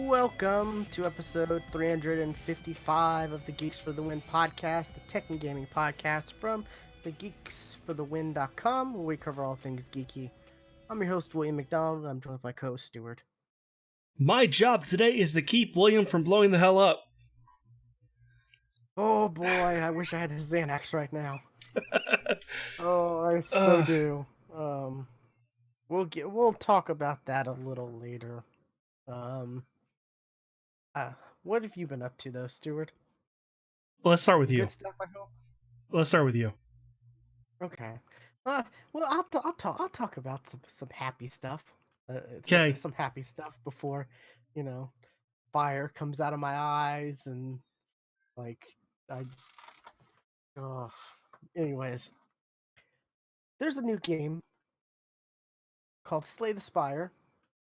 Welcome to episode 355 of the Geeks for the Win podcast, the tech and gaming podcast from the GeeksFTW.com, where we cover all things geeky. I'm your host, William McDonald, and I'm joined with my co-host, Stuart. My job today is to keep William from blowing the hell up. Oh boy, I wish I had his Xanax right now. Oh, I so do. We'll talk about that a little later. What have you been up to though, Stuart? Let's start with you. Good stuff, I hope. Let's start with you. Okay. Well, I'll talk about some happy stuff. Okay. Some happy stuff before, fire comes out of my eyes and like I just. Oh. Anyways, there's a new game called Slay the Spire.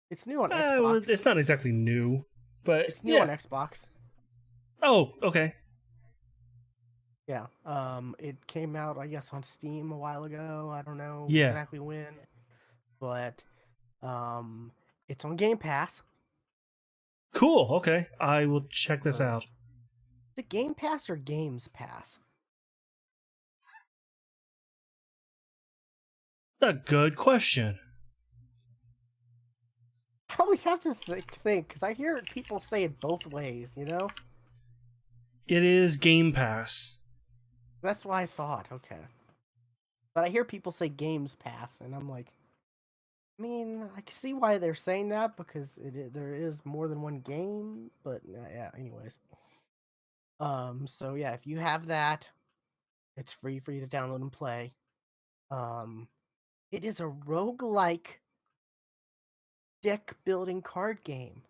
It's new on Xbox. It's not exactly new, but It's new yeah. on Xbox. Oh, okay. Yeah. It came out, I guess, on Steam a while ago. I don't know exactly when, but it's on Game Pass. Cool. Okay, I will check this out. The Game Pass or Games Pass? A good question. I always have to think because I hear people say it both ways, you know? It is Game Pass. That's why I thought, okay. But I hear people say Games Pass, and I'm like, I mean, I can see why they're saying that because there is more than one game, but yeah, anyways. So yeah, if you have that, it's free for you to download and play. It is a roguelike deck building card game.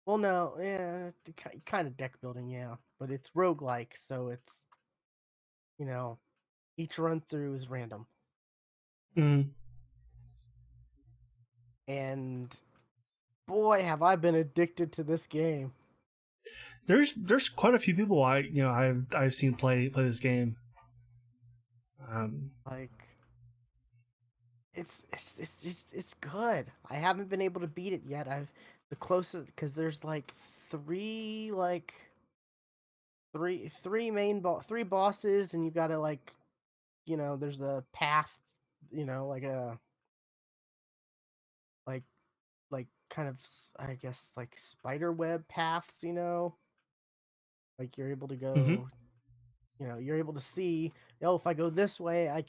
Well, no, yeah, kind of deck building, yeah, but it's roguelike, so it's, each run through is random. And boy, have I been addicted to this game. There's quite a few people I've seen play this game. Like it's good. I haven't been able to beat it yet. I've the closest because there's like three three bosses, and you gotta there's a path, like a like kind of I guess like spider web paths, like you're able to go. You're able to see, if I go this way, I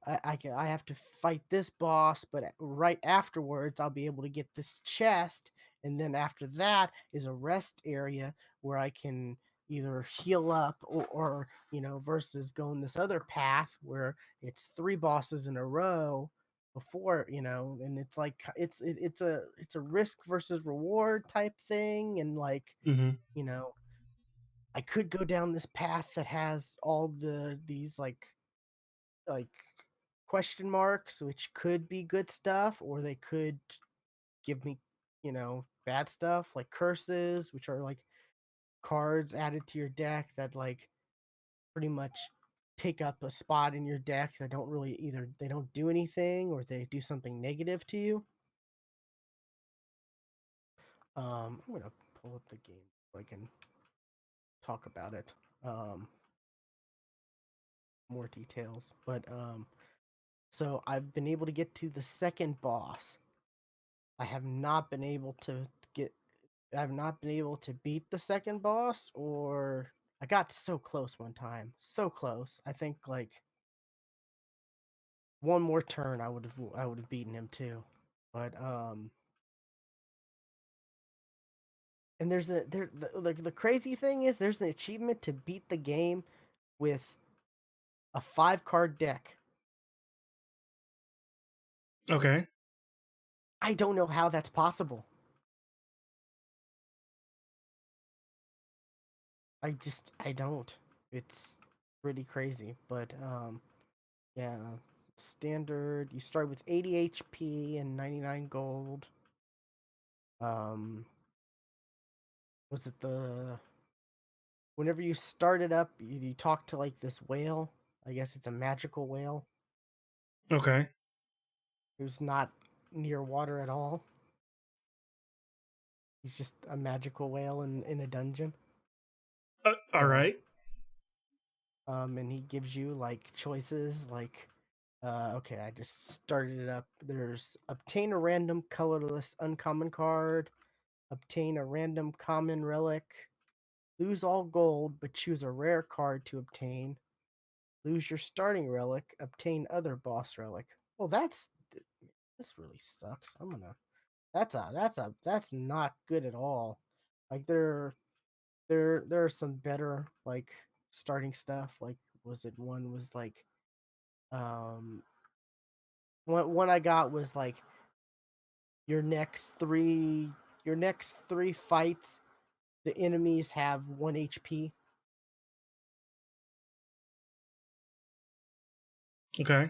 have to fight this boss, but right afterwards I'll be able to get this chest, and then after that is a rest area where I can either heal up or versus going this other path where it's three bosses in a row before, and it's like it's a risk versus reward type thing, and like you know I could go down this path that has all these like question marks, which could be good stuff, or they could give me, bad stuff like curses, which are like cards added to your deck that like pretty much take up a spot in your deck that don't really either they don't do anything or they do something negative to you. I'm gonna pull up the game so I can talk about it. More details, but so I've been able to get to the second boss. I have not been able to get I've not been able to beat the second boss, or I got so close one time. So close. I think like one more turn I would have beaten him too. But and there's the crazy thing is there's an achievement to beat the game with a 5-card deck. Okay. I don't know how that's possible. I don't. It's pretty crazy, but yeah. standard. You start with 80 HP and 99 gold. Um, was it the whenever you start it up, you talk to like this whale. I guess it's a magical whale Okay. who's not near water at all. He's just a magical whale in a dungeon. All So, right. and he gives you like choices like, okay, I just started it up. There's obtain a random colorless uncommon card, obtain a random common relic, lose all gold but choose a rare card to obtain, lose your starting relic, obtain other boss relic. Well, this really sucks. That's not good at all. Like there are some better like starting stuff. Like was it one was like um one I got was like your next three your next three fights the enemies have 1 HP. Okay.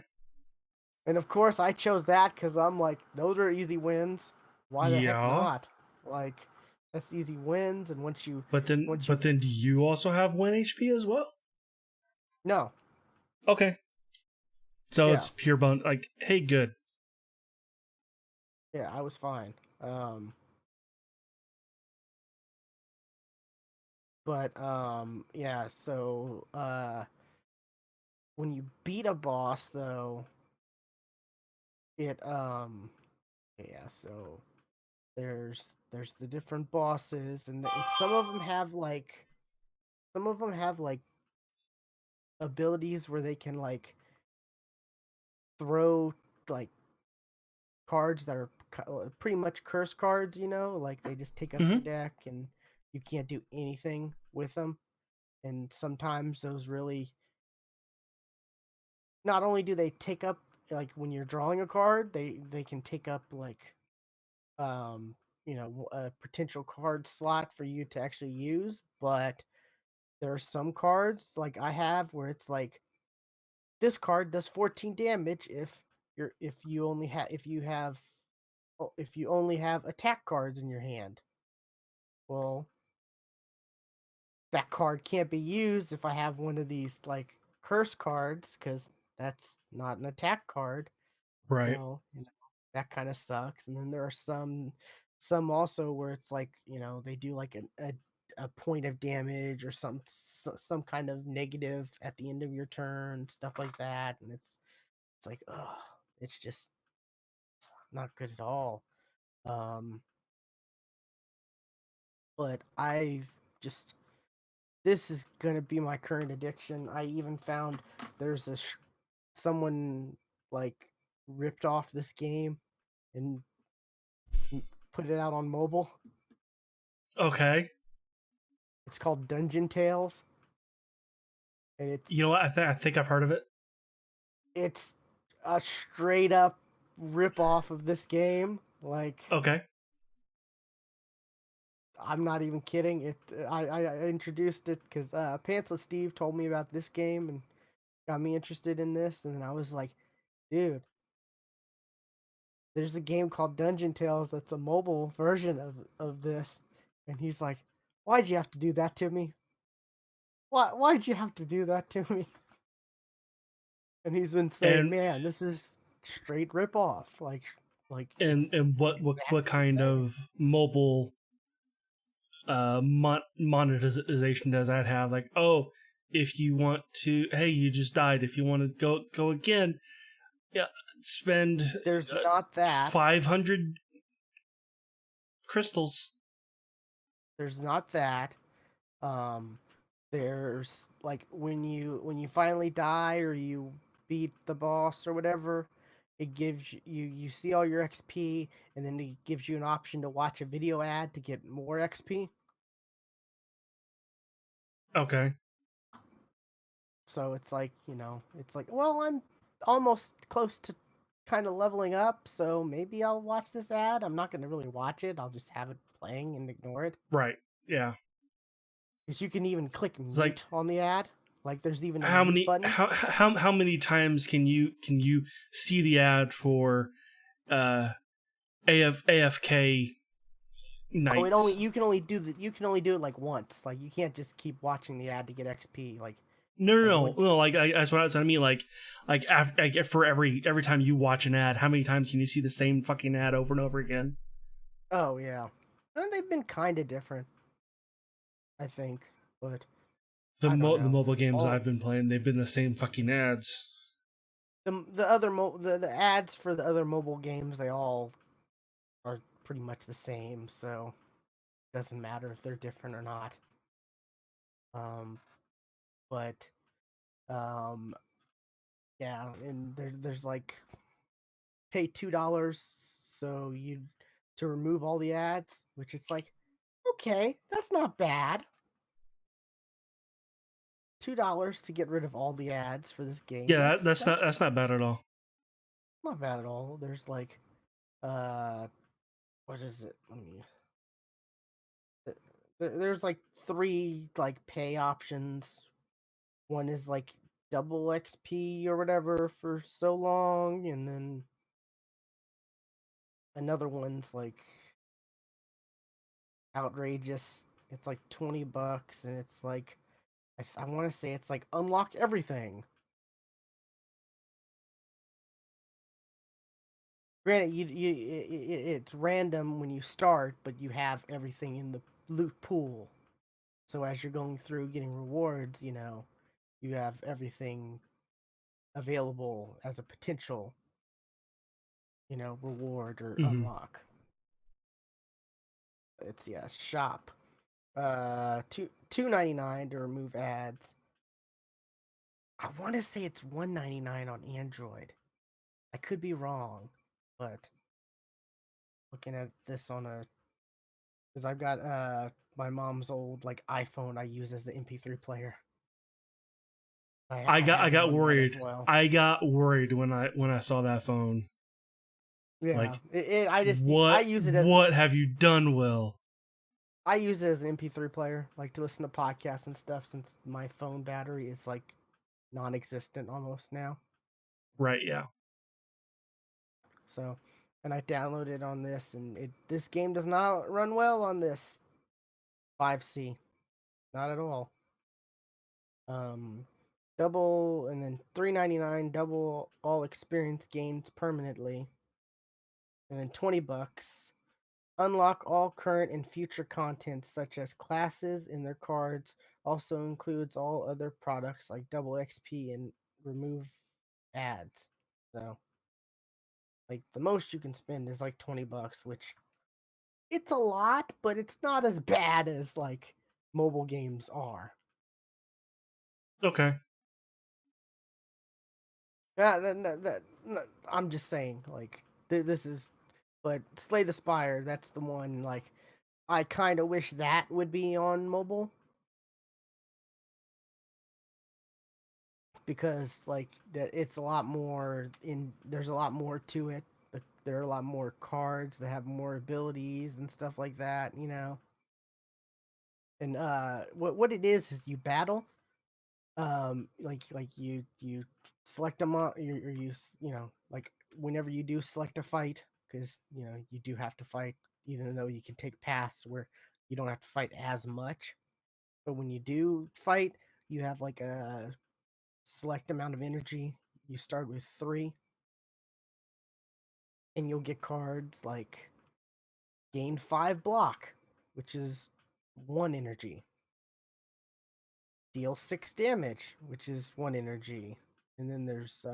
And of course I chose that cuz I'm like those are easy wins. Why the heck Yeah. not? Like that's easy wins and once But you then do you also have 1 HP as well? no. Okay. So Yeah. it's pure bone. Like, hey, good. Yeah, I was fine. Um but yeah, so when you beat a boss though, it yeah, so there's the different bosses and some of them have like abilities where they can like throw like cards that are pretty much curse cards, you know, like they just take up your Mm-hmm. deck and you can't do anything with them. And sometimes those really not only do they take up like when you're drawing a card, they can take up like um a potential card slot for you to actually use, but there are some cards like I have where it's like this card does 14 damage if you only have attack cards in your hand. Well, that card can't be used if I have one of these like curse cards because that's not an attack card. Right. So that kind of sucks. And then there are some also where it's like they do like a point of damage or some kind of negative at the end of your turn, stuff like that, and it's like it's just it's not good at all. Um, but I've just this is gonna be my current addiction. I even found there's someone like ripped off this game and put it out on mobile. Okay. It's called Dungeon Tales, and You know what? I think I've heard of it. it's a straight up rip off of this game. Like Okay. I'm not even kidding. I introduced it because Pantsless Steve told me about this game and got me interested in this, and then I was like, dude, there's a game called Dungeon Tales that's a mobile version of this, and he's like, why'd you have to do that to me? Why'd you have to do that to me? And he's been saying, And man, this is straight rip off. Like it's and what exactly kind the same. of mobile monetization does that have? Like, oh, if you want to, hey, you just died. If you want to go again, yeah, spend There's not that. 500 crystals. There's not that. Um, there's like when you finally die or you beat the boss or whatever, it gives you see all your XP, and then it gives you an option to watch a video ad to get more XP. Okay. So it's like, it's like, well, I'm almost close to kind of leveling up, so maybe I'll watch this ad. I'm not going to really watch it. I'll just have it playing and ignore it. Right. Yeah. Because you can even click It's like mute on the ad. Like there's even a How mute many button. how many times can you see the ad for uh AFK Oh, it only nights? you can only do it like once. Like you can't just keep watching the ad to get XP. No, no, Like no, once. no. That's what I mean. Like for every time you watch an ad, how many times can you see the same fucking ad over and over again? Oh yeah, and they've been kind of different, I think, but I don't The know. mobile games All I've been playing, they've been the same fucking ads. the ads for the other mobile games, they all are pretty much the same, so it doesn't matter if they're different or not. Um, but um, yeah, and there's like pay $2 so you to remove all the ads, which is like okay, that's not bad. $2 to get rid of all the ads for this game. Yeah, That's that's not bad at all. not bad at all. There's like uh what is it? Let me there's like three like pay options. One is like double XP or whatever for so long, and then another one's like outrageous. It's like $20, and it's like I want to say it's like unlock everything. Granted, it's random when you start, but you have everything in the loot pool. So as you're going through getting rewards, you have everything available as a potential, reward or Hmm. unlock. It's yeah, shop. $2.99 to remove ads. I want to say it's $1.99 on Android. I could be wrong, but looking at this on a because I've got my mom's old like iPhone I use as the MP3 player. I I have it got on that worried. as well. I got worried when I saw that phone. Yeah, Like, I what use it as what have you done, Will? I use it as an MP3 player, like to listen to podcasts and stuff. Since my phone battery is like non-existent almost now, Right? Yeah. so and I downloaded on this, and this game does not run well on this 5C, not at all. Um, double and then $3.99 double all experience gains permanently, and then $20 unlock all current and future content such as classes in their cards. Also includes all other products like double XP and remove ads. So like the most you can spend is like $20, which it's a lot, but it's not as bad as like mobile games are. Okay. I'm just saying, like this is, but Slay the Spire. That's the one. Like, I kind of wish that would be on mobile because like that it's a lot more in. There's a lot more to it. There are a lot more cards that have more abilities and stuff like that. And what it is you battle like you select them on or like whenever you do select a fight, because you do have to fight, even though you can take paths where you don't have to fight as much. But when you do fight, you have like a select amount of energy. You start with 3, and you'll get cards like gain 5 block, which is 1 energy, deal 6 damage, which is 1 energy. And then there's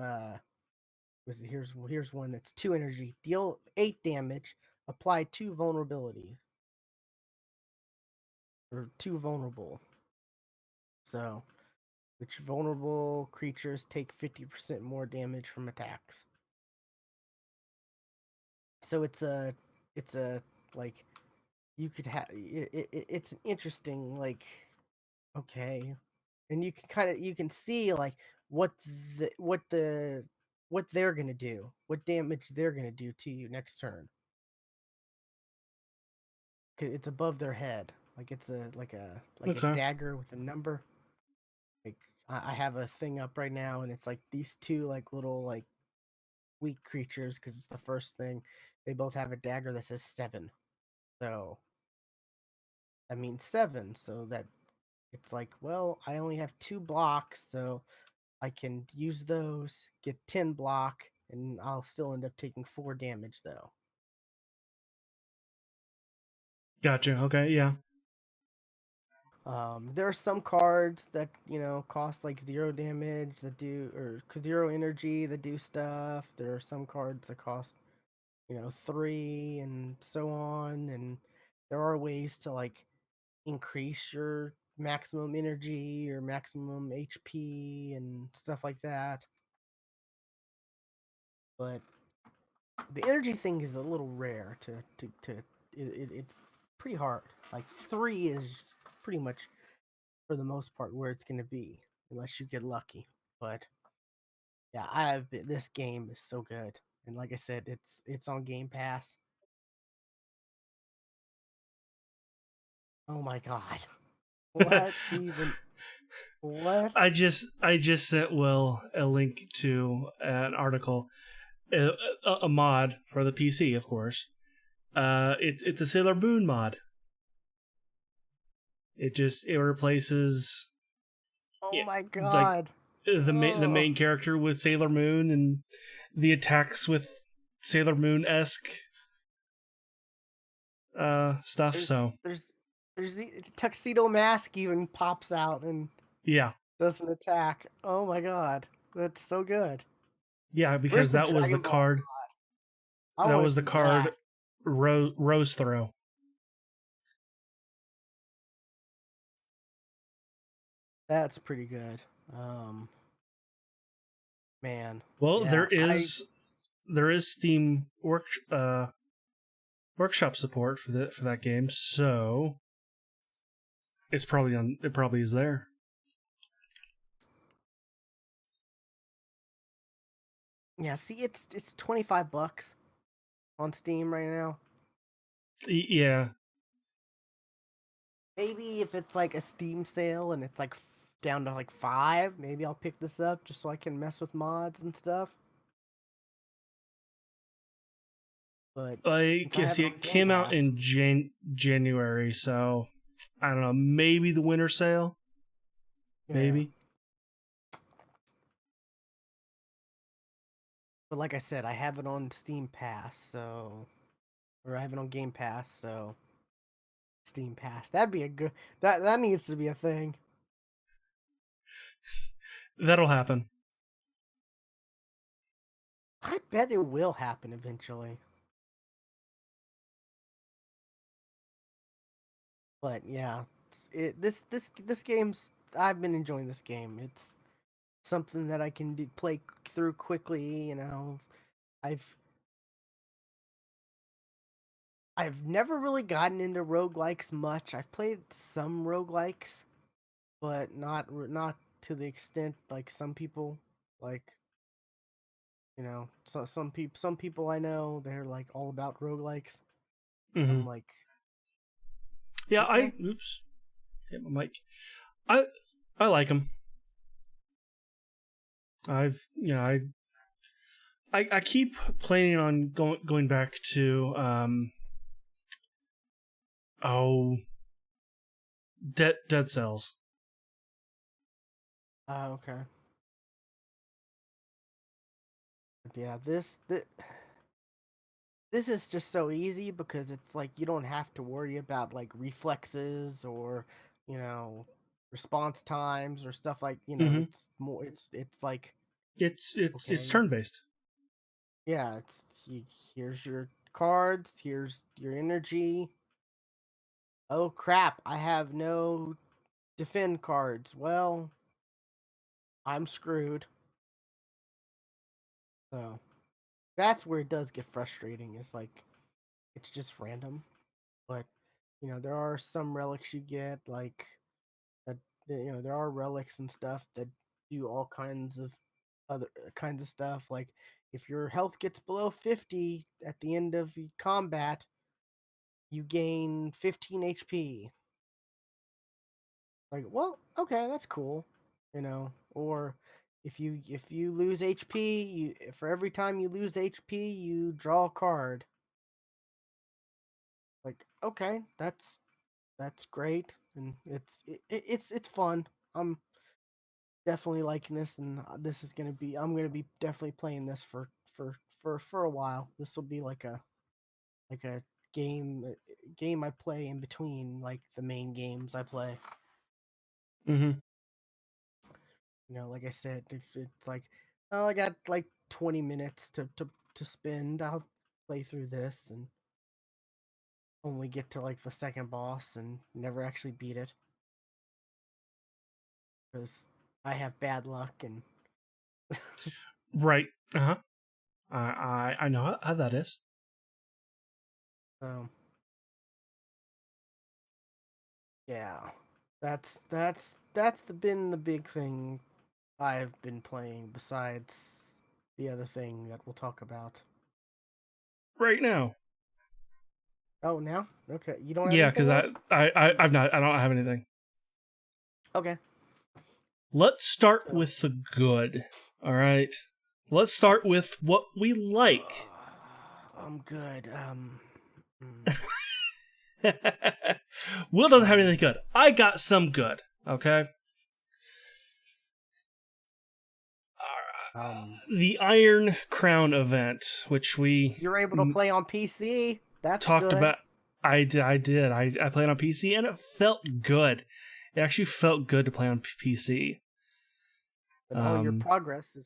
here's one that's 2 energy, deal 8 damage, apply 2 vulnerability or 2 vulnerable. So, which vulnerable creatures take 50% more damage from attacks. So it's a like you could have it's an interesting like okay, and you can you can see like what what they're gonna do, what damage they're gonna do to you next turn. It's above their head. Like it's a like a Okay. dagger with a number. Like I have a thing up right now, and it's like these two like little like weak creatures because it's the first thing. They both have a dagger that says 7, so that means 7. So that it's like, well, I only have 2 blocks, so I can use those, get 10 block, and I'll still end up taking 4 damage though. Gotcha. Okay. Yeah. There are some cards that cost like 0 damage that do or 0 energy that do stuff. There are some cards that cost 3 and so on, and there are ways to like increase your maximum energy or maximum HP and stuff like that. But the energy thing is a little rare it's pretty hard. Like 3 is pretty much for the most part where it's going to be unless you get lucky. But yeah, this game is so good. And like I said, it's on Game Pass. Oh my god. What even what? I just sent Will a link to an article, a, a mod for the PC, of course. It's a Sailor Moon mod. It replaces, Oh yeah, my like god. the Oh, main character with Sailor Moon, and the attacks with Sailor Moon esque stuff. there's So there's there's the tuxedo mask even pops out and yeah, does an attack. Oh my god. That's so good. yeah, Where's because the that was the Dragon Ball? card. I That want was to the see that. card. Rose throw. That's pretty good. Um Man, Well, yeah, there is Steam workshop support for that game, so it's probably on. It probably is there. yeah. See, it's $25 on Steam right now. Yeah, Maybe if it's like a Steam sale and it's like down to like 5, maybe I'll pick this up just so I can mess with mods and stuff. But like since I have see, it on it Game came out Pass, in January, so I don't know. Maybe the winter sale. yeah. Maybe. But like I said, I have it on Steam Pass, so or I have it on Game Pass, so Steam Pass. That'd be a good that needs to be a thing. That'll happen. I bet it will happen eventually. But yeah, this game's I've been enjoying this game. It's something that I can play through quickly. I've I've never really gotten into roguelikes much. I've played some roguelikes, but not to the extent like some people like. So some people I know they're like all about roguelikes. Hmm. I'm like, Yeah, okay, oops, hit my mic. I I like them. I keep planning on going back to oh, Dead Cells. okay, yeah. This is just so easy because it's like you don't have to worry about like reflexes or you know response times or stuff like Hmm. it's more it's like It's okay, turn based. yeah, here's your cards, here's your energy. Oh crap, I have no defend cards. Well, I'm screwed. So that's where it does get frustrating. It's like it's just random, but there are some relics you get like that. There are relics and stuff that do all kinds of other kinds of stuff. Like if your health gets below 50 at the end of combat, you gain 15 HP. Like, well, okay, that's cool. You know. or if you lose HP, for every time you lose HP, you draw a card. Like, okay, that's great, and it's fun. I'm definitely liking this, and this is gonna be I'm gonna be definitely playing this for a while. This will be like a game game I play in between like the main games I play. Mm-hmm. Like I said, if it's like, oh, I got like 20 minutes to spend, I'll play through this and only get to like the second boss and never actually beat it because I have bad luck and Right. Uh-huh. I know how that is. um yeah, that's been the big thing I've been playing besides the other thing that we'll talk about. Right now. Oh, now? Okay, you don't have Yeah, anything because else? I don't have anything. Okay. Let's start So, with the good. All right. Let's start with what we like. I'm good. Mm, Will doesn't have um, anything good. I got some good. Okay. um, The Iron Crown event, which we you're able to play on PC. That's talked good. about. I did. I played on PC and it felt good. It actually felt good to play on PC. But all your Um, progress is,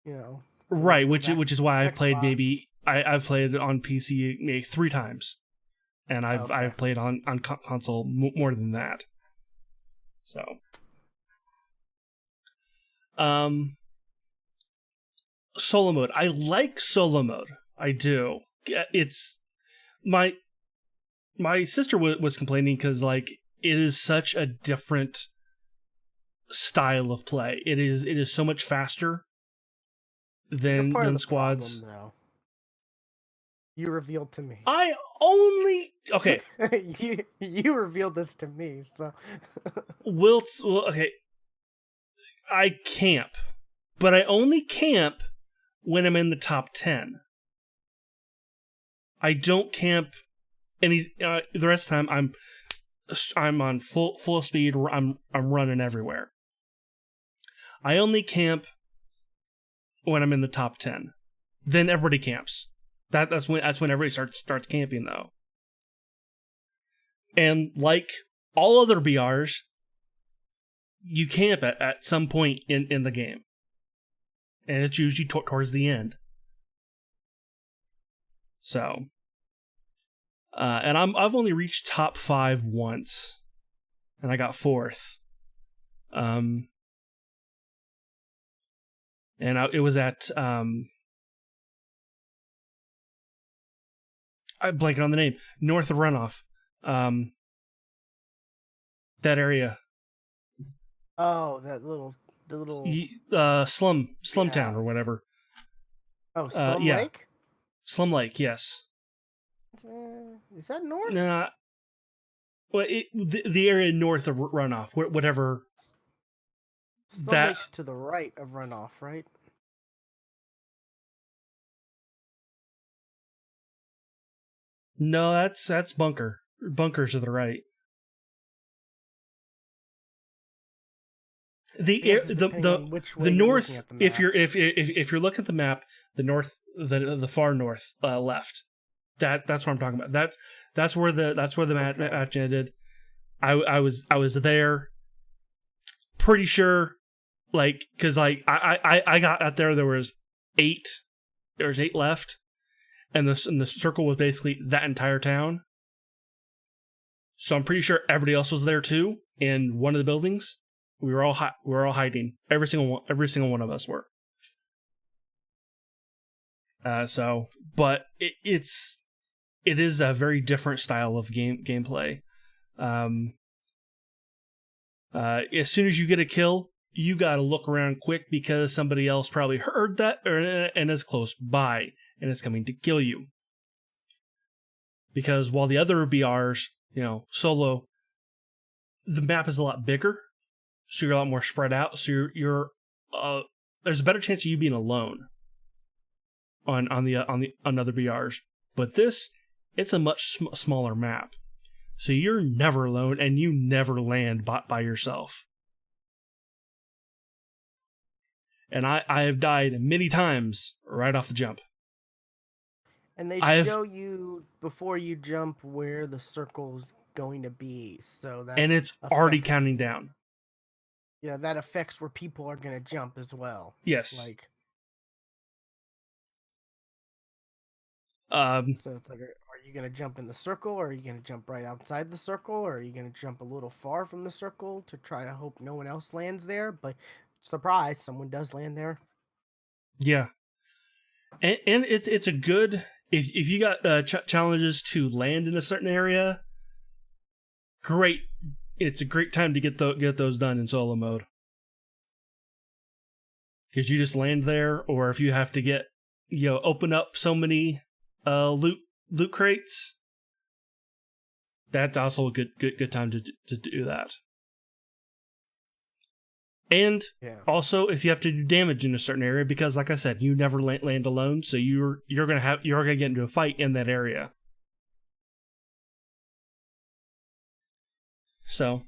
you know, when you right, go which back which is why to I've played Xbox. maybe I've played on PC maybe 3 times, and Okay. I've played on console more than that. So, um, solo mode. I like solo mode. I do. It's my sister was complaining because like it is such a different style of play. It is so much faster You're part of than the problem, squads. though. You revealed to me. I only okay. You revealed this to me, so Well, okay. I camp, but I only camp when I'm in the top 10. I don't camp any the rest of the time. I'm on full speed. I'm running everywhere. I only camp when I'm in the top 10. Then everybody camps. That's when everybody starts camping though. And like all other BRs, you camp at some point in the game, and it's usually towards the end. So, and I've only reached top 5 once, and I got 4th. And it was at I'm blanking on the name, north of Runoff. Um, that area, oh, the little Slum Town yeah. or whatever. Oh, Slum Yeah, Lake. Slum Lake. Yes. Is that north? Nah. Well, the area north of Runoff, whatever Slum that. Lake's to the right of Runoff, right? No, that's Bunker. Bunker's to the right. I The guess it's depending the on which the way you're looking north. at the If map. you're looking at the map, the north, the far north left. That's what I'm talking about. That's where the Okay. match ended. I was there. Pretty sure, like, because like I got out there. There was 8. There was 8 left, and the circle was basically that entire town. So I'm pretty sure everybody else was there too in one of the buildings. We were all hiding. Every single one of us were. So, but it is a very different style of gameplay. Um, as soon as you get a kill, you gotta look around quick because somebody else probably heard that and is close by and is coming to kill you. Because while the other BRs, solo, the map is a lot bigger, so you're a lot more spread out. So you're there's a better chance of you being alone on the other BRs. But this, it's a much smaller map, so you're never alone and you never land by yourself. And I have died many times right off the jump. And they I've show you before you jump where the circle's going to be, so that and it's already affects, counting down. yeah, that affects where people are going to jump as well. Yes. Like, Um. so it's like, are you going to jump in the circle, or are you going to jump right outside the circle, or are you going to jump a little far from the circle to try to hope no one else lands there? But surprise, someone does land there. Yeah. And it's a good if you got challenges to land in a certain area. Great. It's a great time to get those done in solo mode. Because you just land there, or if you have to get, open up so many loot crates, that's also a good time to do that. And Yeah. also, if you have to do damage in a certain area, because like I said, you never land alone, so you're gonna get into a fight in that area. So,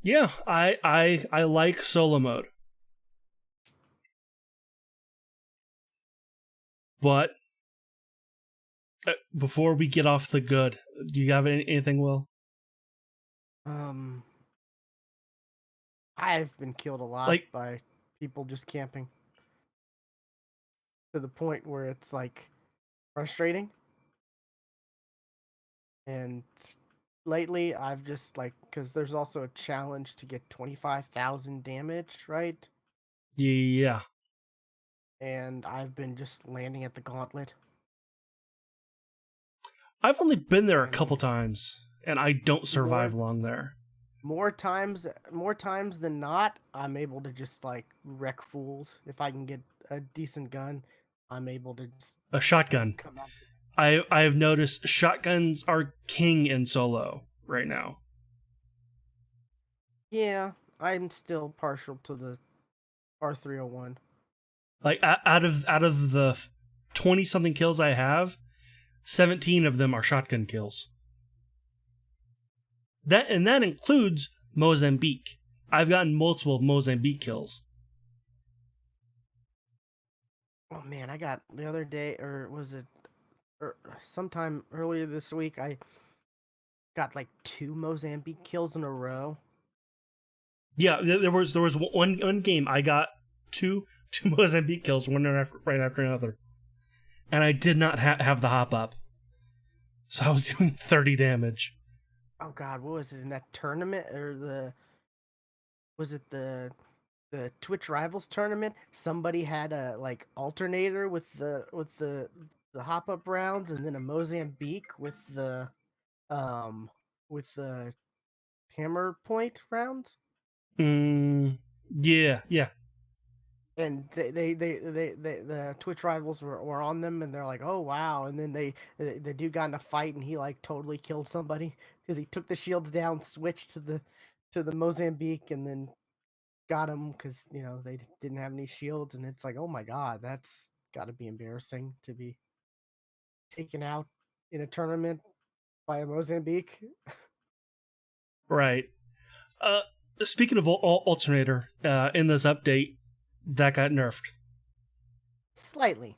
yeah, I like solo mode, but before we get off the good, do you have anything, Will? I've been killed a lot Like, by people just camping to the point where it's like frustrating. And lately, I've just like, because there's also a challenge to get 25,000 damage, right? yeah, And I've been just landing at the gauntlet. I've only been there a couple And times, and I don't survive more long there. more times than not, I'm able to just like wreck fools. If I can get a decent gun, I'm able to just A shotgun. come out. I've noticed shotguns are king in solo right now. Yeah, I'm still partial to the R301. Like out of the 20 something kills I have, 17 of them are shotgun kills. That includes Mozambique. I've gotten multiple Mozambique kills. Oh man, I got the other day, or was it sometime earlier this week? I got like 2 Mozambique kills in a row. Yeah, there was one game I got two Mozambique kills right after another, and I did not have the hop up, so I was doing 30 damage. Oh god, what was it in that tournament, or was it the Twitch Rivals tournament? Somebody had a like alternator with the hop up rounds, and then a Mozambique um with the hammer point rounds. Yeah. And the Twitch Rivals were on them, and they're like, oh wow. And then the dude got in a fight, and he like totally killed somebody because he took the shields down, switched to the Mozambique, and then got him because they didn't have any shields. And it's like, oh my god, that's got to be embarrassing to be taken out in a tournament by a Mozambique. Right. Uh, Speaking of alternator, in this update, that got nerfed. Slightly.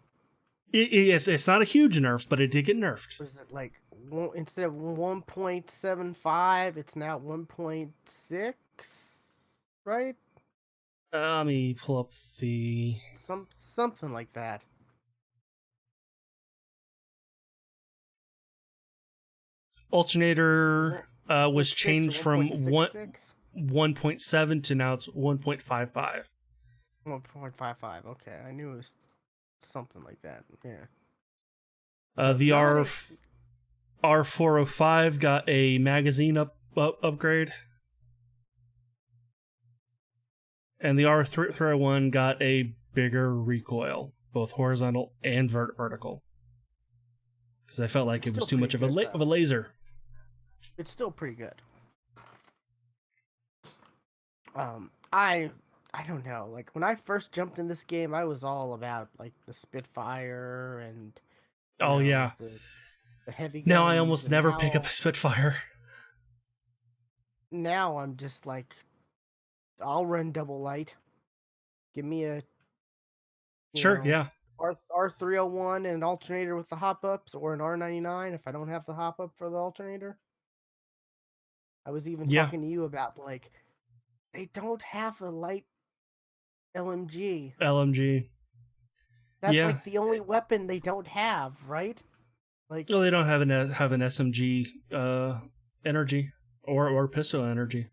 It's not a huge nerf, but it did get nerfed. Was it like instead of 1.75, it's now 1.6, right? Let me pull up the Something like that. alternator. Was 1.6 changed or from 1.66? 1.7 to now it's 1.55. 1.55. Okay, I knew it was something like that. Yeah. The Not R405 got a magazine upgrade, and the R301 got a bigger recoil, both horizontal and vertical. Because I felt like it was too much of a laser. It's still pretty good. I I don't know. Like when I first jumped in this game, I was all about like the Spitfire and Oh yeah. the heavy Now I guns, almost and never pick up a Spitfire. now I'm just like I'll run double light. Give me a you Sure, know yeah. R301 and an alternator with the hop ups, or an R99 if I don't have the hop up for the alternator. I was even Yeah. talking to you about like they don't have a light LMG. LMG. That's Yeah. like the only weapon they don't have, right? Like Well, they don't have an SMG energy or pistol energy.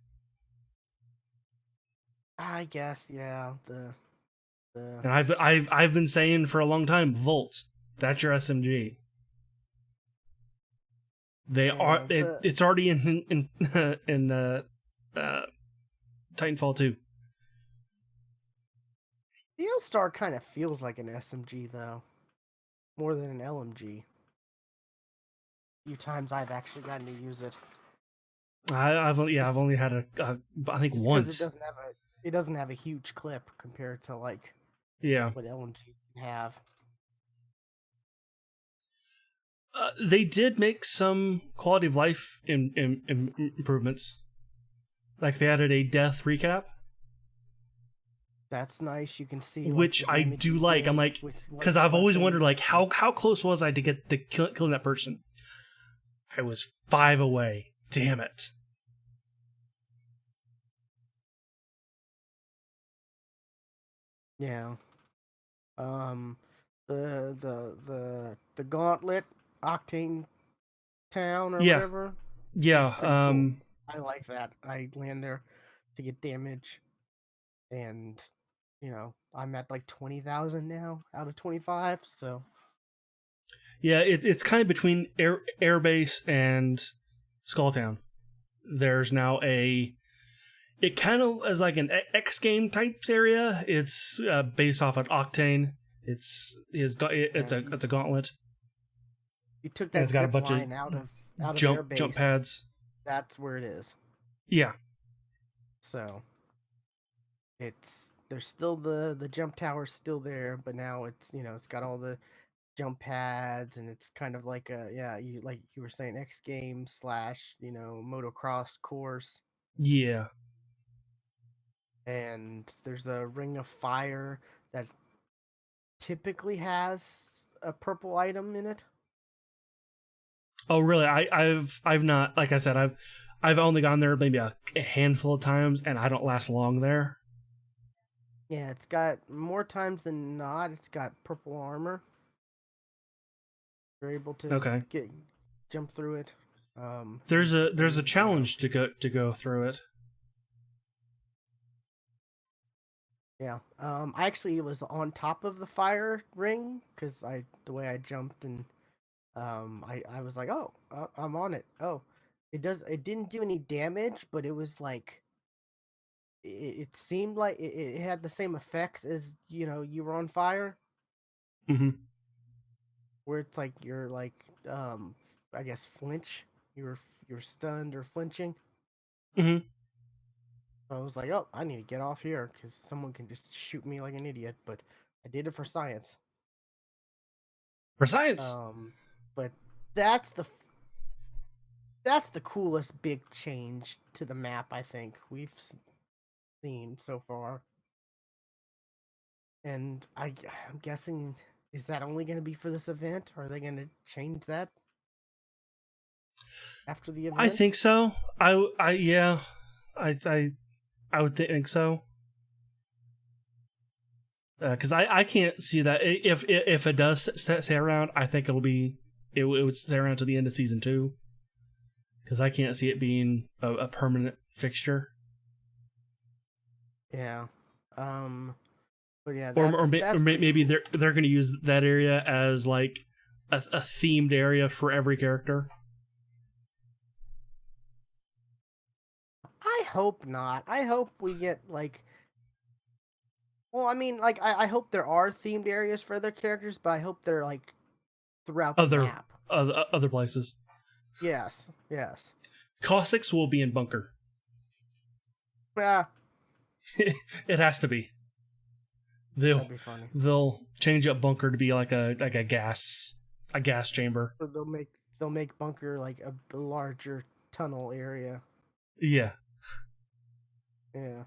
I guess yeah, the And I've been saying for a long time, Volts, that's your SMG. They are yeah, it's already in in uh, Titanfall 2. the L-Star kind of feels like an SMG though, more than an LMG. Few times I've actually gotten to use it. I've only had I think Just because once. it doesn't have a huge clip compared to like Yeah. what LMG can have. They did make some quality of life improvements. Like they added a death recap, That's nice. You can see like which the I damage do you like. I'm did like, with what because I've always wondered weapon. like how close was I to get the killing that person? I was 5 away. Damn it. Yeah. Um, the Gauntlet Octane Town or Yeah, whatever is yeah. pretty cool. I like that. I land there to get damage, and I'm at like 20,000 now out of 25. So Yeah, it's kind of between Airbase and Skulltown. There's now it kind of is like an X game type area. It's based off an Octane. yeah, It's a gauntlet, you took and that it's got a zip bunch of line out of jump airbase. pads. That's where it is. Yeah, So there's still the jump tower's still there, but now it's got all the jump pads, and it's kind of like a yeah, you like you were saying, X game slash motocross course. yeah. And there's a ring of fire that typically has a purple item in it. Oh, really? I've not, like I said, I've only gone there maybe a handful of times, and I don't last long there. Yeah, it's got more times than not. It's got purple armor. You're able to Okay. get jump through it. There's a Easily, challenge to go through it. Yeah. I actually was on top of the fire ring because the way I jumped, and I was like, oh, I'm on it. Oh, it didn't do any damage, but it was like it seemed like it had the same effects as you were on fire, Hmm. where it's like you're like I guess flinch. You're stunned or flinching. Hmm. So I was like, oh, I need to get off here because someone can just shoot me like an idiot. But I did it for science. For science. Um, but that's the that's the coolest big change to the map I think we've seen so far. And I'm guessing, is that only going to be for this event? Are they going to change that after the I event? think so. Yeah. I I would think so. Because I can't see that if it does stay around, I think it would stay around to the end of season 2. Because I can't see it being a permanent fixture. Yeah. But yeah, Or that's pretty maybe cool. they're going to use that area as like a themed area for every character. I hope not. I hope we get like, well, I mean, like I hope there are themed areas for their characters, but I hope they're like throughout the Other map. other places. Yes. Caustics will be in bunker. Yeah. It has to be. They'll That'd be funny. they'll change up bunker to be like a gas chamber. Or they'll make bunker like a larger tunnel area. Yeah. Yeah.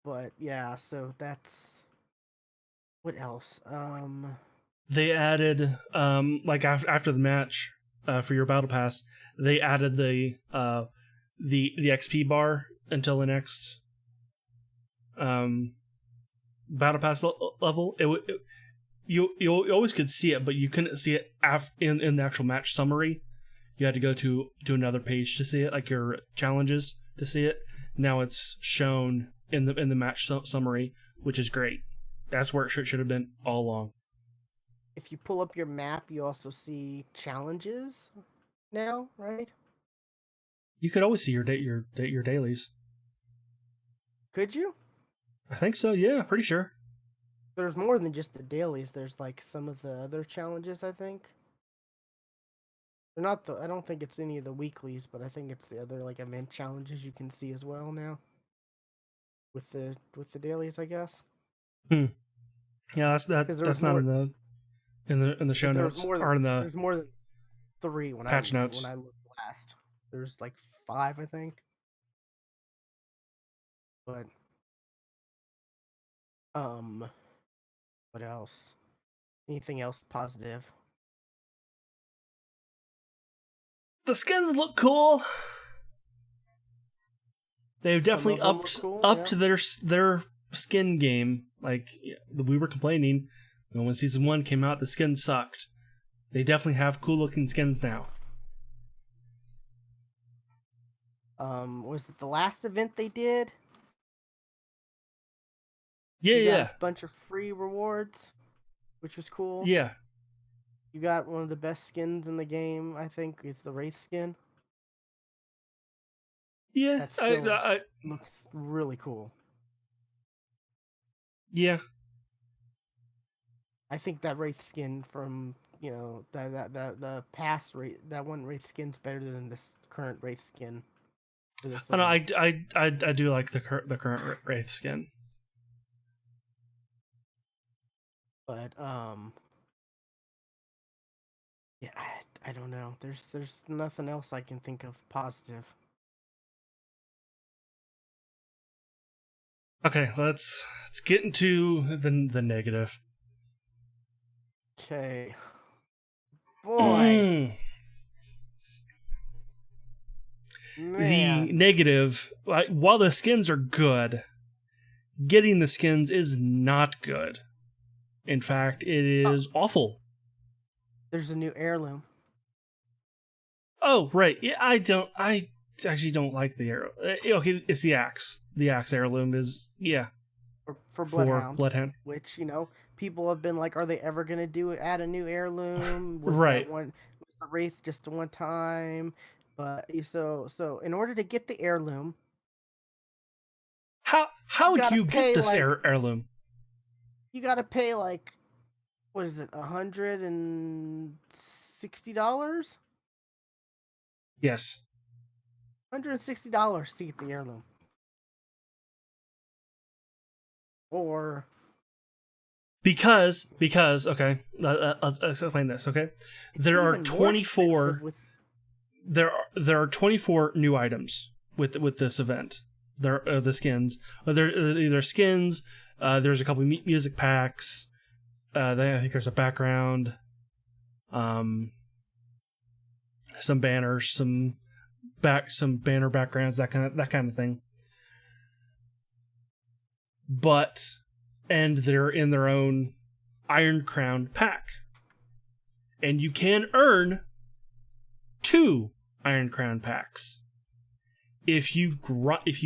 But yeah, so that's what else? They added like after the match for your battle pass, they added the XP bar until the next battle pass level. You always could see it, but you couldn't see it in the actual match summary. You had to go to another page to see it, like your challenges to see it. Now it's shown in the match summary, which is great. That's where it should have been all along. If you pull up your map, you also see challenges now, right? You could always see your dailies. Could you? I think so. Yeah, pretty sure. There's more than just the dailies. There's like some of the other challenges, I think. They're not the I don't think it's any of the weeklies, but I think it's the other like event challenges you can see as well now. With the dailies, I guess. Hmm. Yeah, Because that's not in the show notes or in the there's more than 3 when patch notes. I looked last. There's like 5, I think. But um what else? Anything else positive? The skins look cool. They've Some definitely of them look cool, upped yeah. their skin game. Like we were complaining when season 1 came out, the skins sucked. They definitely have cool looking skins now. Was it the last event they did? Yeah, You got yeah, a bunch of free rewards, which was cool. yeah, You got one of the best skins in the game, I think, is the Wraith skin. yeah. That still looks really cool. Yeah. I think that Wraith skin from, you know, that the past Wraith, that one Wraith skin's better than this current Wraith skin for this I know. event. I do like the current Wraith skin. But yeah, I don't know. There's nothing else I can think of positive. Okay, let's get into the negative. Okay. Boy, The man. negative, while the skins are good, getting the skins is not good. In fact, it Oh, is awful. there's a new heirloom Oh, right. Yeah, I actually don't like the arrow. Okay, it's the axe. The axe heirloom is, yeah, for for Bloodhound, Bloodhound. which, you know, people have been like, are they ever gonna add a new heirloom? Right. Was the Wraith just a one time? But so in order to get the heirloom, you How do gotta you get pay this like heirloom? you gotta pay like what is it, $160? Yes. $160 to get the heirloom. Or Because okay, let's explain this. Okay, it's there are even more expensive 24 with there are 24 new items with this event. There are the skins. There skins. There's a couple of music packs. I think there's a background. Some banners, some banner backgrounds, that kind of thing. But and they're in their own Iron Crown pack, and you can earn 2 Iron Crown packs if you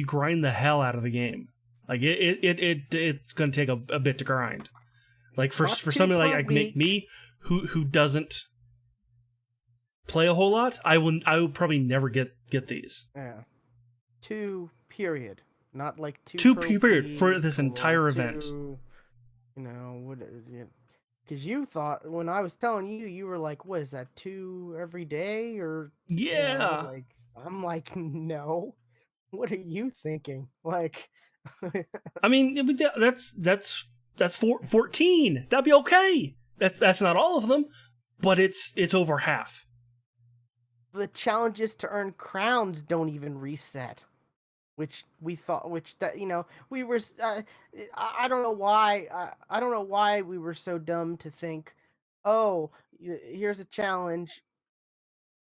grind the hell out of the game. Like it's gonna take a bit to grind. Like for not two somebody per like week. me who doesn't play a whole lot, I will probably never get these. Yeah. 2 period. Not like 2 2 per period for week this or entire event. 2, you know, what because you thought when I was telling you, you were like, what is that, 2 every day? Or, you know, Yeah. like, I'm like, no. What are you thinking? Like, I mean, that's 14. That'd be okay. That's not all of them, but it's over half. the challenges to earn crowns don't even reset, which we thought, which that we were. I don't know why. I don't know why we were so dumb to think, oh, here's a challenge.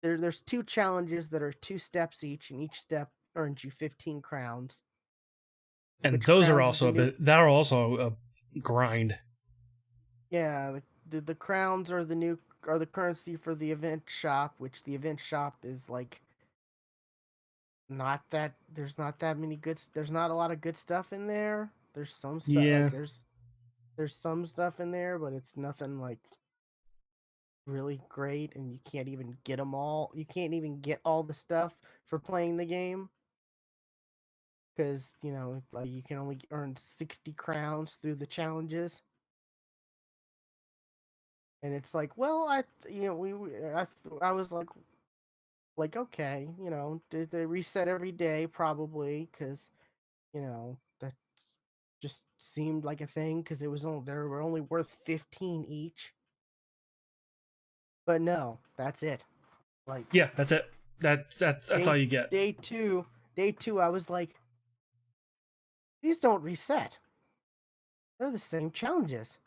There's two challenges that are two steps each, and each step earns you 15 crowns. And Which those are crowns is the also a new? bit that are also a grind. Yeah, the crowns are the new are the currency for the event shop, which the event shop is like not that there's not that many there's not a lot of good stuff in there. There's some stuff like Yeah, there's some stuff in there, but it's nothing like really great, and you can't even get them all. You can't even get all the stuff for playing the game because like you can only earn 60 crowns through the challenges. And it's like, well, I was like, okay, did they reset every day? Probably, because that just seemed like a thing because it was only they were only worth 15 each. But no, that's it. Like yeah, that's it. That's all day you get. day two, day two, I was like, these don't reset. They're the same challenges.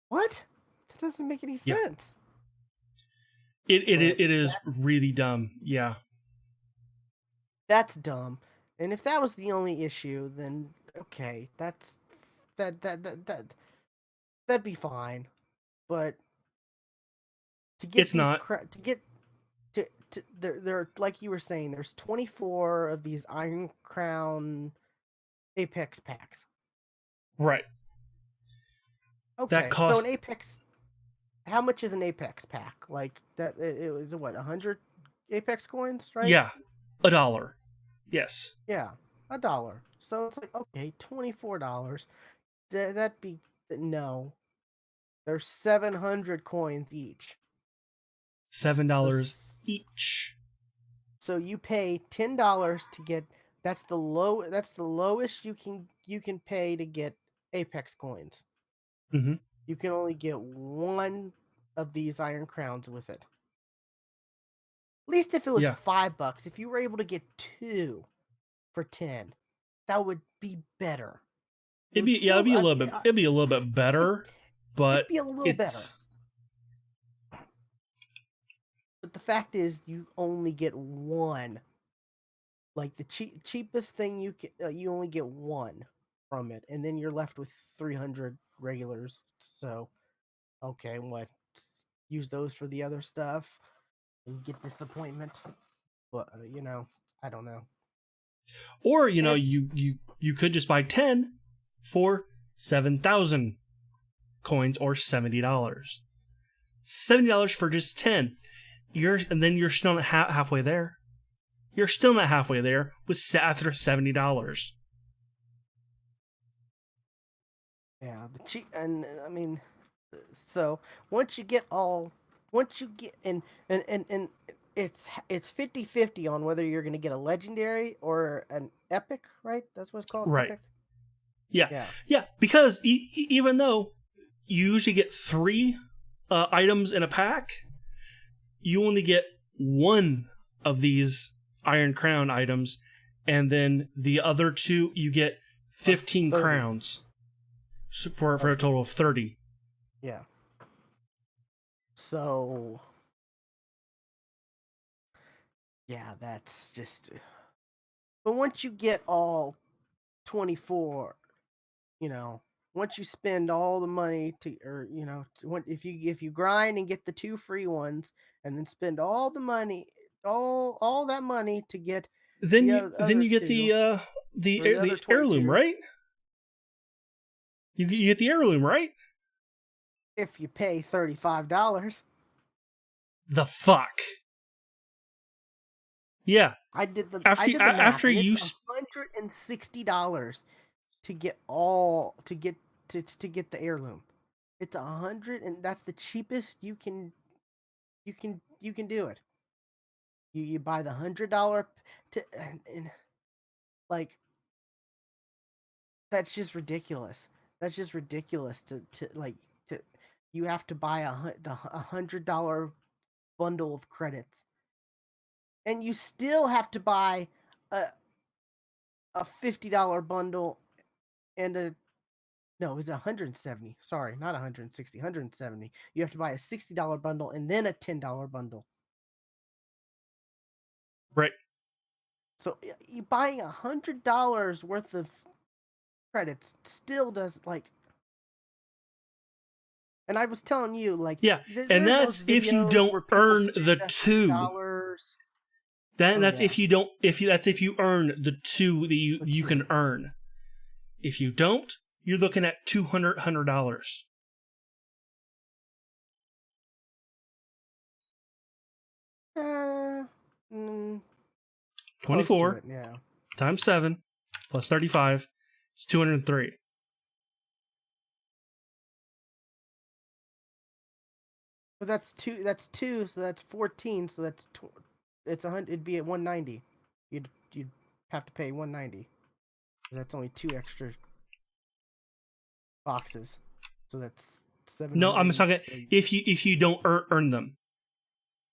What? That doesn't make any Yeah, sense. But it is really dumb. Yeah, that's dumb. And if that was the only issue, then okay, that'd be fine. But to get it's not to get to there like you were saying, there's 24 of these Iron Crown Apex packs. right. That Okay, so an cost Apex, how much is an Apex pack? Like that, it was what 100 Apex coins, right? yeah, $1. Yes, Yeah, $1. So it's like okay, $24. That'd be no. There's 700 coins each. So $7 each. so you pay $10 to get that's the lowest you can pay to get Apex coins. Hmm. You can only get one of these Iron Crowns with it. At least if it was Yeah, $5, if you were able to get two for 10, that would be better. It would still it'd be a little bit it, better, but it'd be a little better. it's But the fact is you only get one. Like the cheapest thing you only get one from it, and then you're left with 300 regulars. So okay, what? Use those for the other stuff and get disappointment. But I don't know. or And it's you could just buy 10 for 7,000 coins or $70. $70 for just 10. And then you're still not halfway there. You're still not halfway there with after $70. yeah, the cheap and I mean, so once you get all, once you get and it's 50-50 on whether you're gonna get a legendary or an epic, right? That's what it's called, Right. epic. Yeah. Yeah. Yeah, because even though you usually get 3 items in a pack, you only get one of these Iron Crown items, and then the other 2 you get Of 15 30. crowns for a Okay. total of 30. Yeah. So yeah, that's just. But once you get all 24, you know, once you spend all the money to, or if you grind and get the two free ones, and then spend all the money, all that money to get the Then other you get two, or the other the heirloom, 22, right? You get the heirloom, right? if you pay $35. The fuck. Yeah. I did the math, After and it's you $160 to get all to get the heirloom. It's 100, and that's the cheapest you can do it. You buy the $100 and like that's just ridiculous. That's just ridiculous to like to you have to buy $100 bundle of credits, and you still have to buy a $50 bundle and a no, it's 170. Sorry, not 160, 170. You have to buy a $60 bundle and then a $10 bundle. Right. So you buying $100 worth of credits still does like. And I was telling you, like, Yeah, and there's those that's if you videos don't where people earn spend the two. $100. Then Oh that's yeah, if you don't. If you that's if you earn the two that the you two. can earn. If you don't, you're looking at $200. Uh, mm, Close to 24 it, yeah. times 7 plus 35 is 203. But that's two. That's two. So that's 14. So that's it's 100. It'd be at 190. You'd have to pay 190. That's only two extra boxes. So that's No, I'm 700. talking So if you don't earn them.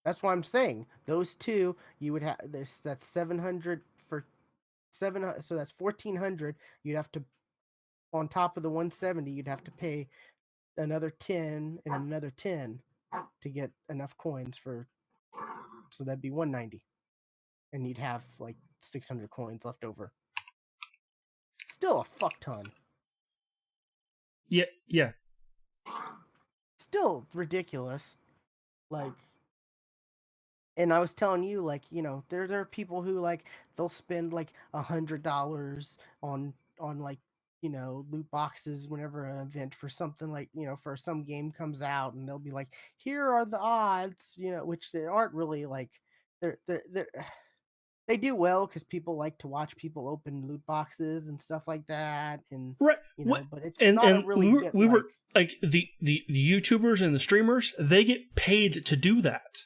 that's what I'm saying. Those two, you would have. That's 700 for 700. So that's 1400. You'd have to on top of the 170. You'd have to pay another 10 and another 10 to get enough coins for. So that'd be 190, and you'd have like 600 coins left over. Still a fuck ton. Yeah, yeah. Still ridiculous. Like, and I was telling you, like, there are people who like they'll spend like $100 on like loot boxes whenever an event for something like for some game comes out, and they'll be like, here are the odds, which they aren't really like they're they do well because people like to watch people open loot boxes and stuff like that, and Right. What but it's not a and really good we were like. like the YouTubers and the streamers, they get paid to do that.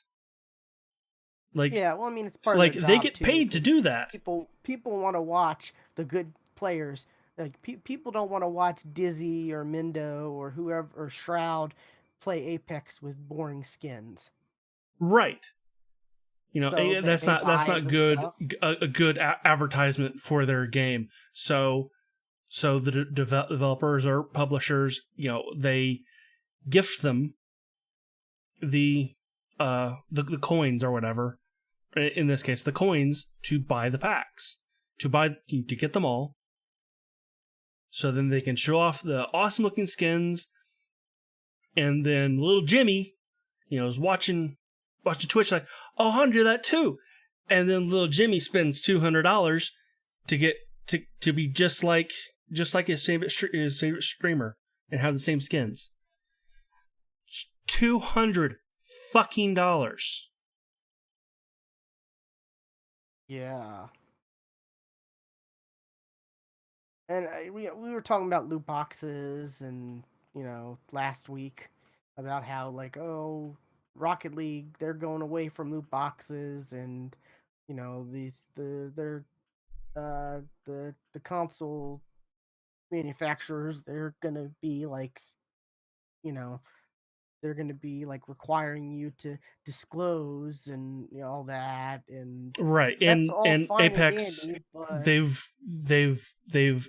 Like Yeah, well, I mean, it's part of their like they job get too, paid to because do that. people want to watch the good players. Like people don't want to watch Dizzy or Mindo or whoever or Shroud play Apex with boring skins. Right. So they That's buy not the good stuff. a good advertisement for their game. So the developers or publishers, they gift them the coins or whatever. In this case, the coins to buy the packs, to get them all. So then they can show off the awesome looking skins, and then little Jimmy, is watching Twitch like, oh, I want to do that too. And then little Jimmy spends $200 to get to be just like his favorite streamer and have the same skins. It's $200 fucking dollars. Yeah, and we were talking about loot boxes, and last week about how like Rocket League, they're going away from loot boxes, and these they're the console manufacturers, they're gonna be like you know they're gonna be like requiring you to disclose and all that, and Right. that's all And fine and Apex, dandy, but they've they've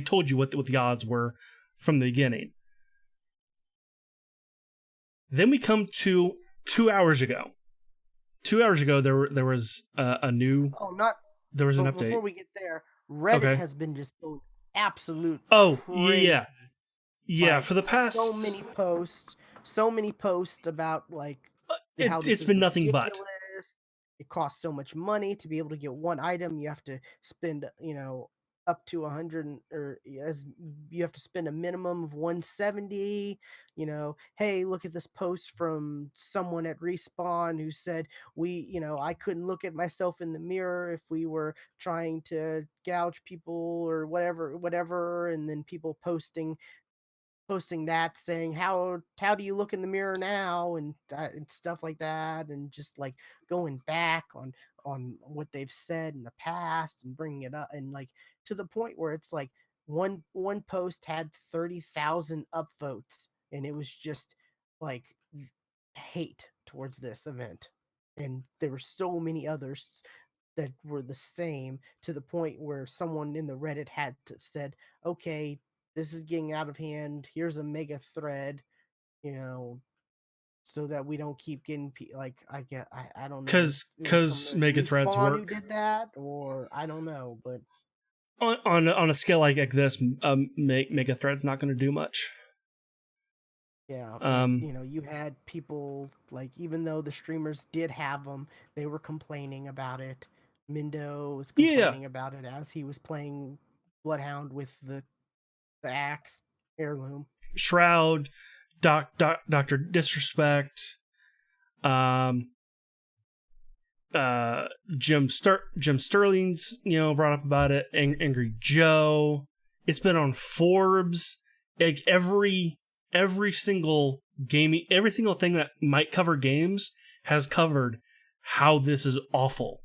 told you what the odds were from the beginning. Then we come to 2 hours ago. 2 hours ago, there was a new oh, not there was an but update. before we get there, Reddit Okay. has been just going absolute Oh crazy. yeah, yeah. Like For the so past, many posts, so many posts about like how this it's is been nothing but. ridiculous. It costs so much money to be able to get one item. You have to spend, up to 100 or as you have to spend a minimum of 170. Hey, look at this post from someone at Respawn who said I couldn't look at myself in the mirror if we were trying to gouge people or whatever, and then people posting posting that saying how do you look in the mirror now and stuff like that, and just like going back on what they've said in the past and bringing it up, and like to the point where it's like one post had 30,000 upvotes, and it was just like hate towards this event, and there were so many others that were the same, to the point where someone in the Reddit had said, okay, this is getting out of hand. Here's a mega thread, you know, so that we don't keep getting like I don't know if it was from Because the mega threads respawn who work did that, or I don't know, but on a scale like this. Mega threads not going to do much. yeah, but Um, you had people like, even though the streamers did have them, they were complaining about it. Mindo was yeah, complaining about it as he was playing Bloodhound with the axe heirloom. Shroud, Doctor Disrespect, um, Jim Sterling's brought up about it. Angry Joe. It's been on Forbes. Like every single gaming, every single thing that might cover games has covered how this is awful.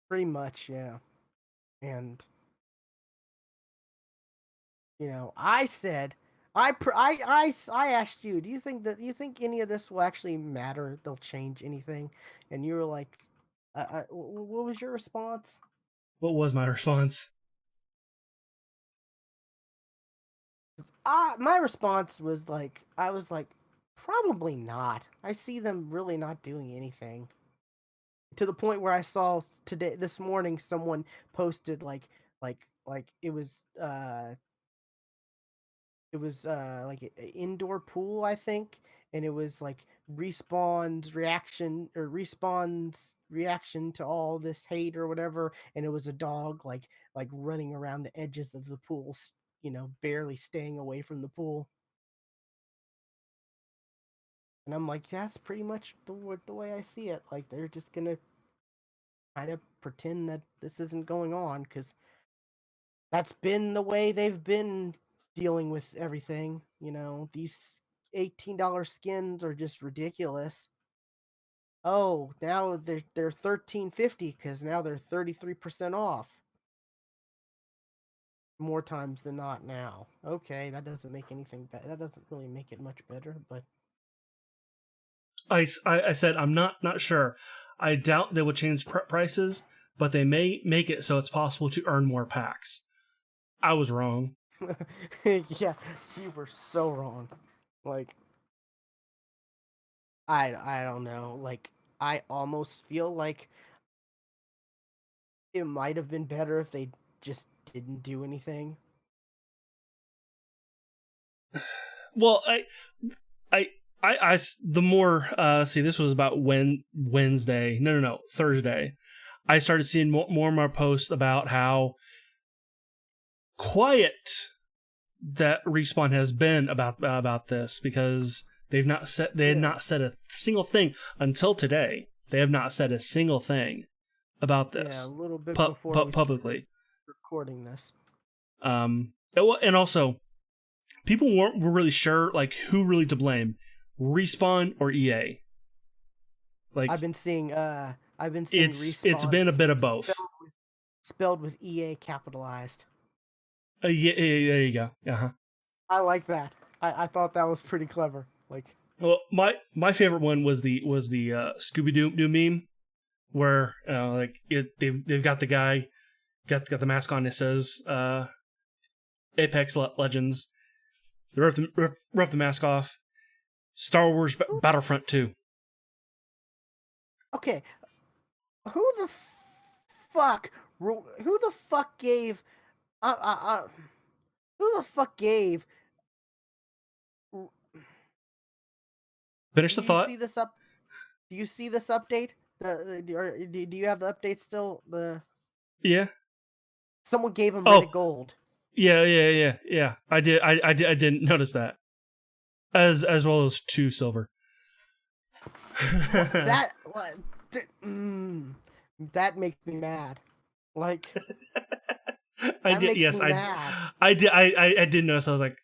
Pretty much, yeah. And I said, I asked you, do you think any of this will actually matter? They'll change anything? And you were like, what was your response? What was my response? My response was like, I was like, probably not. I see them really not doing anything. To the point where I saw this morning, someone posted like it was like an indoor pool, I think, and it was like respawn's reaction to all this hate or whatever, and it was a dog like running around the edges of the pools, barely staying away from the pool. And I'm like, that's pretty much the way I see it. Like, they're just gonna kind of pretend that this isn't going on, because that's been the way they've been dealing with everything. These $18 skins are just ridiculous. Oh, now they're 13.50 because now they're 33% off. More times than not now. Okay, that doesn't make anything better. That doesn't really make it much better, but I said I'm not sure. I doubt they will change prices, but they may make it so it's possible to earn more packs. I was wrong. yeah, you were so wrong. Like, I don't know. Like, I almost feel like it might have been better if they just didn't do anything. Well, the more see, this was about Wednesday. No, Thursday. I started seeing more and more posts about how quiet that Respawn has been about this, because they had not said a single thing until today. They have not said a single thing about Yeah, a this little bit before we started publicly. recording this. And also, people were really sure, like, who really to blame, Respawn or EA. Like, I've been seeing it's been a Respawn bit of both. spelled with EA capitalized. Yeah, there you go. Uh-huh. I like that. I thought that was pretty clever. Like, Well, my favorite one was the Scooby Doo meme, where they've got the guy got the mask on. It says Apex Legends. They rip the mask off. Star Wars Battlefront 2. okay, who the fuck gave who the fuck gave Finish do the you thought. see this up do you see this update? Or do you have the update still? Yeah. Someone gave him Reddit Oh, gold. yeah. I did. I didn't notice that. As well as 2 silver. That that makes me mad. Like, that makes Yes, me mad. I did notice. I was like,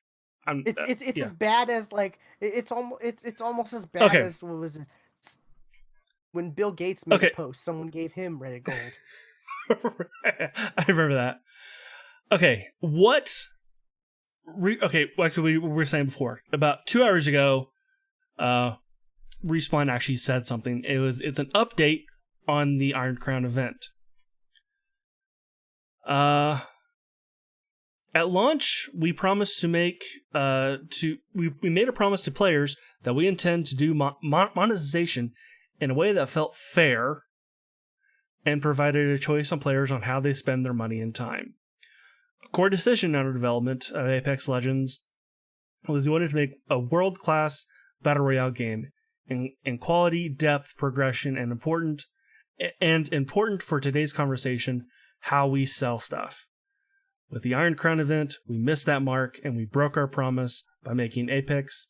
I'm It's yeah. as bad as like it's almost as bad Okay. as what was it when Bill Gates made a Okay. post. Someone gave him Reddit gold. I remember that. Okay. Okay, like we were saying before, about 2 hours ago, Respawn actually said something. It's an update on the Iron Crown event. At launch, we promised to make we made a promise to players that we intend to do monetization in a way that felt fair and provided a choice on players on how they spend their money and time. A core decision in our development of Apex Legends was we wanted to make a world-class battle royale game in quality, depth, progression, and important for today's conversation, how we sell stuff. With the Iron Crown event, we missed that mark and we broke our promise by making Apex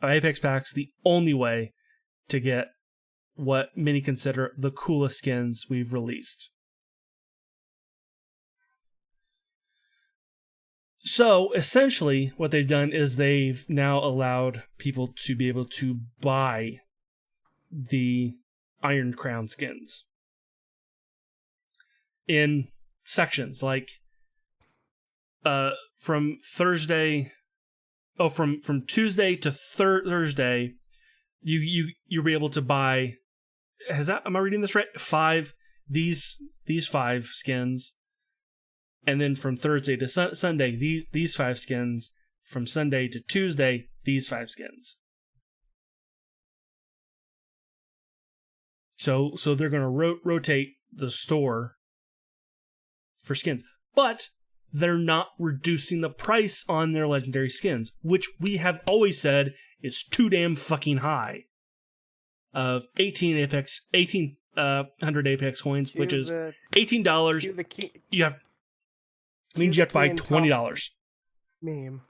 packs the only way to get what many consider the coolest skins we've released. So essentially, what they've done is they've now allowed people to be able to buy the Iron Crown skins in sections, like from Tuesday to Thursday, you'll be able to buy. Am I reading this right? These 5 skins, and then from Thursday to Sunday, these 5 skins. From Sunday to Tuesday, these 5 skins. So they're going to rotate the store for skins, but they're not reducing the price on their legendary skins, which we have always said is too damn fucking high. Of 1,800 Apex coins, which is $18. You have means you have to buy $20. Meme.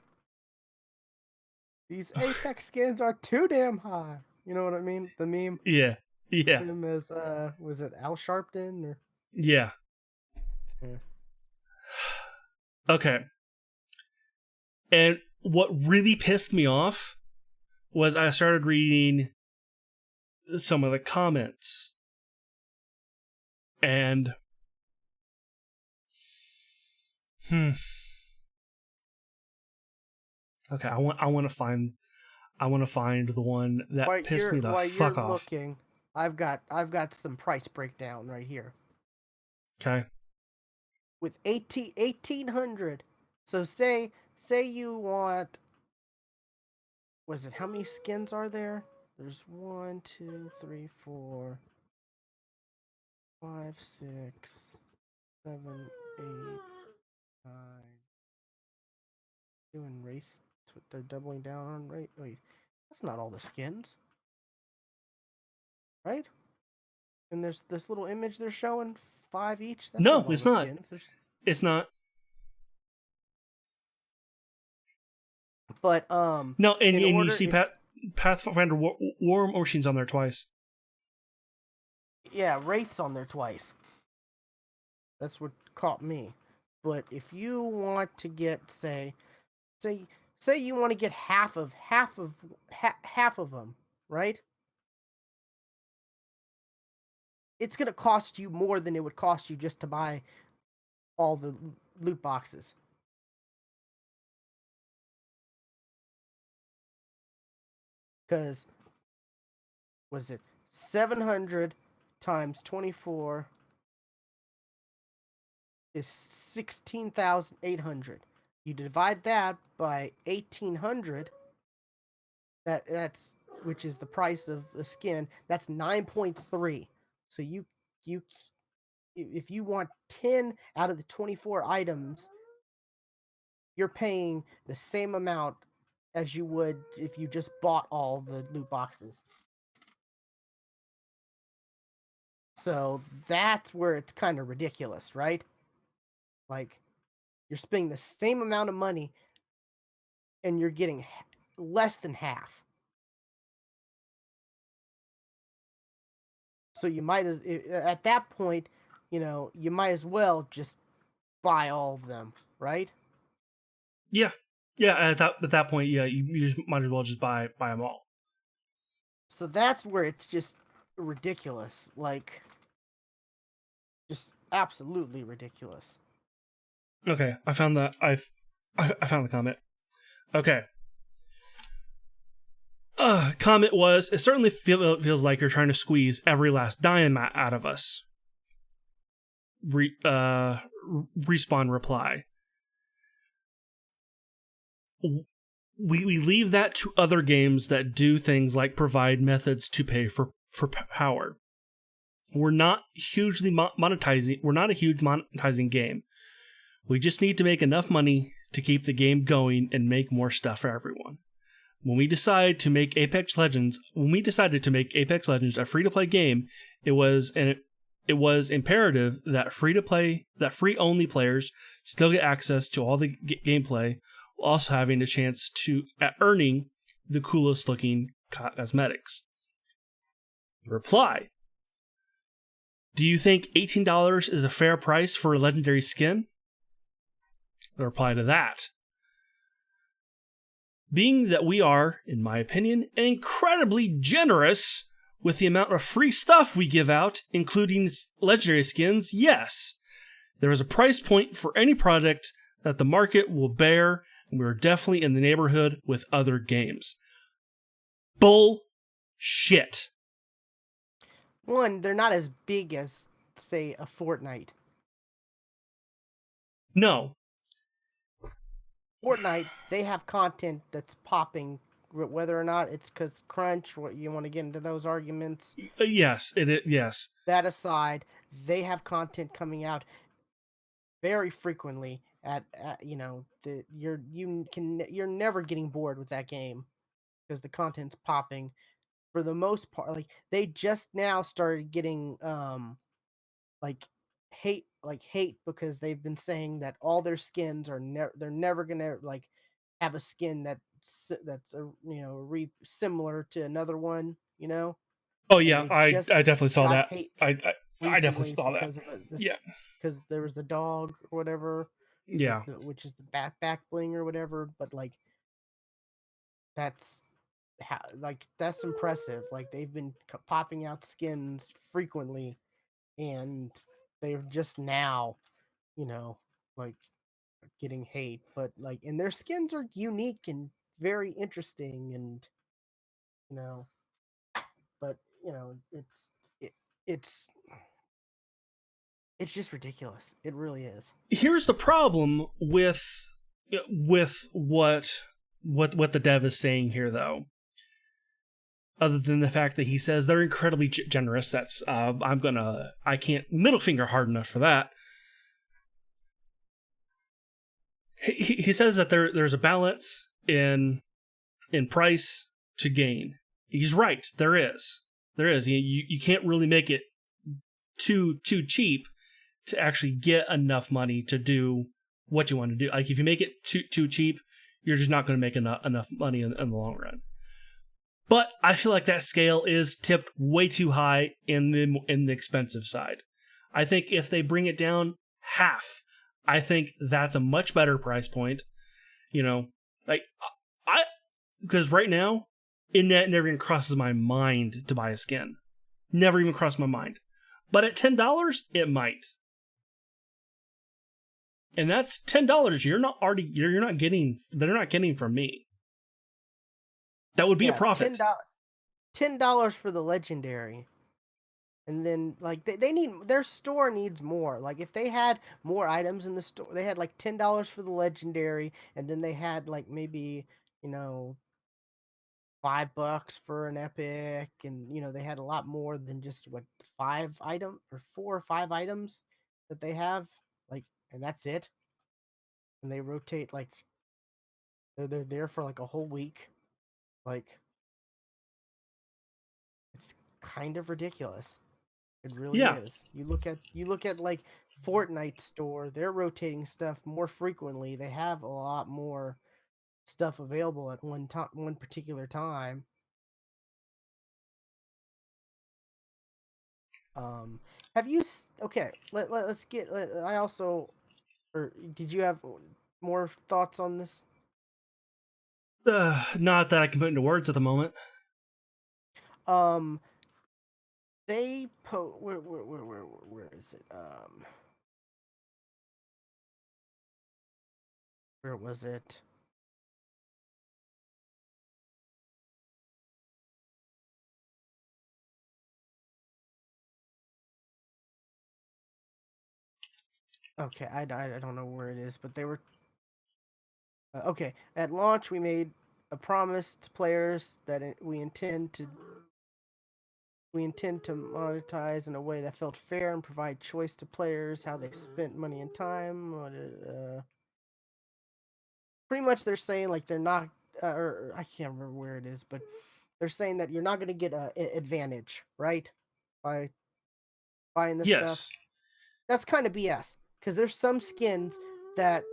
These Apex skins are too damn high. You know what I mean? The meme. Yeah. Him as was it Al Sharpton or? Yeah. Okay. And what really pissed me off was I started reading some of the comments, and okay, I want to find the one that pissed me the fuck off. Looking, I've got some price breakdown right here. Okay. With 1,800. So say you want, was it, how many skins are there? There's 1, 2, 3, 4, 5, 6, 7, 8, 9. Doing race. They're doubling down on race. Wait, that's not all the skins, right? And there's this little image they're showing, 5 each. That's No, not all it's the not. skins. It's not. But no, and you see Pathfinder War Machines on there twice. Yeah, Wraith's on there twice. That's what caught me. But if you want to get say you want to get half of them, right? It's gonna cost you more than it would cost you just to buy all the loot boxes. Because was it 700 times 24 is 16,800. You divide that by 1,800. That's which is the price of the skin. That's 9.3. So you if you want 10 out of the 24 items, you're paying the same amount as you would if you just bought all the loot boxes. So that's where it's kind of ridiculous, right? Like, you're spending the same amount of money and you're getting less than half. So you might, at that point, you might as well just buy all of them, right? Yeah, yeah. At that point, yeah, you just might as well just buy them all. So that's where it's just ridiculous. Like, just absolutely ridiculous. Okay, I found that. I found the comment. Okay. Comment was, it certainly feels like you're trying to squeeze every last dime out of us. Respawn reply. We leave that to other games that do things like provide methods to pay for power. We're not hugely monetizing. We're not a huge monetizing game. We just need to make enough money to keep the game going and make more stuff for everyone. When we decided to make Apex Legends a free-to-play game, it was imperative that free only players still get access to all the gameplay, while also having a chance at earning the coolest looking cosmetics. Reply: do you think $18 is a fair price for a legendary skin? The reply to that: being that we are, in my opinion, incredibly generous with the amount of free stuff we give out, including legendary skins, yes. There is a price point for any product that the market will bear, and we are definitely in the neighborhood with other games. Bullshit. One, they're not as big as, say, a Fortnite. No. Fortnite, they have content that's popping, whether or not it's because crunch. What you want to get into those arguments? Yes, yes. That aside, they have content coming out very frequently. You know, you're never getting bored with that game because the content's popping. For the most part, like they just now started getting like hate because they've been saying that all their skins are they're never gonna like have a skin that's a similar to another one, Oh and yeah, they I just definitely saw got that. hate I definitely recently saw that. because of Yeah. this, because there was the dog or whatever with Yeah. which is the back bling or whatever, but like that's that's impressive. Like they've been popping out skins frequently, and they're just now, you know, like getting hate, but like, and their skins are unique and very interesting, and you know, but it, it's it's just ridiculous. It really is. Here's the problem with what the dev is saying here, though. Other than the fact that he says they're incredibly generous, that's I can't middle finger hard enough for that. He says that there's a balance in price to gain. He's right. There is. You can't really make it too cheap to actually get enough money to do what you want to do. Like if you make it too cheap, you're just not going to make enough money in the long run. But I feel like that scale is tipped way too high in the expensive side. I think if they bring it down half, I think that's a much better price point. You know, like because right now, it never even crosses my mind to buy a skin. Never even crossed my mind. But at $10, it might. And that's $10 you're not getting, they're not getting from me. That would be a Yeah, profit. $10 for the legendary. And then like they need, their store needs more. Like if they had more items in the store, they had like $10 for the legendary, and then they had like maybe, you know, $5 for an epic, and they had a lot more than just what, 4 or 5 items that they have, like, and that's it. And they rotate, like they're there for like a whole week. Like, it's kind of ridiculous. It really Yeah. is. You look at like Fortnite store, they're rotating stuff more frequently. They have a lot more stuff available at one particular time. Um, have you? Okay, let's get. I also, or did you have? more thoughts on this? Not that I can put into words at the moment. Um, they where is it? Where was it? Okay, I don't know where it is, but they were okay. At launch, we made a promise to players that we intend to monetize in a way that felt fair and provide choice to players how they spent money and time. Pretty much, they're saying like they're not, or I can't remember where it is, but they're saying that you're not going to get a advantage, right, by buying this stuff. Yes. That's kind of BS because there's some skins that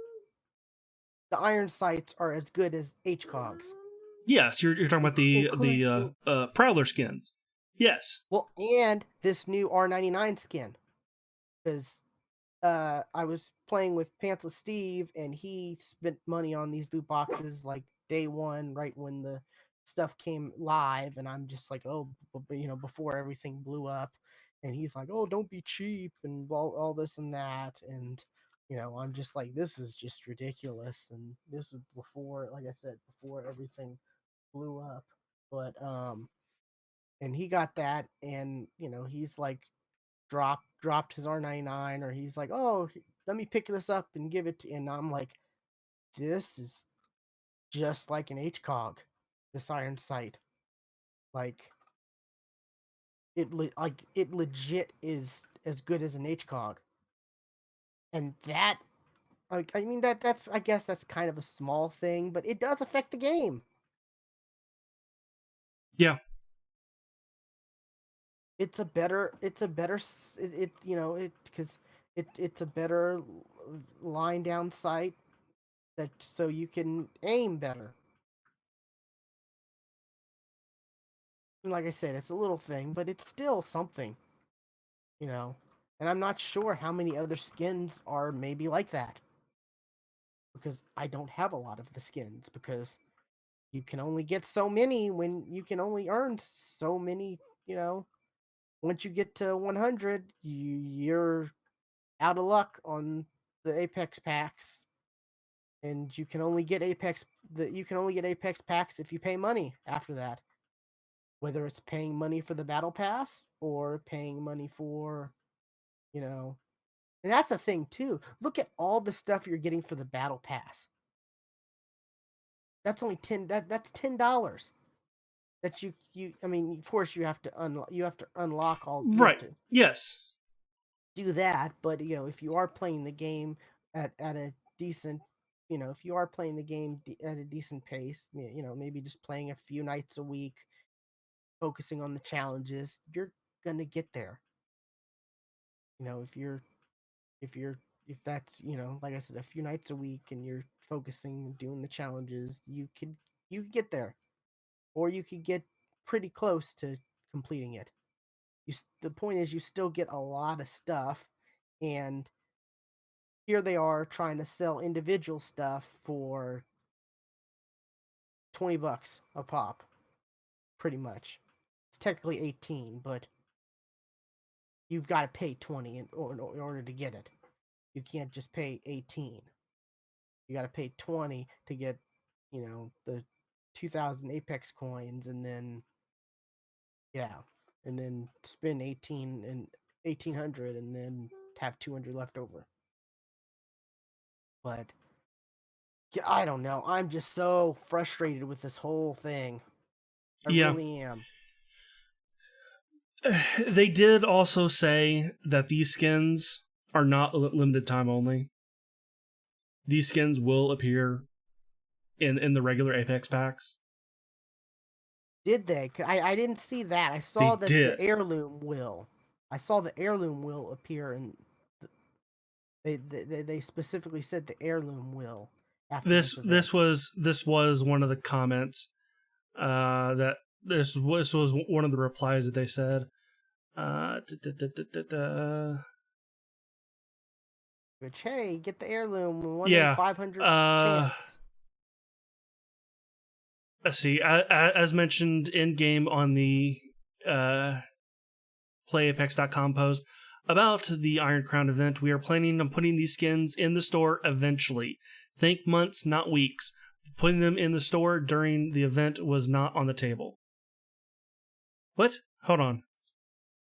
the iron sights are as good as HCOGs. Yes, you're talking about Include the Prowler skins. Yes. well, and this new R99 skin because I was playing with Pantsless Steve, and he spent money on these loot boxes like day one, right when the stuff came live, and I'm just like, oh, before everything blew up, and he's like, oh, don't be cheap, and all this and that, and I'm just like, this is just ridiculous, and this is before, like I said, before everything blew up, but and he got that, and he's like dropped his R99, or he's like, "Oh, let me pick this up and give it to," and I'm like, "This is just like an HCOG, this iron sight. Like it legit is as good as an HCOG." And that like I mean that's I guess that's kind of a small thing, but it does affect the game. Yeah. It's a better it it because it's a better line down sight that so you can aim better. And like I said, it's a little thing, but it's still something, you know. And I'm not sure how many other skins are maybe like that because I don't have a lot of the skins because you can only get so many when you can only earn so many, you know. Once you get to 100, you're out of luck on the Apex packs, and you can only get Apex packs if you pay money after that. Whether it's paying money for the battle pass or paying money for, you know, and that's the thing too. Look at all the stuff you're getting for the battle pass. That's only that's $10 that you I mean, of course you have to unlock all you have Right. to Yes. do that, but if you are playing the game at a decent, if you are playing the game at a decent pace, maybe just playing a few nights a week, focusing on the challenges, you're going to get there. If you're if that's like I said, a few nights a week, and you're focusing doing the challenges, you could get there, or you could get pretty close to completing it. The point is, you still get a lot of stuff, and here they are trying to sell individual stuff for $20 a pop, pretty much. It's technically 18, but you've got to pay 20 in order to get it. You can't just pay 18. You got to pay 20 to get, the 2000 Apex coins, and then yeah, and then spend 1800, and then have 200 left over. But yeah, I don't know. I'm just so frustrated with this whole thing. I Yeah. really am. They did also say that these skins are not limited time only. These skins will appear in the regular Apex packs. Did they? I didn't see that. I saw They that the did. heirloom will. I saw the heirloom will appear, and they specifically said the heirloom will after This this this event. was this was one of the comments that this was one of the replies that they said. Uh, which, hey, get the heirloom, 1 in Yeah. 500 Uh, chance. let's see. As mentioned in game on the uh, playapex.com post about the Iron Crown event, we are planning on putting these skins in the store eventually. Think months, not weeks. Putting them in the store during the event was not on the table. What? Hold on.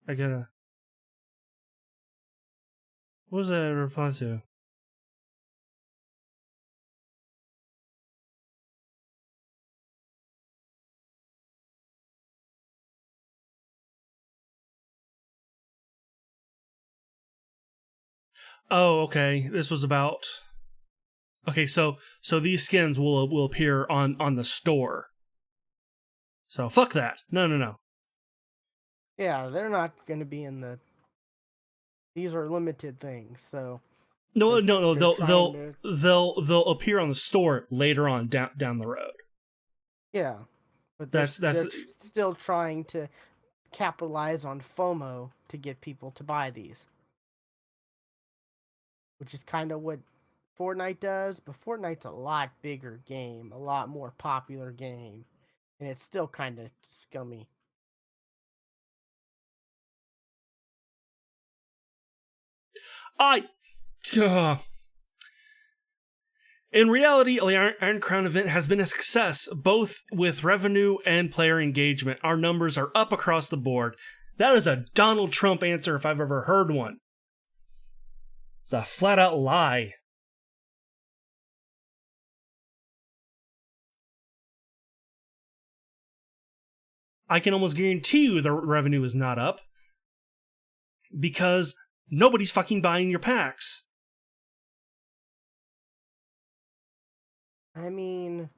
I gotta. What was that reply to? Oh, okay. This was about. Okay, so these skins will appear on the store. So fuck that. No. Yeah, they're not going to be in the. These are limited things, so No. they're trying to. They'll appear on the store later on down the road. Yeah, but That's still trying to capitalize on FOMO to get people to buy these, which is kind of what Fortnite does. But Fortnite's a lot bigger game, a lot more popular game, and it's still kind of scummy. I. In reality, the Iron Crown event has been a success, both with revenue and player engagement. Our numbers are up across the board. That is a Donald Trump answer if I've ever heard one. It's a flat out lie. I can almost guarantee you the revenue is not up because nobody's fucking buying your packs. I mean,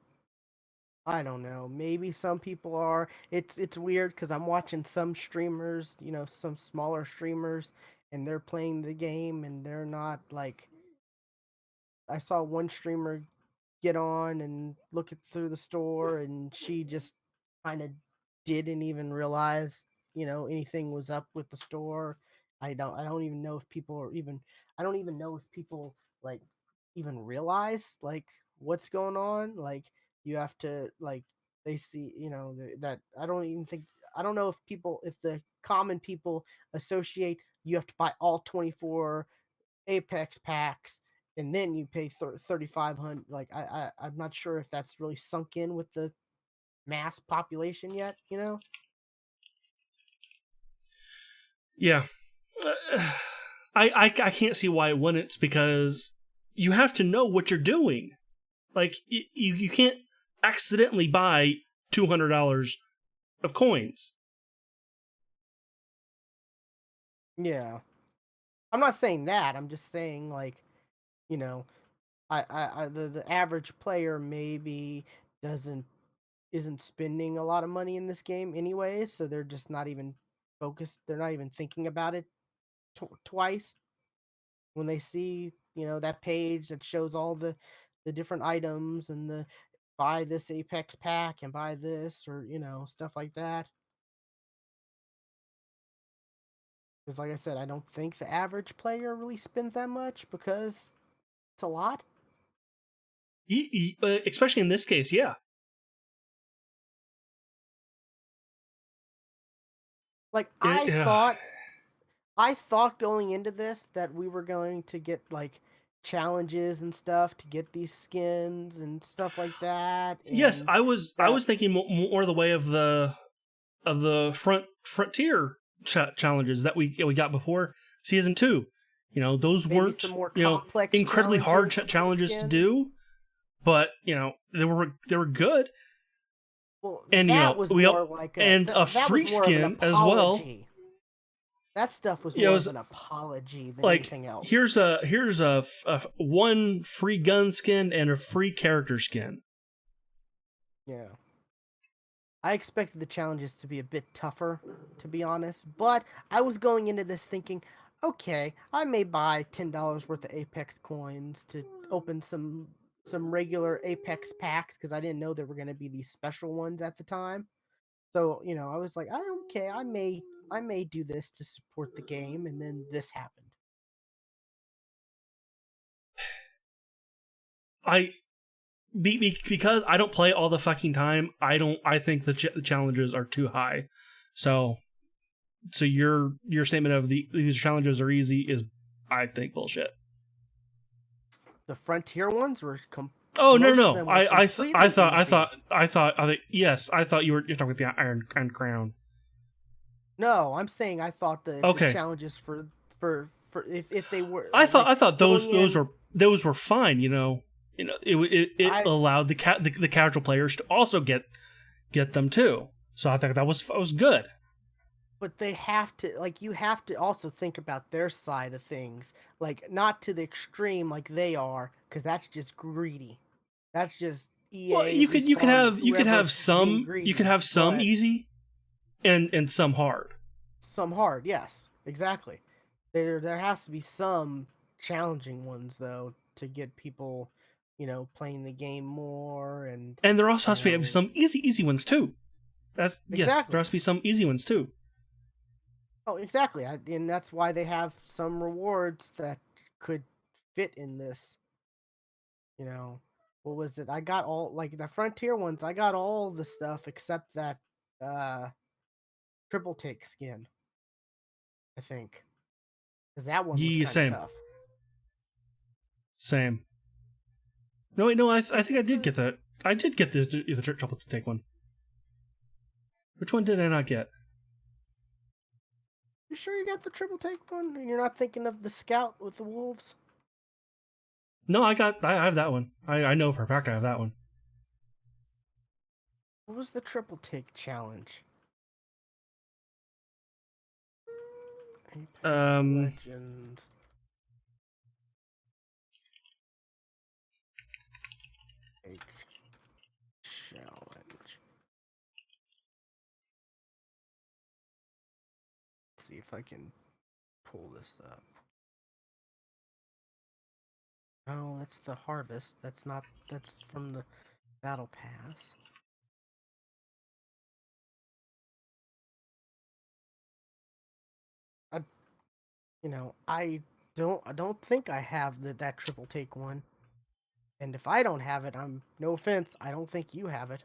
I don't know. Maybe some people are. It's weird because I'm watching some streamers, some smaller streamers, and they're playing the game, and they're not like. I saw one streamer get on and look at through the store, and she just kind of didn't even realize anything was up with the store. I don't even know if people are even I don't even know if people like even realize like what's going on. Like you have to like they see that I don't know if the common people associate you have to buy all 24 Apex packs and then you pay 3,500. Like I'm not sure if that's really sunk in with the mass population yet. Yeah. I can't see why it wouldn't because you have to know what you're doing. Like, you can't accidentally buy $200 of coins. Yeah, I'm not saying that. I'm just saying like you know the average player maybe doesn't isn't spending a lot of money in this game anyway, so they're just not even focused. They're not even thinking about it twice when they see that page that shows all the different items and the buy this Apex pack and buy this or stuff like that. Because like I said, I don't think the average player really spends that much because it's a lot. Especially in this case, yeah. Like Yeah. I thought going into this that we were going to get like challenges and stuff to get these skins and stuff like that, Yes, and I that was thinking more the way of the frontier challenges that we got before season 2. Those maybe some weren't more complex incredibly hard challenges for the challenges to skins. do, but they were good, Well, and that was we more like and a that was free more of an skin as well. apology. That stuff was It more of was an apology than like anything else. here's a one free gun skin and a free character skin. Yeah. I expected the challenges to be a bit tougher, to be honest, but I was going into this thinking, okay, I may buy $10 worth of Apex coins to open some regular Apex packs because I didn't know there were going to be these special ones at the time. So, I was like, okay, I may do this to support the game, and then this happened. I because I don't play all the fucking time. I think the challenges are too high. So your statement of these challenges are easy is, I think, bullshit. The frontier ones were Oh, no, most of no. them were completely easy. Yes, I thought you're talking about the Iron Crown. No, I'm saying I thought the Okay. challenges for if they were I like thought going in, those were fine. It I allowed the casual players to also get them too. So I think that was good. but they have to like you have to also think about their side of things, like not to the extreme like they are, because that's just greedy. That's just Well, EA, Respawn, you could whoever have being you could greedy. have some But easy and some hard. some hard, yes, exactly. There has to be some challenging ones though to get people, playing the game more and And there also you has to be know some easy ones too. That's Yes, there exactly. has to be some easy ones too. Oh, exactly. And that's why they have some rewards that could fit in this. You know, what was it? I got all like the frontier ones. I got all the stuff except that uh triple take skin. I think because that one was Yeah, kind of same, tough. same. No, wait, no. I Was think it I did the? get that. I did get the triple to take one. Which one did I not get? You sure you got the triple take one? And you're not thinking of the scout with the wolves? No, I have that one. I know for a fact I have that one. What was the triple take challenge? Apex Um, Legends. Take challenge. Let's see if I can pull this up. Oh, that's the harvest. That's not. That's from the battle pass. I, I don't think I have that triple take one. And if I don't have it, no offense. I don't think you have it.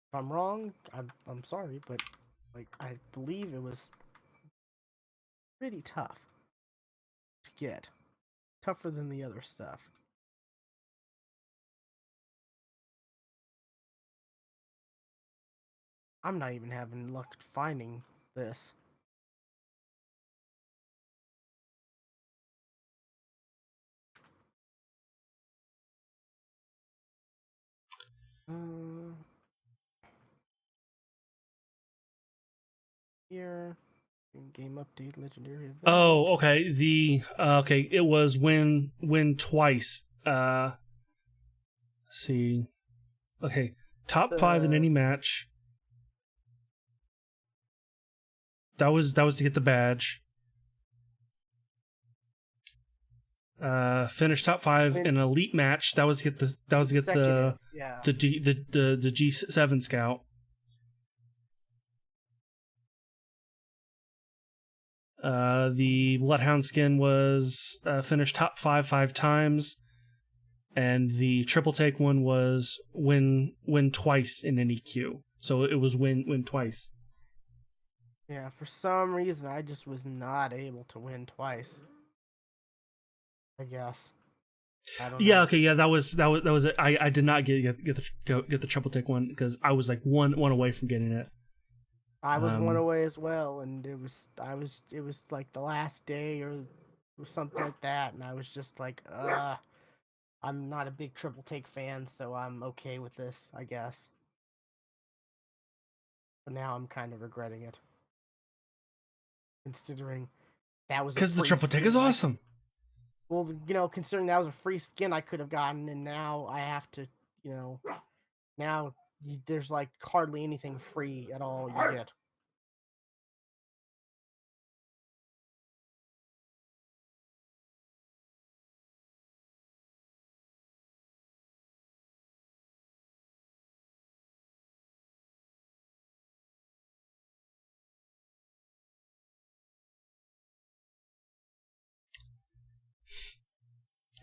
If I'm wrong, I'm sorry, but like I believe it was pretty tough to get, tougher than the other stuff. I'm not even having luck finding this. Uh, Here, game update, legendary oh, event. okay. Okay. It was win twice. Let's see. Okay, top five in The any match. That was to get the badge. Finish top five in win an elite match. That was to get consecutive, yeah. the G7 scout. The Bloodhound skin was finished top five times, and the triple take one was win twice in any queue. So it was win twice. Yeah, for some reason I just was not able to win twice. I guess. I don't Yeah, know. okay, yeah, that was it. I did not get the triple take one because I was like one away from getting it. I was one Um, away as well, and it was like the last day or something like that, and I was just like, I'm not a big triple take fan, so I'm okay with this, I guess. But now I'm kind of regretting it, considering that was a because the free triple take is skin. awesome. Well, considering that was a free skin I could have gotten, and now I have to, you know, now there's like hardly anything free at all you get.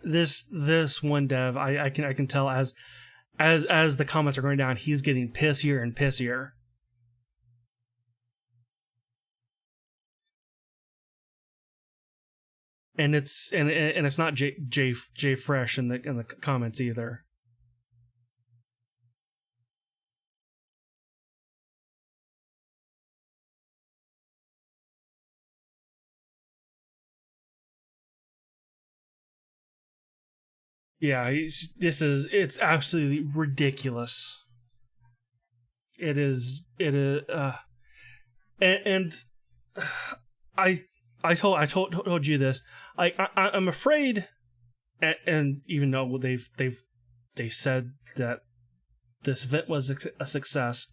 this one dev, I can tell as the comments are going down, he's getting pissier and pissier. And it's not J Fresh in the comments either. Yeah, it's absolutely ridiculous. It is, and I told you this. I'm afraid, and even though they said that this event was a success,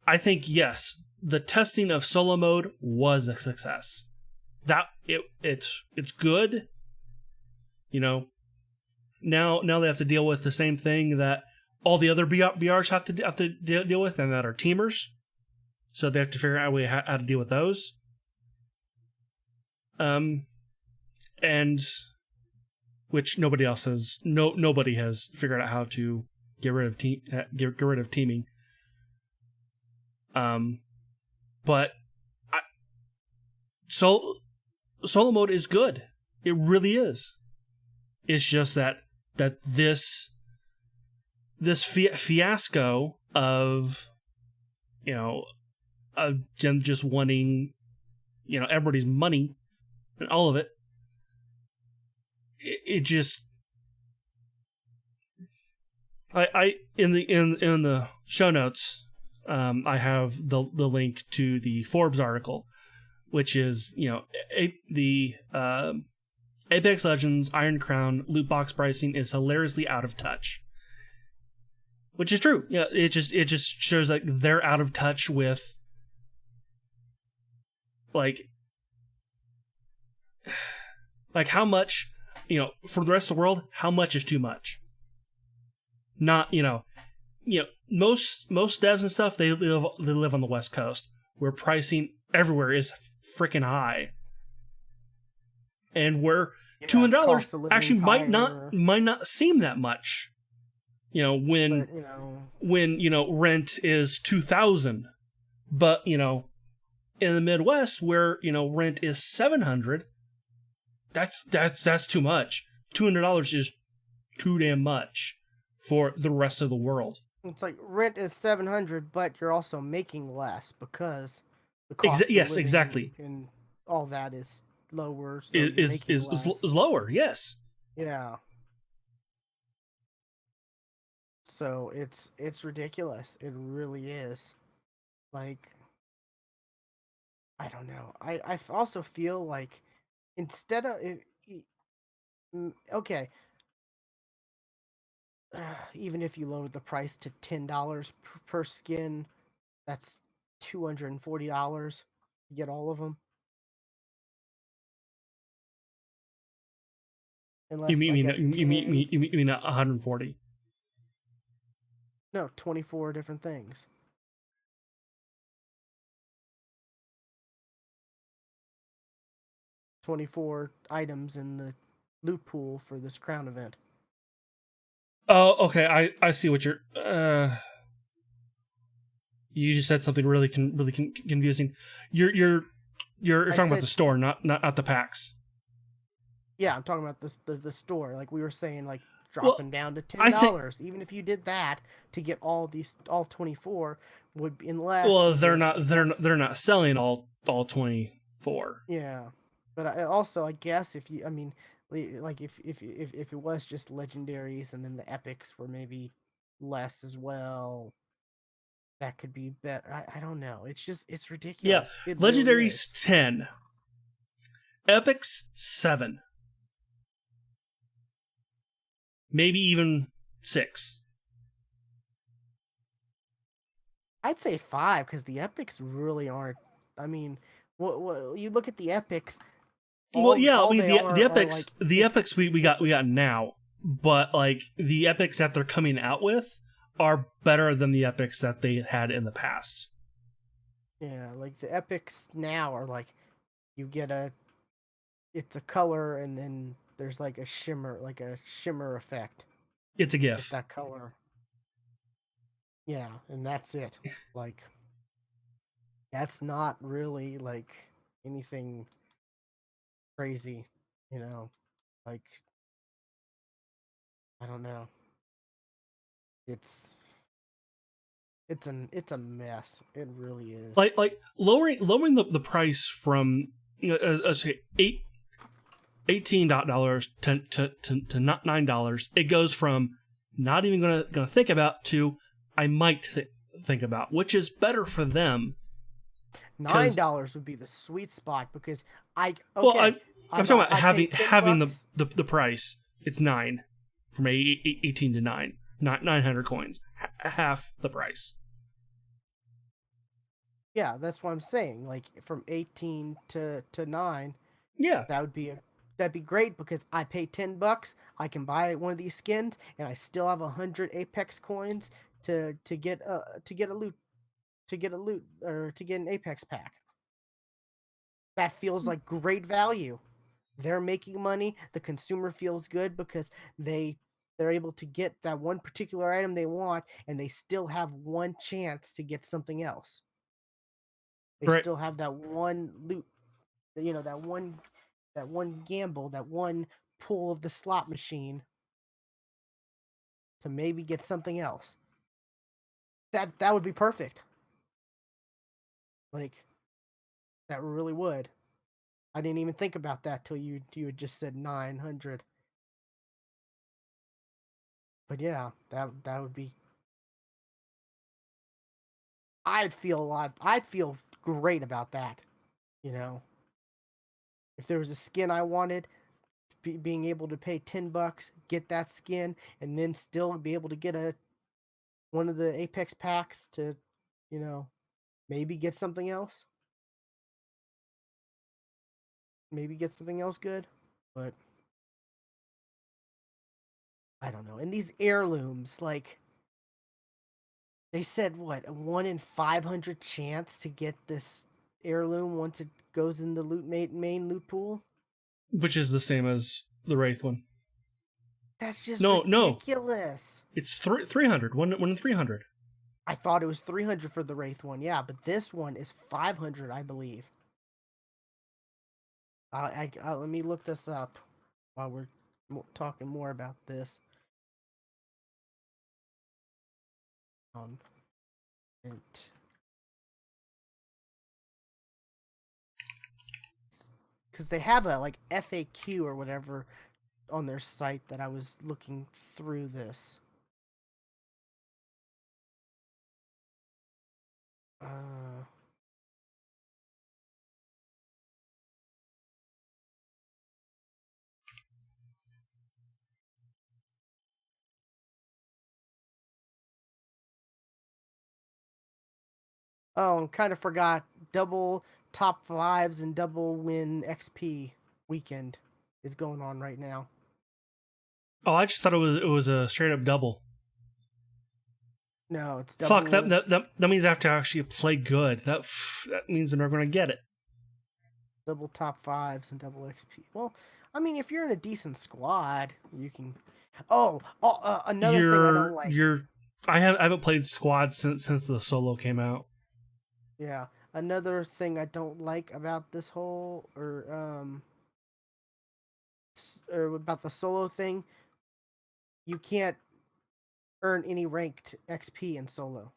I think yes, the testing of solo mode was a success. That it's good. You know, now they have to deal with the same thing that all the other BRs have to deal with, and that are teamers. So they have to figure out a way how to deal with those. And which nobody has figured out how to get rid of teaming. But solo mode is good. It really is. It's just that this fiasco of them just wanting everybody's money and all of it. It just I in the show notes I have the link to the Forbes article, which is the Apex Legends Iron Crown loot box pricing is hilariously out of touch, which is true. Yeah, it just shows like they're out of touch with like how much for the rest of the world, how much is too much. Not most devs and stuff, they live on the West Coast where pricing everywhere is freaking high, and where $200 actually might not seem that much. When rent is $2,000, but in the Midwest where rent is $700, that's too much. $200 is too damn much for the rest of the world. It's like rent is $700, but you're also making less because the cost of living exactly, and all that is lower. So is lower. Yes. Yeah. So it's ridiculous. It really is. Like, I don't know. I also feel like instead of okay, even if you lowered the price to $10 per skin, that's $240 to get all of them. Unless You mean 10, 140? No, 24 different things. $24 items in the loot pool for this crown event. Oh, okay. I see what you're. You just said something really confusing. You're talking about the store, not the packs. Yeah, I'm talking about the store. Like we were saying, like dropping down to $10. Even if you did that to get all 24 would be less. Well, they're not selling all 24. Yeah, but I guess if you, I mean, like if it was just legendaries and then the epics were maybe less as well, that could be better. I don't know. It's ridiculous. Yeah, It legendaries really is. 10, epics 7, maybe even 6. I'd say 5 because the epics really aren't. I mean, what you look at the epics. The epics we got now, but like the epics that they're coming out with are better than the epics that they had in the past. Yeah, like the epics now are like you get it's a color and then there's like a shimmer effect It's a with GIF. that color. Yeah, and that's it. Like that's not really like anything crazy, you know. Like I don't know. It's it's a mess. It really is. Like lowering the price from say $18 to not $9. It goes from not even gonna think about to I might think about, which is better for them. Nine Because dollars would be the sweet spot because I well, okay. I'm talking about I paid ten having bucks. the price. It's 9 from 18 to 9, not 900 coins, half the price. Yeah, that's what I'm saying. Like from 18 to 9, Yeah, that would that'd be great because I pay 10 bucks. I can buy one of these skins, and I still have 100 Apex coins to get a loot or to get an Apex pack. That feels like great value. They're making money. The consumer feels good because they're able to get that one particular item they want, and they still have one chance to get something else. They right. still have that one loot, that one gamble, that one pull of the slot machine to maybe get something else. That would be perfect. Like that really would. I didn't even think about that till you had just said 900. But yeah, that would be. I'd feel great about that. You know, if there was a skin I wanted, being able to pay 10 bucks, get that skin, and then still be able to get one of the Apex packs to, you know, maybe get something else. Maybe get something else good. But I don't know. And these heirlooms, like they said, what, a 1 in 500 chance to get this heirloom once it goes in the main loot pool. Which is the same as the Wraith one. That's just No, ridiculous. it's 300. One in 300. I thought it was 300 for the Wraith one, yeah, but this one is 500, I believe. Let me look this up while we're talking more about this. It because they have a like FAQ or whatever on their site that I was looking through this. Uh, oh, and kind of forgot double top fives and double win XP weekend is going on right now. Oh, I just thought it was a straight up double. No, it's Fuck double that means I have to actually play good. That means I'm never gonna get it. double top fives and double XP. Well, I mean, if you're in a decent squad, you can. Another thing I don't like. You're I haven't played squad since the solo came out. Yeah, another thing I don't like about this whole or about the solo thing, you can't earn any ranked XP in solo.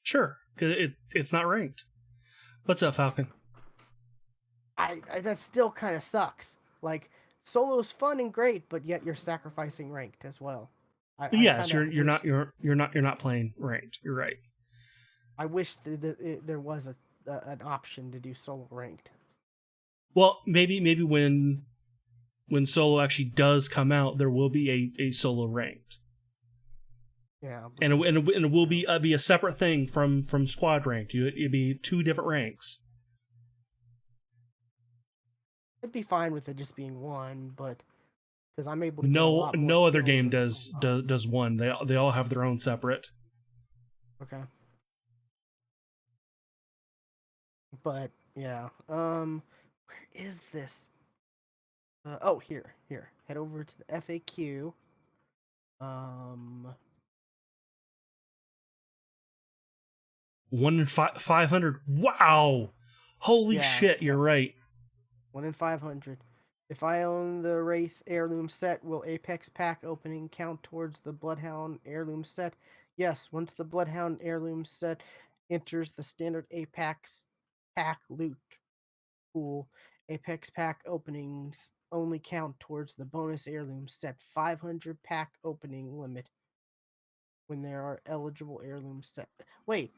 Sure, because it's not ranked. What's up, Falcon? I that still kind of sucks. Like solo is fun and great, but yet you're sacrificing ranked as well. I Yes, kind of wish you're not playing ranked. You're right. I wish there was an option to do solo ranked. Well, maybe when solo actually does come out, there will be a solo ranked, Yeah, and because it will be a separate thing from squad ranked. It'd be two different ranks. I'd be fine with it just being one, but because I'm able to get a lot more No other kills game in solo. does one. They all have their own separate. Okay, but yeah, where is this? Oh, here. Head over to the FAQ. Um, 500. Wow. Holy yeah, shit, you're yeah, right. 1 in 500. If I own the Wraith heirloom set, will Apex pack opening count towards the Bloodhound heirloom set? Yes, once the Bloodhound heirloom set enters the standard Apex pack loot pool, Apex pack openings only count towards the bonus heirloom set 500 pack opening limit when there are eligible heirloom set. Wait,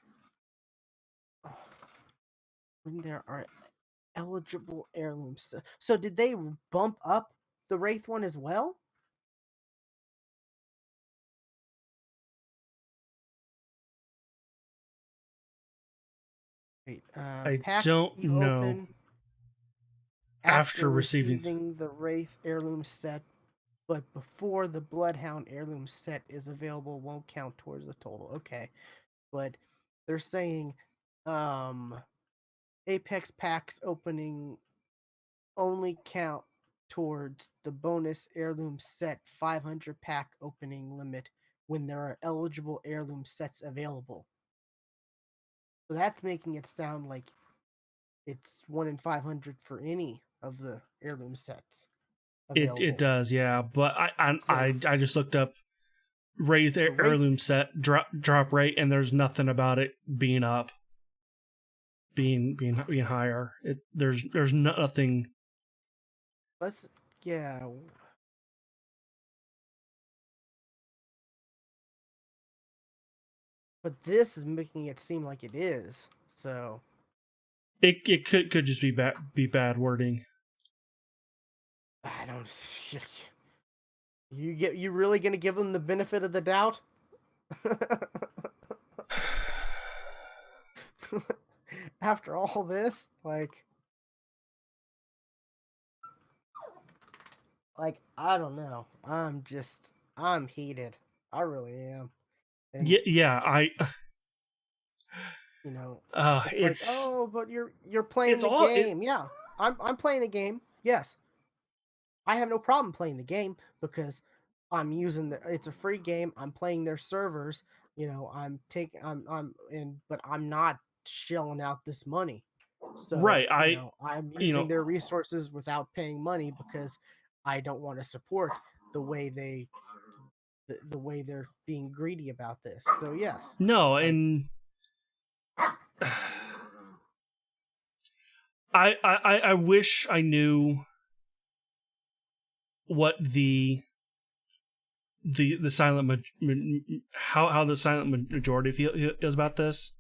when there are eligible heirlooms. So did they bump up the Wraith one as well? Wait, I packs don't you know. open After after receiving. receiving the Wraith heirloom set, but before the Bloodhound heirloom set is available, won't count towards the total. Okay, but they're saying, um, Apex packs opening only count towards the bonus heirloom set 500 pack opening limit when there are eligible heirloom sets available. So that's making it sound like it's 1 in 500 for any of the heirloom sets It available. does, yeah. But So I just looked up Wraith the Wraith, heirloom set drop rate, and there's nothing about it being up, being higher. There's nothing. let's yeah, but this is making it seem like it is. So It could just be bad wording. I don't. You really gonna give them the benefit of the doubt? After all this, I don't know. I'm heated. I really am. And Yeah. you know, Uh, it's like, it's oh, but you're playing it's the all it. game. Yeah, I'm playing the game. Yes, I have no problem playing the game because I'm using it's a free game. I'm playing their servers. But I'm not shelling out this money. So, Right. I'm You using know, their resources without paying money because I don't want to support the way the way they're being greedy about this. So, yes. no, Like and I wish I knew what the how the silent majority feels about this,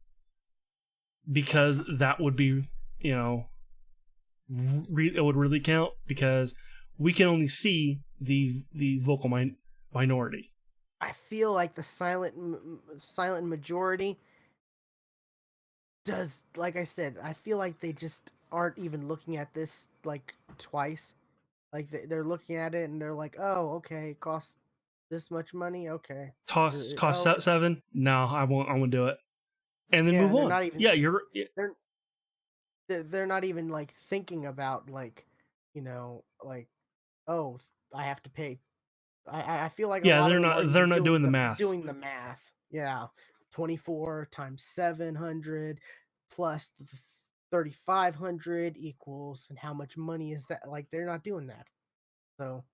because that would be, you know, it would really count, because we can only see the vocal minority. I feel like the silent majority does, like I said, I feel like they just aren't even looking at this like twice. Like they're looking at it and they're like, "Oh, okay, it costs this much money. Okay." Cost Oh, 7. No, I won't do it, and then yeah, move and on. Yeah, you're. they're they're not even like thinking about like, like, oh, I have to pay. I feel like a Yeah, lot of them aren't they're even not doing the math. doing the math. Yeah, 24 times 700 plus 3,500 equals, and how much money is that? Like they're not doing that. So,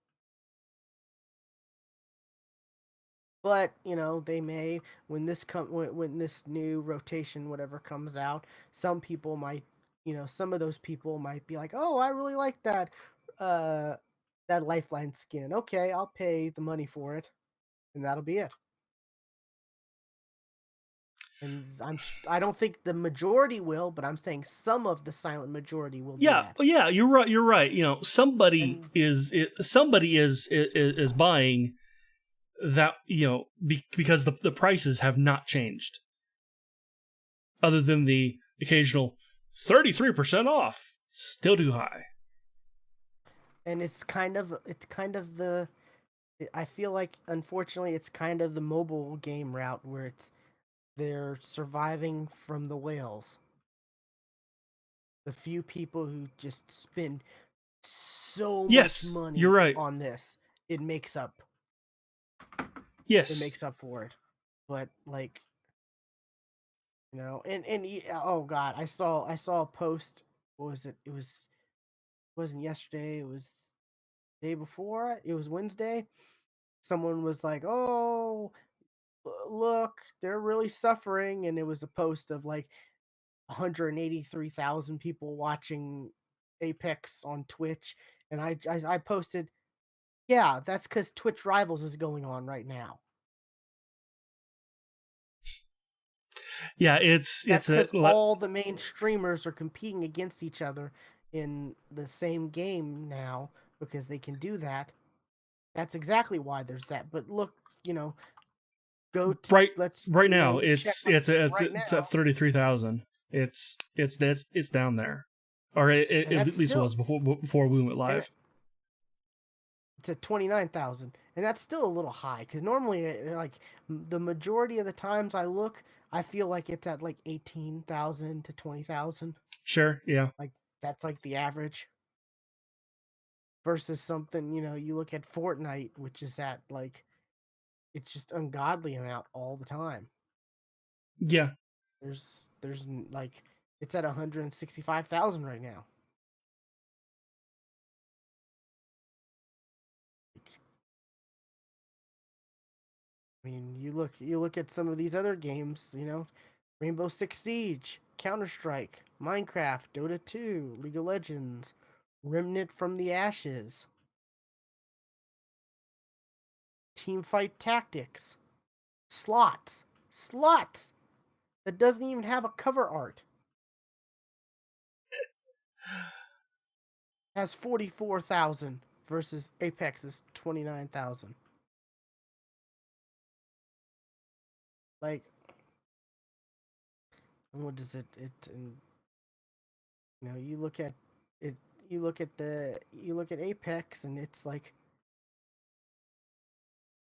but they may, when this new rotation whatever comes out, some people might, some of those people might be like, oh, I really like uh that lifeline skin. Okay, I'll pay the money for it, and that'll be it. And I don't think the majority will, but I'm saying some of the silent majority will do Yeah, that. yeah, you're right. You're right. You know, And somebody is buying that. You know, because the prices have not changed, other than the occasional 33% off. Still too high. it's kind of the I feel like, unfortunately, it's kind of the mobile game route where they're surviving from the whales. The few people who just spend so much Yes, you're money right. on this. It makes up it Yes. makes up for it. But like, oh god, I saw a post. What was it? Wasn't yesterday. It was day before. It was Wednesday. Someone was like, "Oh, look, they're really suffering," and it was a post of like 183,000 people watching Apex on Twitch, and I posted, "Yeah, that's because Twitch Rivals is going on right now. Yeah, That's it's a because all the main streamers are competing against each other in the same game now because they can do that. That's exactly why there's that. But look, you know, go to right let's right you now. know check It's on it's it's right it's at now, 33,000. It's down there, or it and at that's least still was before we went and live. it's at 29,000, and that's still a little high because normally, like the majority of the times I look, I feel like it's at like 18,000 to 20,000. Sure, yeah, Like that's like the average versus something you look at Fortnite, which is at like it's just ungodly amount all the time. yeah, Like it's at 165,000 right now. Like, I mean, you look at some of these other games, Rainbow Six Siege, Counter Strike, Minecraft, Dota 2, League of Legends, Remnant from the Ashes, Team Fight Tactics, Slots that doesn't even have a cover art, has 44,000 versus Apex's 29,000. Like, and what does it and you look at it, you look at Apex, and it's like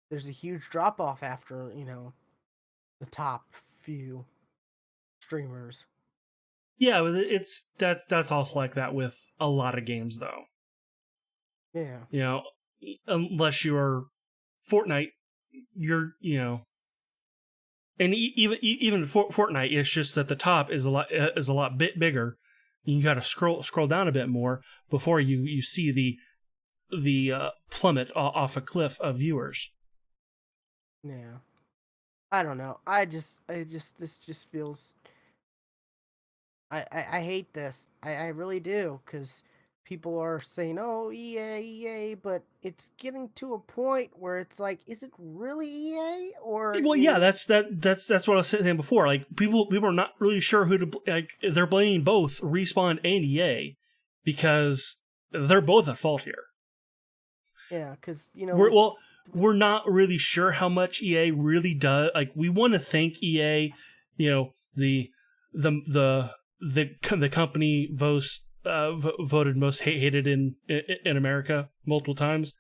there's a huge drop off after, the top few streamers. yeah. But that's also like that with a lot of games, though. Yeah. You know, unless you are Fortnite, you're. And even for Fortnite, it's just that the top is a lot bit bigger. You got to scroll down a bit more before you see the plummet off a cliff of viewers. Yeah. I don't know. This just feels. I hate this. I really do, because people are saying, "Oh, EA, EA," but it's getting to a point where it's like, is it really EA, or Well, yeah, is that's what I was saying before. Like people are not really sure who to like. They're blaming both Respawn and EA because they're both at fault here. yeah, because We're well, we're not really sure how much EA really does. Like we want to thank EA, the the company voted most hated in America multiple times.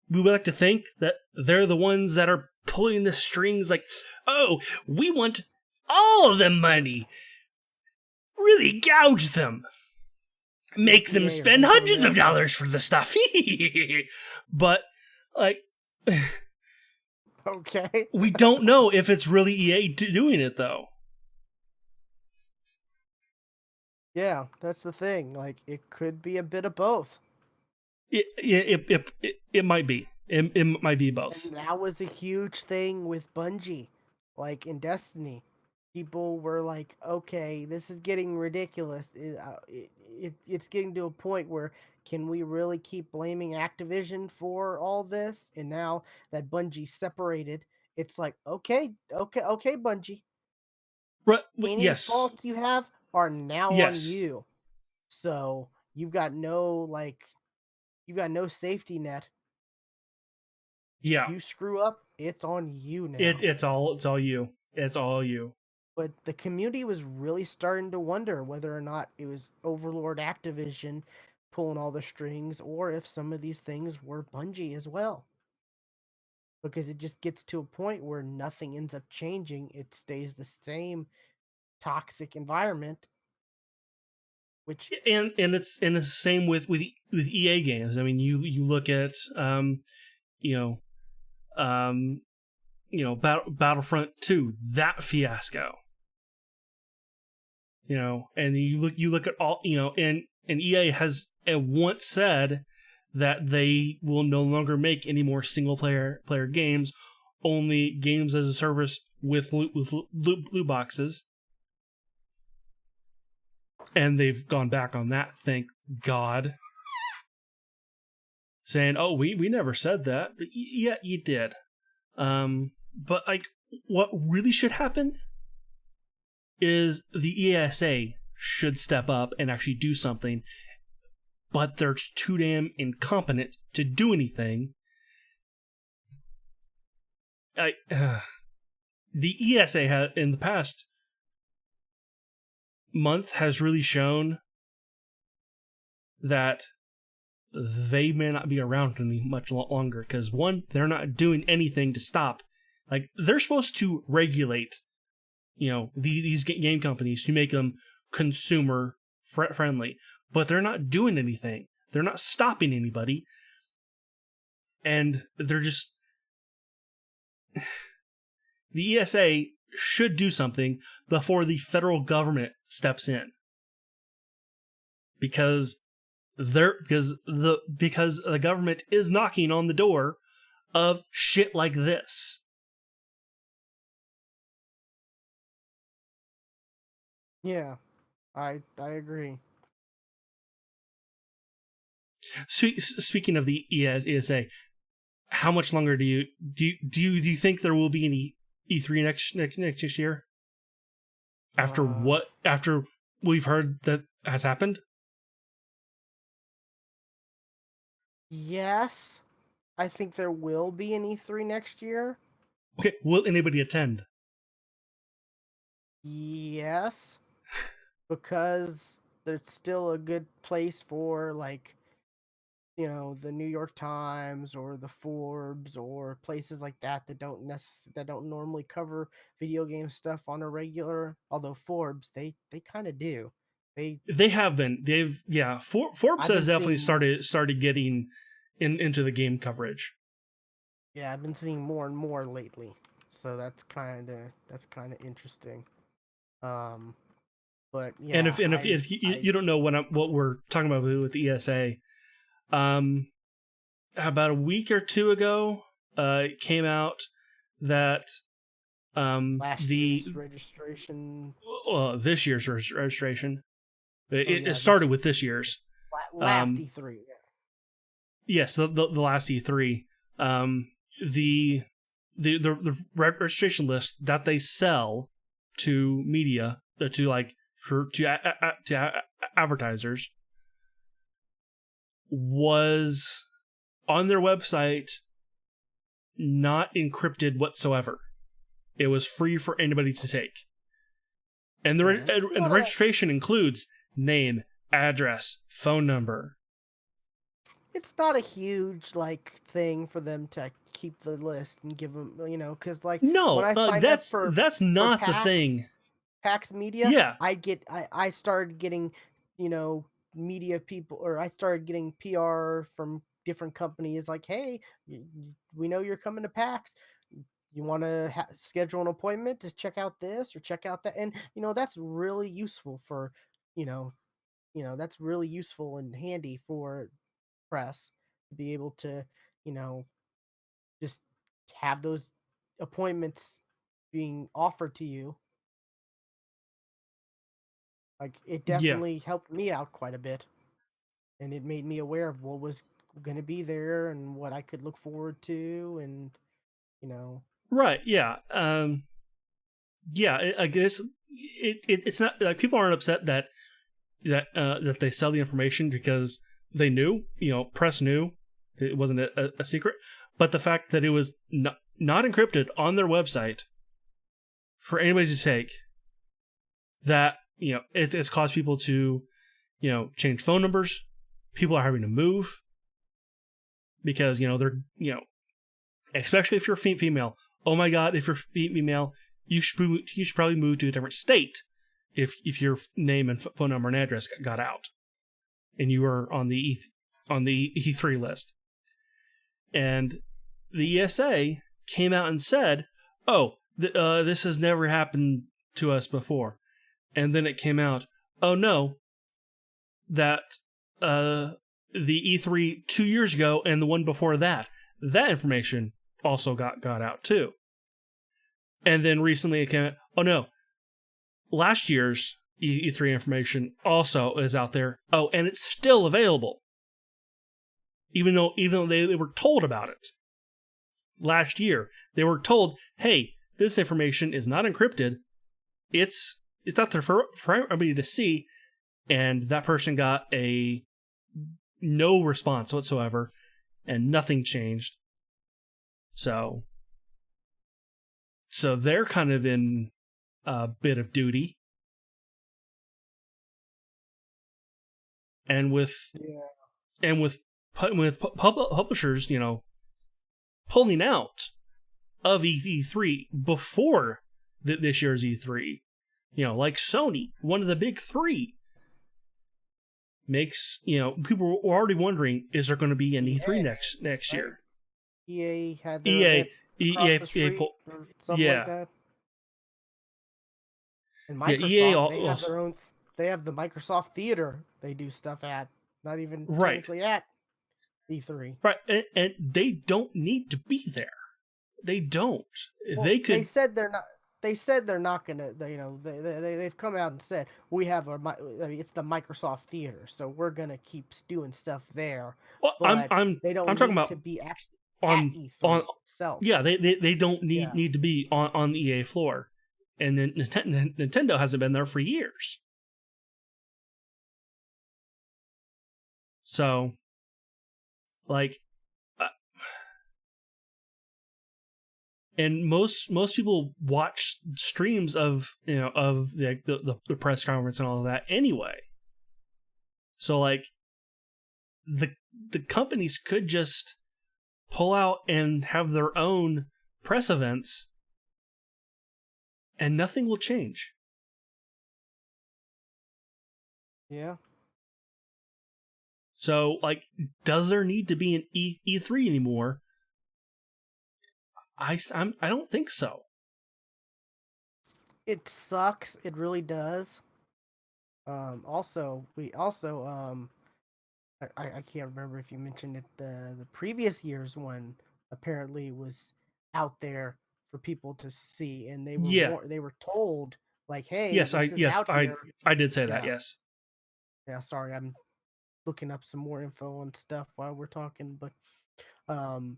We would like to think that they're the ones that are pulling the strings. Like, oh, we want all the money. Really gouge them. think Make them EA are spend making hundreds of this. dollars for the stuff. But like Okay. we don't know if it's really EA doing it though. Yeah, that's the thing. Like, it could be a bit of both. It might be. It might be both. And that was a huge thing with Bungie. Like in Destiny, people were like, "Okay, this is getting ridiculous. It's getting to a point where can we really keep blaming Activision for all this?" And now that Bungie separated, it's like, "Okay, Bungie. Right? Any Yes. faults you have are now on Yes. you. So you've got no safety net. Yeah. You screw up, it's on you It now." it's all you. It's all you. But the community was really starting to wonder whether or not it was Overlord Activision pulling all the strings, or if some of these things were Bungie as well. Because it just gets to a point where nothing ends up changing. It stays the same toxic environment. which it's the same with EA games. I mean, you look at you Battlefront 2, that fiasco. And you look at all, and EA has once said that they will no longer make any more single player games, only games as a service with loot boxes. And they've gone back on that, thank God. Saying, "Oh, we never said that." But yeah, you did. But like, what really should happen is the ESA should step up and actually do something, but they're too damn incompetent to do anything. The ESA in the past month has really shown that they may not be around much longer, because one, they're not doing anything to stop. Like, they're supposed to regulate these game companies to make them consumer friendly, but they're not doing anything. They're not stopping anybody, and they're just the ESA should do something before the federal government steps in, because the government is knocking on the door of shit like this. yeah, I agree. Speaking of the ESA, how much longer do you think there will be any E3 next year? After we've heard that has happened? Yes, I think there will be an E3 next year. Okay, will anybody attend? Yes, because there's still a good place for, like, the New York Times or the Forbes or places like that that don't normally cover video game stuff on a regular. Although Forbes, they kind of do. They have been. Forbes I've been has definitely seeing started getting into the game coverage. Yeah, I've been seeing more and more lately. So that's kind of interesting. Um, but And yeah, if you don't know what we're talking about with the ESA, about a week or two ago, it came out that last year's registration. This year's registration. Oh, yeah, It started with this year's. Last E3. Yeah. Yes, the last E3. The registration list that they sell to media, to advertisers, was on their website not encrypted whatsoever. It was free for anybody to take, and the registration includes name, address, phone number. It's not a huge thing for them to keep the list and give them, because No, when I signed up for that's not PAX, the thing. PAX Media, Yeah, I started getting, media people, or I started getting PR from different companies like, hey, we know you're coming to PAX. You want to schedule an appointment to check out this or check out that, and that's really useful for, that's really useful and handy for press to be able to, you know, just have those appointments being offered to you. Like, it yeah, definitely helped me out quite a bit, and it made me aware of what was going to be there and what I could look forward to, and you know, right, yeah, yeah. I guess it's not like people aren't upset that they sell the information because they knew, press knew it wasn't a secret, but the fact that it was not encrypted on their website for anybody to take, that it's caused people to change phone numbers. People are having to move because they're especially if you're female. Oh my god, if you're female, you should probably move to a different state if your name and phone number and address got out, and you were on the E3 list. And the ESA came out and said, "Oh, this has never happened to us before." And then it came out, "Oh no, that the E3 2 years ago and the one before that information also got out too." And then recently it came out, "Oh no, last year's E3 information also is out there. Oh, and it's still available, even though they were told about it last year. They were told, hey, this information is not encrypted. It's out there for everybody to see." And that person got no response whatsoever, and nothing changed. So they're kind of in a bit of duty. And with publishers, pulling out of E3 before this year's E3, like Sony, one of the big three, makes people were already wondering, is there going to be an E3 next right? year? EA had their EA, event across the street or something like that. And yeah, Microsoft, they have their own. They have the Microsoft Theater. They do stuff at, not even technically at E3. Right, and they don't need to be there. They don't. Well, they could. They said they're not. They said they're not gonna. They've come out and said we have our. I mean, it's the Microsoft Theater, so we're gonna keep doing stuff there. Well, but I'm talking about to be actually on at E3 itself. Yeah, they don't need to be on the EA floor, and then Nintendo hasn't been there for years. So, like, and most people watch streams of the press conference and all of that anyway. So like, the companies could just pull out and have their own press events, and nothing will change. Yeah. So, like, does there need to be an E3 anymore? I don't think so. It sucks. It really does. I can't remember if you mentioned it. The previous year's one apparently was out there for people to see, and they were told like, "Hey, this is out here." I did say that. Yes. Yeah. Sorry, I'm looking up some more info on stuff while we're talking, but and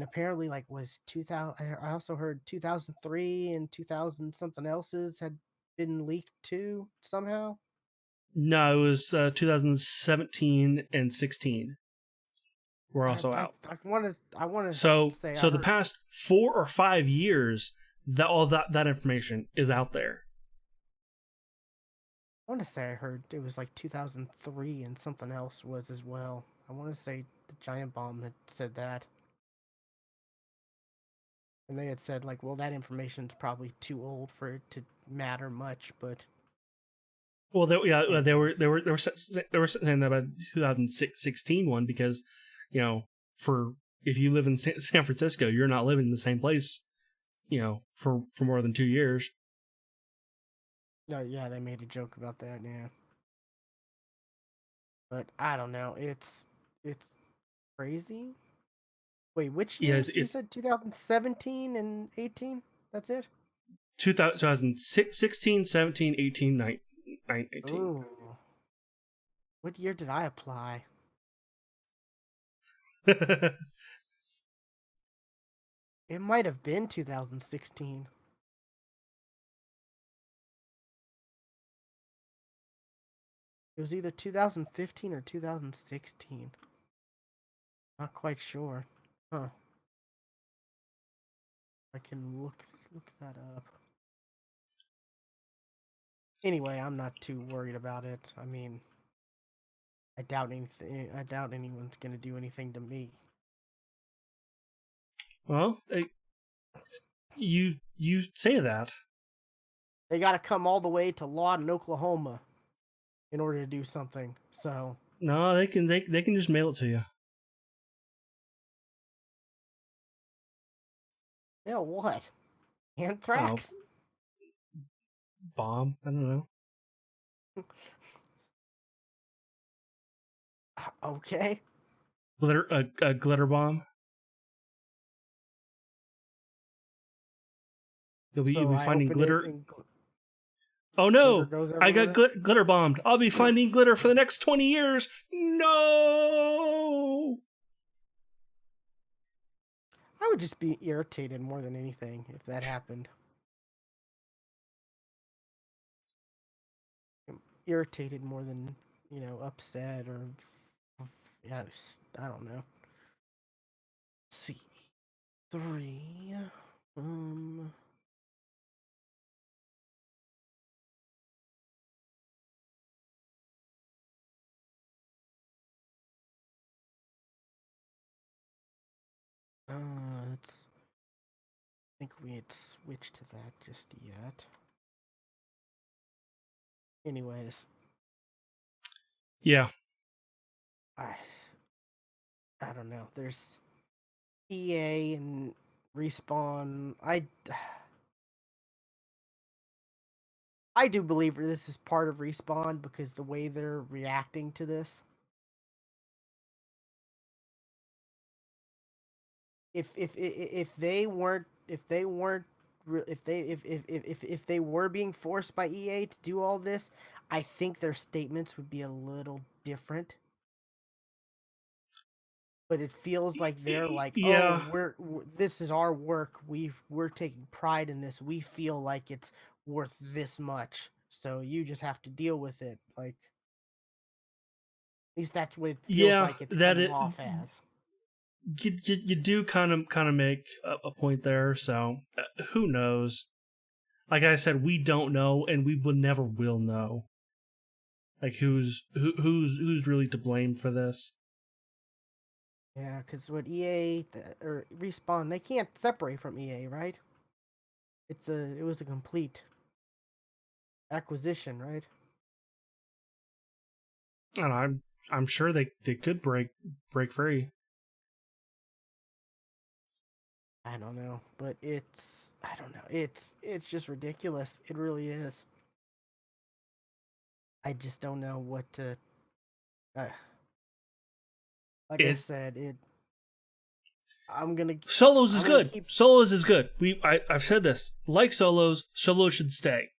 apparently like was 2000. I also heard 2003 and 2000 something else's had been leaked too somehow. No, it was 2017 and 16 were also out. I want to say the past 4 or 5 years, that all that information is out there. I want to say I heard it was like 2003 and something else was as well. I want to say the Giant Bomb had said that. And they had said like, well, that information's probably too old for it to matter much, but well, they were saying about 2016 one, because for if you live in San Francisco, you're not living in the same place, for more than 2 years. No, yeah, they made a joke about that, yeah. But I don't know. It's crazy. Wait, which years? You said 2017 and 18? That's it? 2016, 17, 18, 19. Ooh. What year did I apply? It might have been 2016. It was either 2015 or 2016. Not quite sure. Huh. I can look that up. Anyway, I'm not too worried about it. I mean, I doubt anyone's gonna do anything to me. Well, you say that, They got to come all the way to Lawton, Oklahoma, in order to do something. So No, they can just mail it to you. yeah, what? Oh, Anthrax? bomb. I don't know. Okay. A glitter bomb. You'll So be I finding open it glitter. and Oh glitter no! goes I got everywhere. glitter bombed. I'll be finding glitter for the next 20 years. No. I would just be irritated more than anything if that happened. Irritated more than, upset or, yeah, I don't know. Let's see. 3. Um, let's think we had switched to that just yet. Anyways, Yeah. I I don't know. There's EA and Respawn. I do believe this is part of Respawn because the way they're reacting to this. If they weren't if they were being forced by EA to do all this, I think their statements would be a little different. But it feels like they're like, oh, Yeah. we're this is our work. We're taking pride in this. We feel like it's worth this much. So you just have to deal with it. Like at least that's what it feels Yeah. like it's That coming it. off as. You do kind of make a point there. So who knows? Like I said, we don't know, and we will never will know. Like who's really to blame for this? Yeah, because what or Respawn, they can't separate from EA, right? It was a complete acquisition, right? And I'm sure they could break free. I don't know, but I don't know. It's just ridiculous. It really is. I just don't know what to. Uh, like I It said, I'm gonna solos is I'm gonna good. keep. Solos is good. I've said this. Like solos, solos should stay.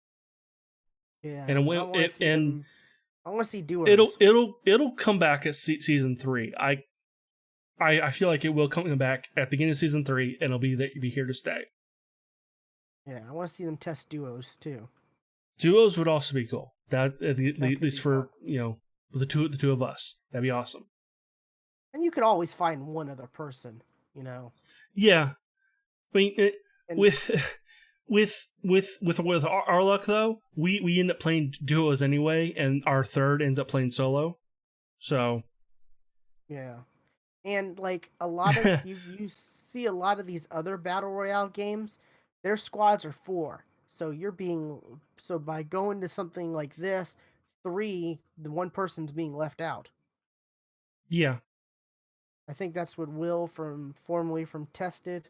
And Yeah, it I went want to it see and them. I want to see duos. it'll come back at season 3. I feel like it will come back at beginning of season 3, and it'll be here to stay. Yeah, I want to see them test duos too. Duos would also be cool. That at That could least be fun. for the two of us. That'd be awesome. And you could always find one other person, you know. Yeah, I mean And with with our luck though, we end up playing duos anyway, and our third ends up playing solo. So yeah. And like a lot of you see a lot of these other battle royale games, their squads are 4. So by going to something like this, 3, the one person's being left out. yeah, I think that's what Will from formerly from Tested,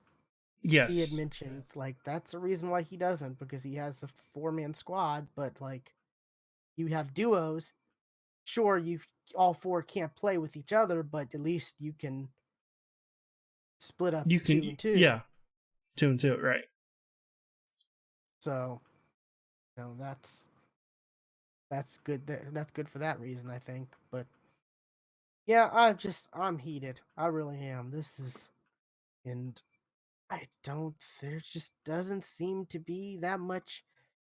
he had yes, mentioned like that's the reason why he doesn't because he has a 4-man squad, but like you have duos, sure you all 4 can't play with each other, but at least you can split up you 2 can and 2. yeah 2 and 2 right. So, that's good. That's good for that reason, I think. But yeah, I'm heated. I really am. This is and I don't. There just doesn't seem to be that much.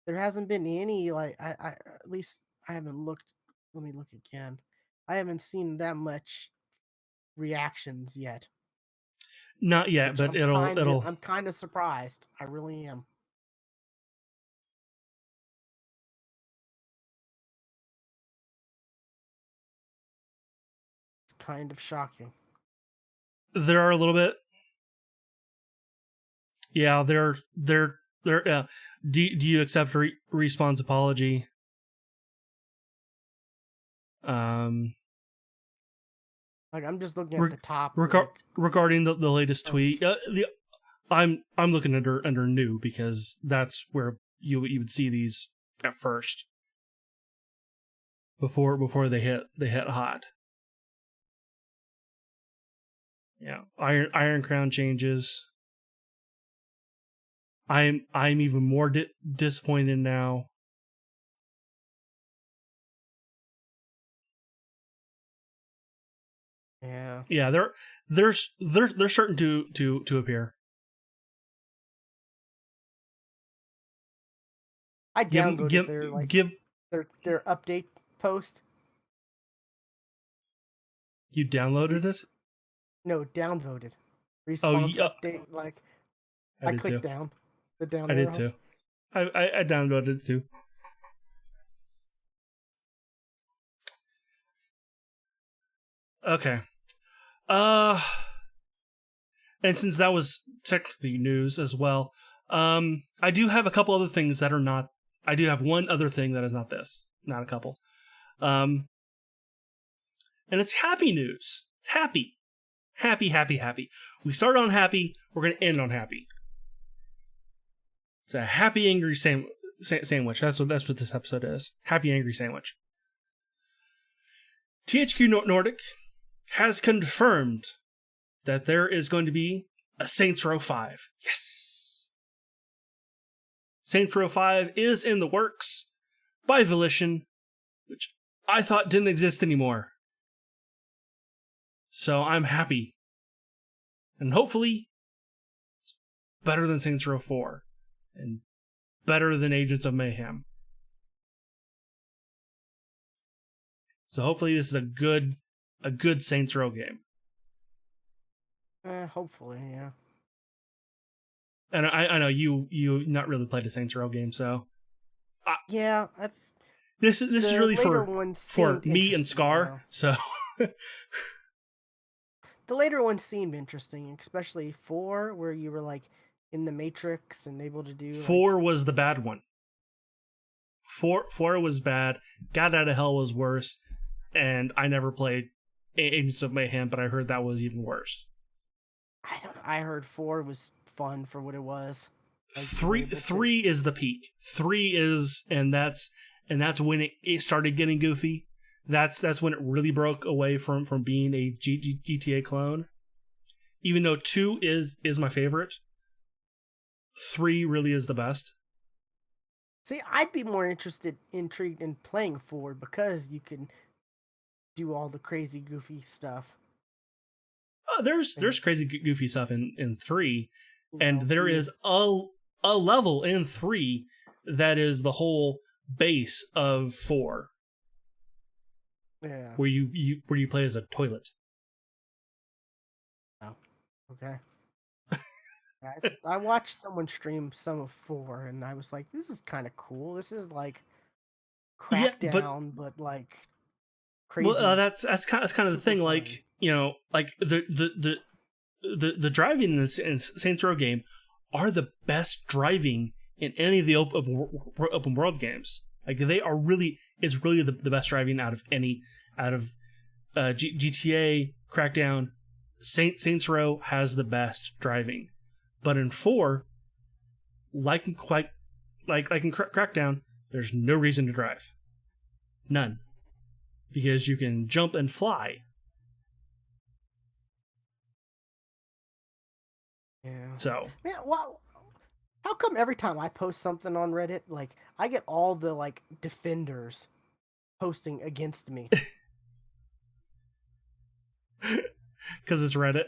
There hasn't been any like I at least I haven't looked. Let me look again. I haven't seen that much reactions yet, Not yet, which but it'll I'm kind of surprised. I really am. It's kind of shocking. there are a little bit. Yeah, they're There, do you accept Respawn's apology? Like I'm just looking at Reg- the top regar- like regarding the latest tweet, post. I'm looking under new because that's where you would see these at first before they hit hot. Yeah, Iron Crown changes. I'm even more disappointed now. Yeah. Yeah, they're starting to appear. I Give downvoted their like give their update post. you downloaded it? No, downvoted. Oh, Response yeah, update. Like I I did too. clicked down the down I did arrow. too. I downloaded it too. Okay. Uh, and since that was technically news as well, I do have a couple other things that are not. I do have one other thing that is not this, not a couple. Um, and it's happy news. Happy. We started on happy. We're gonna end on happy. It's a happy angry sandwich. That's what this episode is. Happy angry sandwich. THQ Nordic has confirmed that there is going to be a Saints Row 5. Yes! Saints Row 5 is in the works by Volition, which I thought didn't exist anymore. So I'm happy. And hopefully, it's better than Saints Row 4. And better than Agents of Mayhem. So hopefully this is a good Saints Row game. Hopefully, yeah. And I know you not really played a Saints Row game, so Yeah, this is the really later for ones for seemed me and interesting, you Scar. know. So The later ones seemed interesting, especially 4, where you were like in the Matrix and able to do like 4 was the bad one. 4 was bad. Got Out of Hell was worse, and I never played Agents of Mayhem, but I heard that was even worse. I don't know. I heard 4 was fun for what it was. Like Three is the peak. 3 is, and that's when it started getting goofy. That's when it really broke away from being a GTA clone. Even though 2 is my favorite, 3 really is the best. See, I'd be more intrigued in playing 4 because you can do all the crazy goofy stuff. There's crazy goofy stuff in 3, and there Being, is a level in 3 that is the whole base of 4, yeah. where you play as a toilet. Oh, okay. I watched someone stream some of 4, and I was like, this is kind of cool. This is like Yeah, but Crackdown, but like well, crazy, that's kind of the super thing. fun. Like, you know, like the driving in this in Saints Row game are the best driving in any of the open world games. Like they are really, it's really the best driving out of GTA, Crackdown. Saints Row has the best driving, but in 4, like in Crackdown, there's no reason to drive, none, because you can jump and fly. Yeah. So Man, wow. How come every time I post something on Reddit, like I get all the like defenders posting against me? because it's Reddit.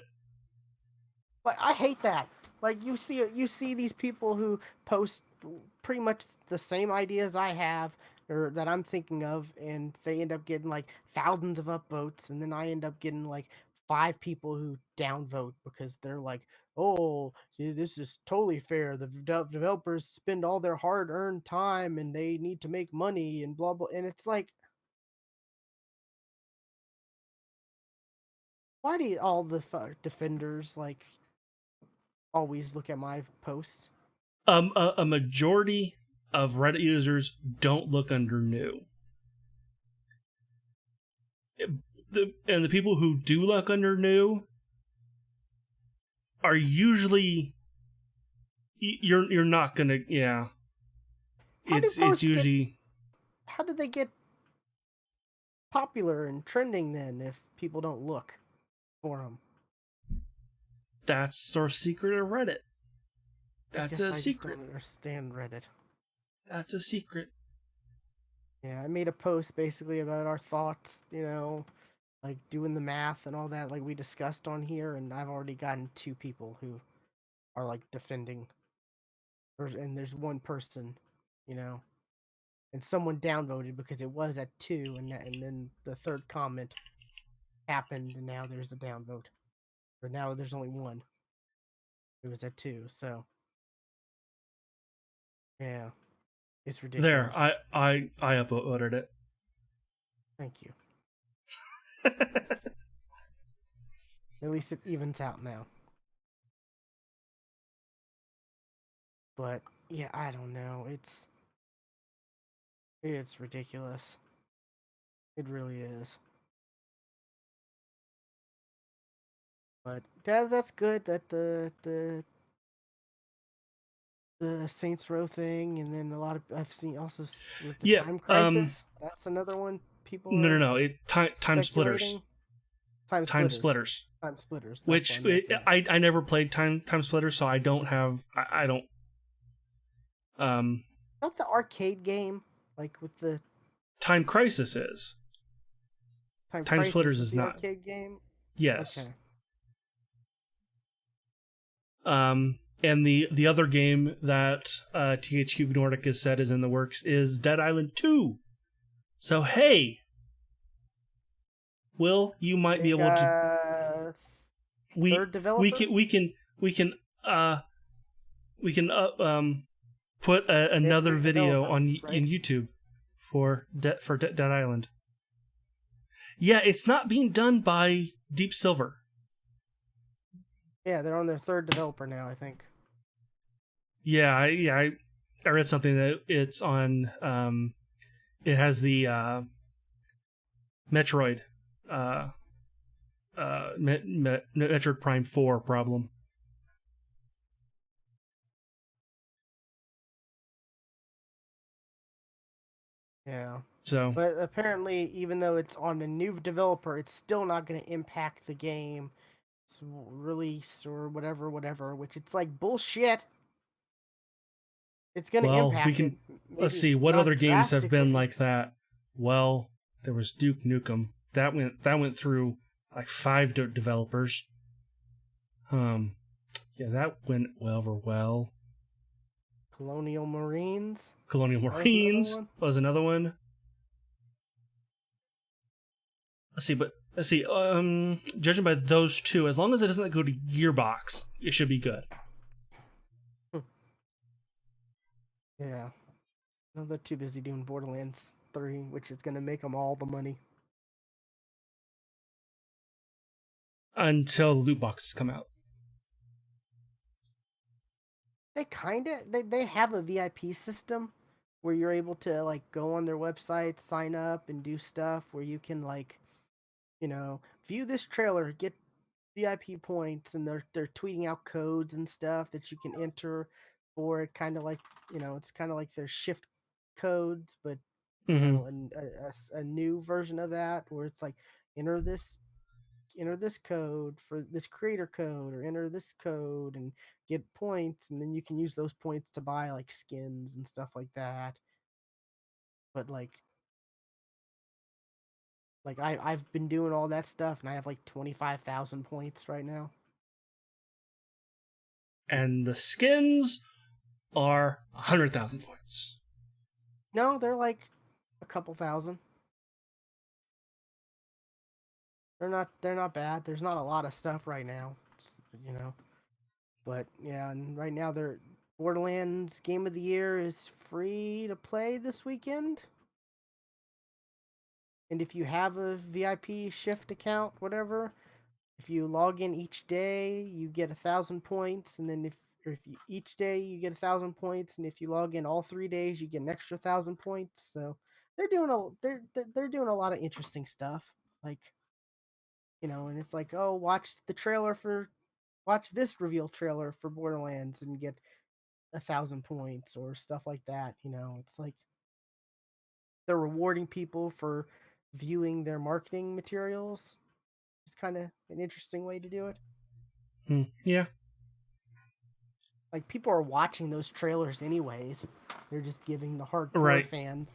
Like I hate that. Like you see these people who post pretty much the same ideas I have or that I'm thinking of, and they end up getting like thousands of upvotes, and then I end up getting like 5 people who downvote because they're like, "Oh, this is totally fair. The developers spend all their hard-earned time, and they need to make money, and blah blah." And it's like, why do all the defenders like always look at my posts? A majority of Reddit users don't look under new. And the people who do look under new are usually you're not gonna, yeah. How do It's posts get? usually How do they get popular and trending then if people don't look for them? that's our secret of Reddit. I That's guess a I just secret. don't understand Reddit. That's a secret. Yeah, I made a post basically about our thoughts, like doing the math and all that, like we discussed on here, and I've already gotten 2 people who are like defending, and there's one person, you know, and someone downvoted because it was at 2, and then the third comment happened, and now there's a downvote, or now there's only one. It was at 2, so yeah, it's There, ridiculous. I upvoted it. Thank you. At least it evens out now. But yeah, I don't know. It's ridiculous. It really is. But that's good that the Saints Row thing, and then a lot of I've seen also with the Yeah. Time Crisis. That's another one people No, no, are no. Time splitters. speculating. Time Time Splitters. splitters. Time Splitters. That's what I Which meant. Yeah. I never played time splitters, so I don't have I don't Not the arcade game, like with the Time Crisis is. Time Time Crisis splitters was is the not. arcade game. Yes. Okay. And the other game that THQ Nordic has said is in the works is Dead Island 2. So hey, Will, you might be They able to got we third developer. we can uh we can put They have another third video developer, on right? YouTube for Dead Island. Yeah, it's not being done by Deep Silver. Yeah, they're on their third developer now, I think. Yeah, I read something that it's on. It has the Metroid, Metroid Prime 4 problem. Yeah. So But apparently, even though it's on a new developer, it's still not going to impact the game release or whatever, which it's like bullshit. It's going to well, we impact it, can let's maybe see what other not games have been drastically. like that. Well, there was Duke Nukem that went through like 5 developers. Yeah, that went over well. Colonial Marines, Colonial that was another Marines one. was another one. Let's see. Judging by those two, as long as it doesn't go to Gearbox, it should be good. Yeah. No, they're too busy doing Borderlands 3, which is going to make them all the money. Until the loot boxes come out. They have a VIP system where you're able to like go on their website, sign up, and do stuff where you can like, view this trailer, get VIP points, and they're tweeting out codes and stuff that you can enter for it, kind of like, it's kind of like their shift codes, but Mm-hmm. and a new version of that where it's like enter this enter this code for this creator code, or enter this code and get points, and then you can use those points to buy like skins and stuff like that. But like I've been doing all that stuff, and I have like 25,000 points right now. And the skins are 100,000 points. No, they're like a couple thousand. They're not bad. There's not a lot of stuff right now, you know. But yeah, and right now they're Borderlands Game of the Year is free to play this weekend. And if you have a VIP shift account, whatever, if you log in each day, you get 1,000 points. And then if you, each day you get 1,000 points, and if you log in all 3 days, you get an extra 1,000 points. So they're doing a lot of interesting stuff. Like, and it's like, oh, watch this reveal trailer for Borderlands and get 1,000 points or stuff like that. It's like they're rewarding people for viewing their marketing materials. It's kind of an interesting way to do it. Yeah. Like, people are watching those trailers anyways. They're just giving the hardcore Right. fans,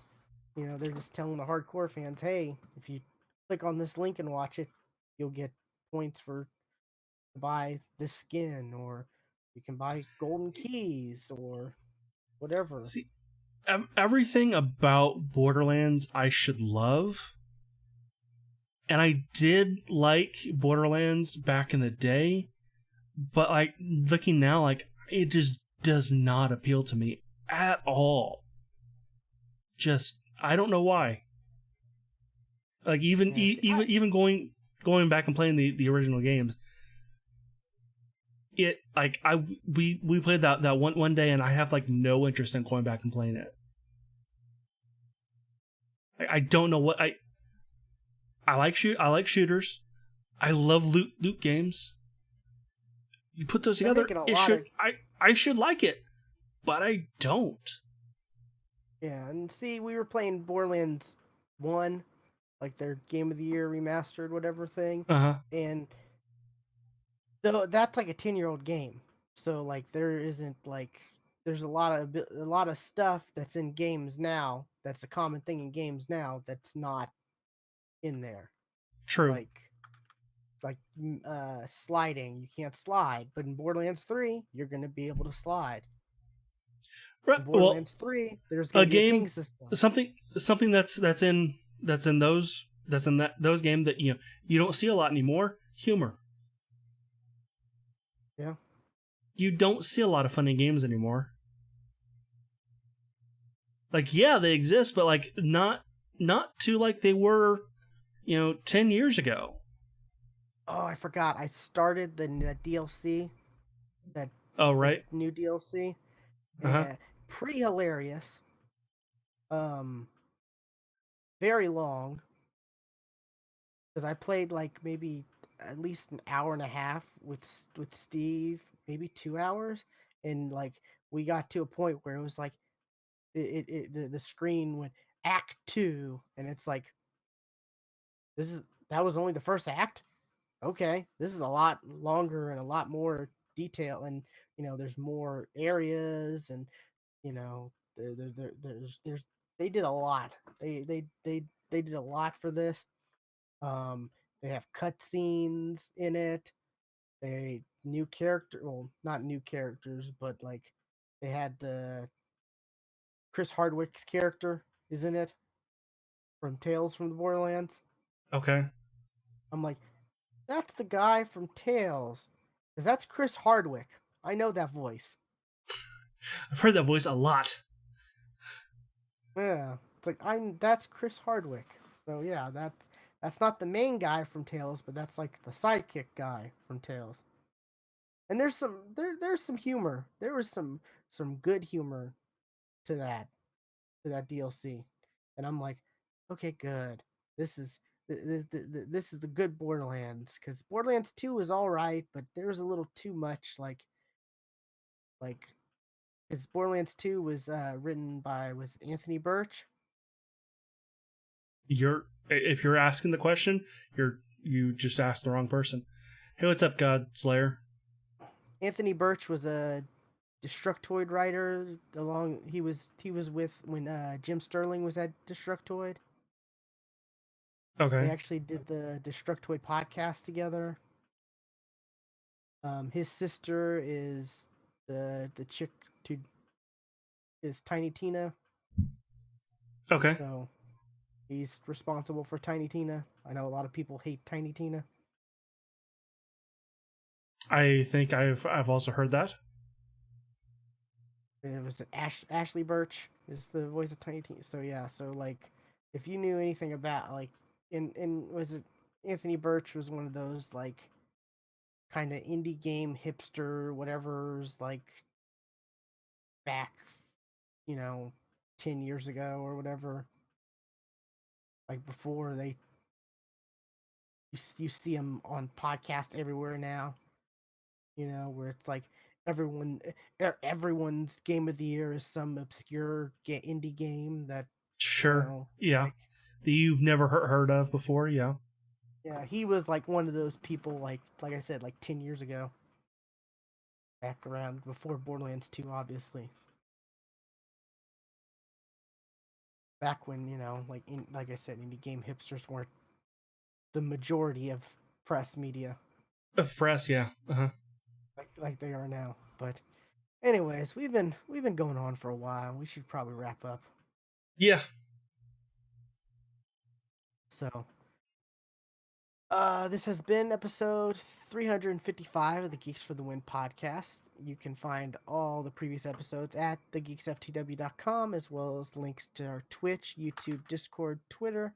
they're just telling the hardcore fans, hey, if you click on this link and watch it, you'll get points to buy this skin, or you can buy golden keys or whatever. See, everything about Borderlands I should love. And I did like Borderlands back in the day, but like looking now, like it just does not appeal to me at all. Just I don't know why. Like even going back and playing the original games, it like we played that one day, and I have like no interest in going back and playing it. I don't know what I like shooters. I love loot games. You put those They're together, making a it lot should of I should like it, but I don't. yeah, and see, we were playing Borderlands 1, like their Game of the Year remastered whatever thing, Uh huh. and though that's like a 10-year-old game. So like there isn't like there's a lot of stuff that's in games now, that's a common thing in games now, that's not in there. True. Like sliding, you can't slide, but in Borderlands 3 you're going to be able to slide. Right. In Well, Borderlands 3 there's going a to be a ping game system. something that's in those games that you don't see a lot anymore. Humor. Yeah. You don't see a lot of funny games anymore. Like yeah, they exist, but like not to like they were 10 years ago. Oh, I forgot. I started the DLC, that Oh the right. new DLC, Uh huh. and pretty hilarious. Um, very long, because I played like maybe at least an hour and a half with Steve, maybe 2 hours, and like we got to a point where it was like the screen went Act 2, and it's like this is that was only the first act. Okay, this is a lot longer and a lot more detail, and there's more areas, and there's they did a lot. They did a lot for this. Um, they have cutscenes in it. They new character, well, not new characters, but like they had the Chris Hardwick's character is in it from Tales from the Borderlands. Okay. I'm like, that's the guy from Tales, because that's Chris Hardwick. I know that voice. I've heard that voice a lot. Yeah, it's like that's Chris Hardwick. So yeah, that's not the main guy from Tales, but that's like the sidekick guy from Tales. And there's some humor. There was some good humor to that DLC, and I'm like, okay, good. This is this is the good Borderlands, because Borderlands 2 is all right, but there was a little too much like because Borderlands 2 was written by, was it Anthony Birch? If you're asking the question, you just asked the wrong person. Hey, what's up, God Slayer? Anthony Birch was a Destructoid writer. He was with when Jim Sterling was at Destructoid. They Okay. actually did the Destructoid podcast together. His sister is the chick to is Tiny Tina, Okay. so he's responsible for Tiny Tina. I know a lot of people hate Tiny Tina. I think I've also heard that. It was Ashley Birch is the voice of Tiny Tina. So yeah, so like if you knew anything about like in was it Anthony Birch was one of those like kind of indie game hipster whatever's like back, you know, 10 years ago or whatever. Like before they you see them on podcasts everywhere now, where it's like everyone everyone's game of the year is some obscure indie game that, Sure. Yeah. like, That you've never heard of before. Yeah. yeah, he was like one of those people, like I said, like 10 years ago, back around before Borderlands 2, obviously. Back when, like I said, indie game hipsters weren't the majority of press media Of press. Yeah. Uh-huh. like they are now. But anyways, we've been going on for a while. We should probably wrap up. Yeah. So, this has been episode 355 of the Geeks for the Win podcast. You can find all the previous episodes at thegeeksftw.com, as well as links to our Twitch, YouTube, Discord, Twitter.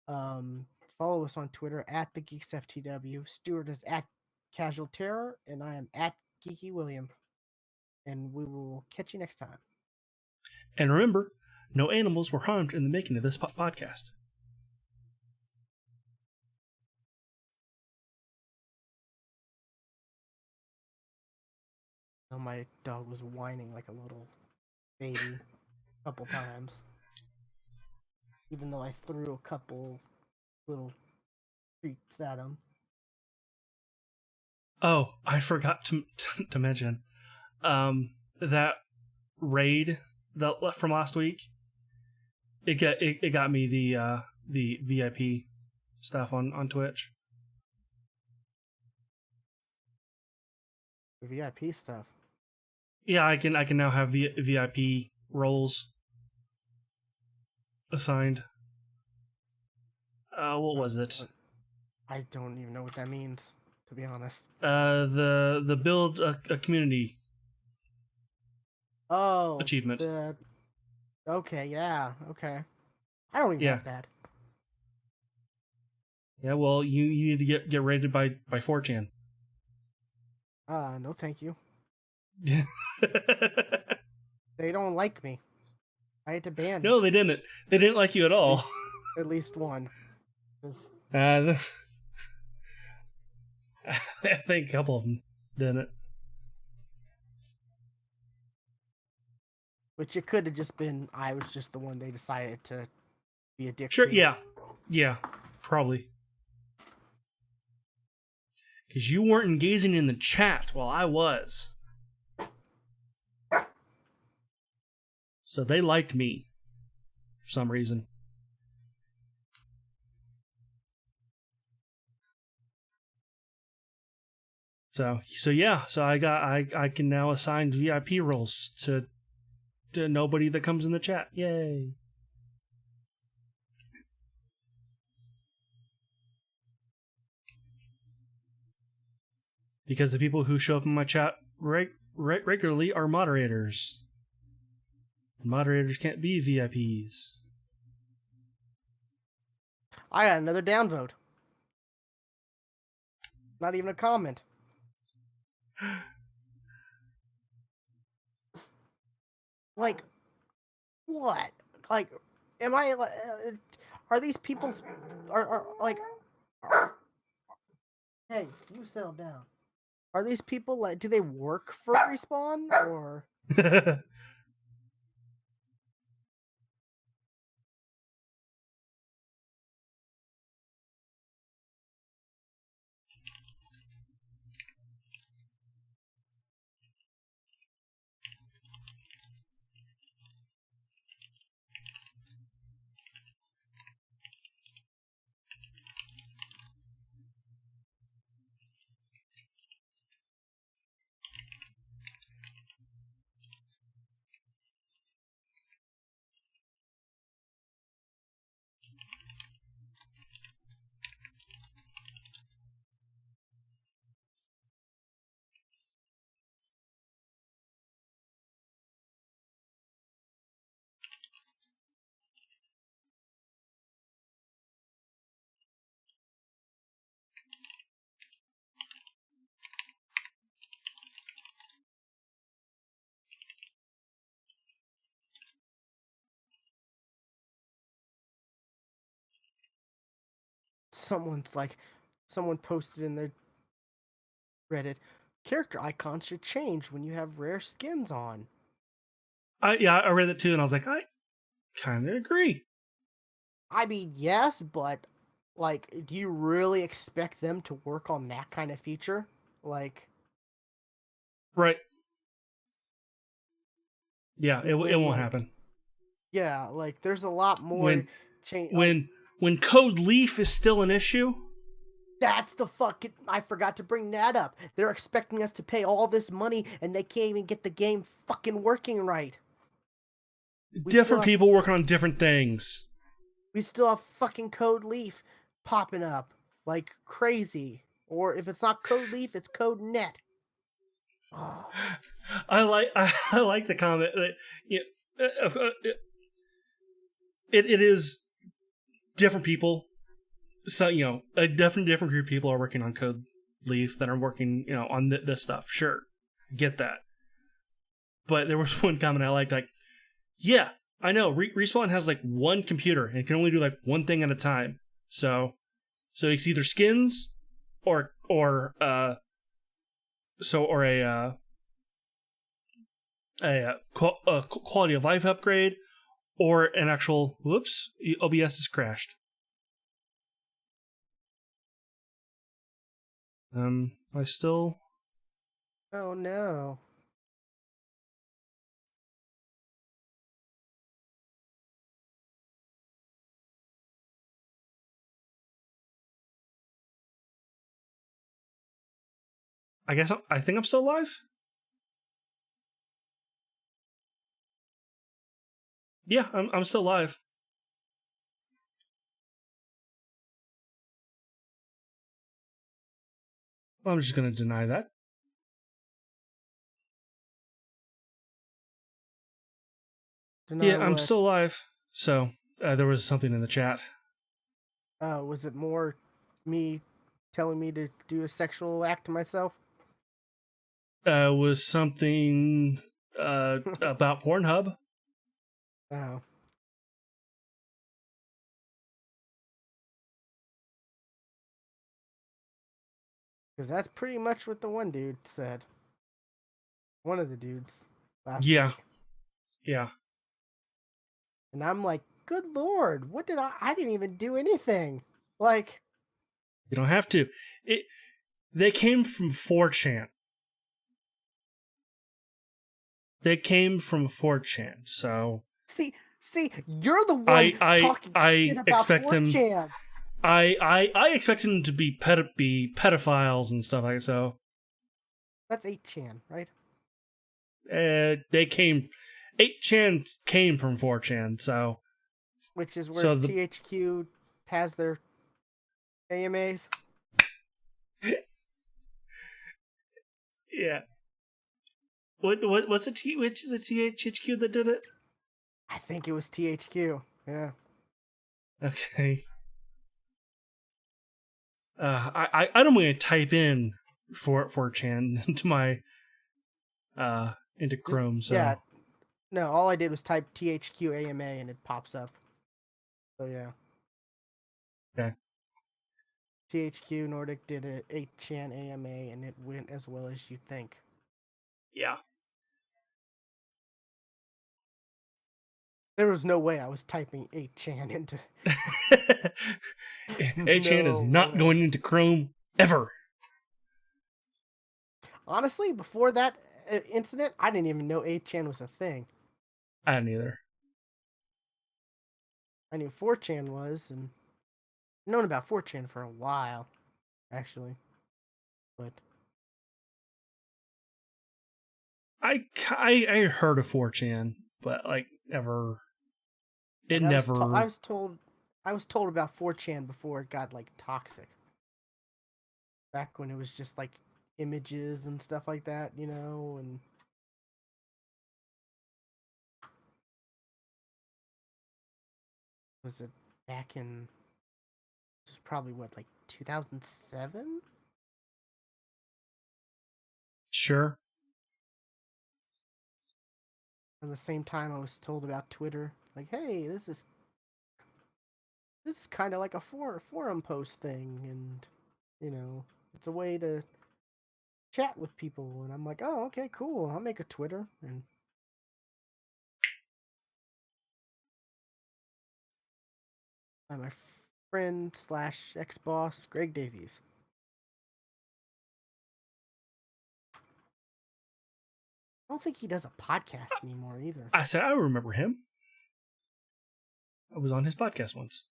Um, Follow us on Twitter at the GeeksFTW. Stuart is at Casual Terror, and I am at Geeky William. And we will catch you next time. And remember, no animals were harmed in the making of this podcast. Oh, my dog was whining like a little baby a couple times. Even though I threw a couple little treats at him. Oh, I forgot to mention that raid that from last week. It got me the VIP stuff on Twitch. The VIP stuff. Yeah, I can now have VIP roles assigned. What was it? I don't even know what that means, to be honest. The build a community Oh, achievement. okay, yeah, okay. I don't even Yeah. have that. Yeah, well, you need to get rated by 4chan. No, thank you. Yeah. They don't like me. I had to ban. No, they didn't. They didn't like you at all. At least one. I think a couple of them didn't. Which it could have just been I was just the one they decided to be a dick Sure, to. yeah, probably. Because you weren't engaging in the chat while I was. So they liked me for some reason. So yeah, so I can now assign VIP roles to nobody that comes in the chat. Yay. Because the people who show up in my chat regularly are moderators. Moderators can't be VIPs. I got another downvote. Not even a comment. Like, what? Like, am I? Are these people's? Are like? Hey, you settle down. Are these people like? Do they work for Respawn or? someone's like, someone posted in their Reddit, character icons should change when you have rare skins on. I read that too, and I was like, I kind of agree. I mean, yes, but like, do you really expect them to work on that kind of feature? Like, Right. Yeah, it when won't like, happen. yeah, like there's a lot more When change. Like, when code leaf is still an issue, that's the fucking. I forgot to bring that up. They're expecting us to pay all this money, and they can't even get the game fucking working right. We still different have people working on different things. we still have fucking Code Leaf popping up like crazy. Or if it's not Code Leaf, it's Code Net. Oh, I like the comment that it is different people. So a different group of people are working on code leaf that are working on this stuff. Sure, get that. But there was one comment I liked, like, yeah, I know Respawn has like one computer and can only do like one thing at a time. So it's either skins or a quality of life upgrade or an actual whoops, OBS has crashed. I still oh no. I think I'm still alive. Yeah, I'm still alive. Well, I'm just gonna deny that. Deny Yeah, I'm what? still alive. So there was something in the chat. Was it more me telling me to do a sexual act to myself? Was something about Pornhub. Oh. Because that's pretty much what the one dude said. One of the dudes last Yeah, week. yeah. And I'm like, good lord, what did I didn't even do anything. Like, You don't have to. They came from 4chan. They came from 4chan. So see, you're the one talking shit I about expect them. 4chan. I expect them to be pedophiles and stuff like that. So That's 8chan, right? they came. 8chan came from 4chan. Which is where So the THQ has their AMAs. yeah. What's the which is the THQ that did it? I think it was THQ. Yeah. Okay. I don't want to type in 4chan into my into Chrome. Yeah. So No, all I did was type THQ AMA and it pops up. So yeah. okay. THQ Nordic did a 8chan AMA and it went as well as you think. Yeah. There was no way I was typing 8chan into. 8chan is No not way. going into Chrome ever. Honestly, before that incident, I didn't even know 8chan was a thing. I don't either. I knew 4chan was, and I've known about 4chan for a while, actually. But I heard of 4chan, but like ever it like never. I was told about 4chan before it got like toxic. Back when it was just like images and stuff like that, and was it back in this is probably what, like 2007? Sure. At the same time I was told about Twitter, like, hey, this is It's kind of like a forum post thing, and it's a way to chat with people. And I'm like, oh, okay, cool. I'll make a Twitter. And by my friend slash ex boss, Greg Davies. I don't think he does a podcast anymore either. I said I remember him. I was on his podcast once.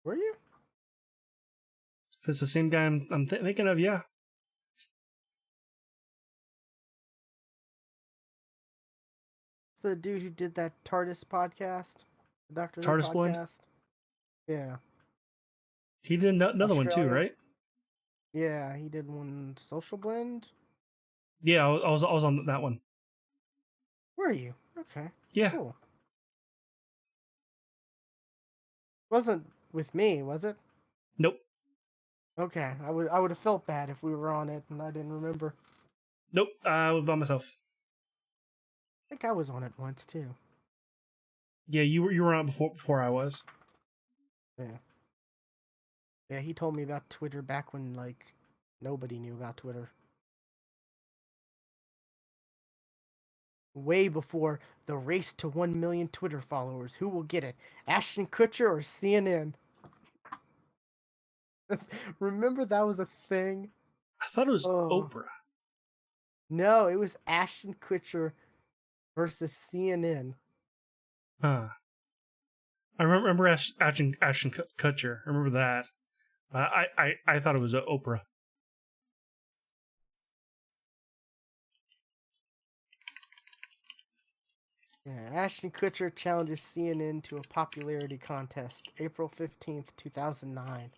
Were you? If it's the same guy I'm thinking of, yeah. The dude who did that TARDIS podcast, the Doctor Who TARDIS Blend. podcast. Yeah. He did another one too, Australian. right? Yeah, he did one Social Blend. Yeah, I was on that one. Were you? Okay. Yeah. Cool. Wasn't with me, was it? Nope. Okay. I would have felt bad if we were on it and I didn't remember. Nope. I was by myself. I think I was on it once too. Yeah, you were on before I was. Yeah. Yeah, he told me about Twitter back when like nobody knew about Twitter. Way before the race to 1 million Twitter followers. Who will get it? Ashton Kutcher or CNN? Remember that was a thing? I thought it was Oh. Oprah. No, it was Ashton Kutcher versus CNN. Huh. I remember Ashton Kutcher. I remember that. I thought it was Oprah. Yeah, Ashton Kutcher challenges CNN to a popularity contest, April 15th, 2009. Of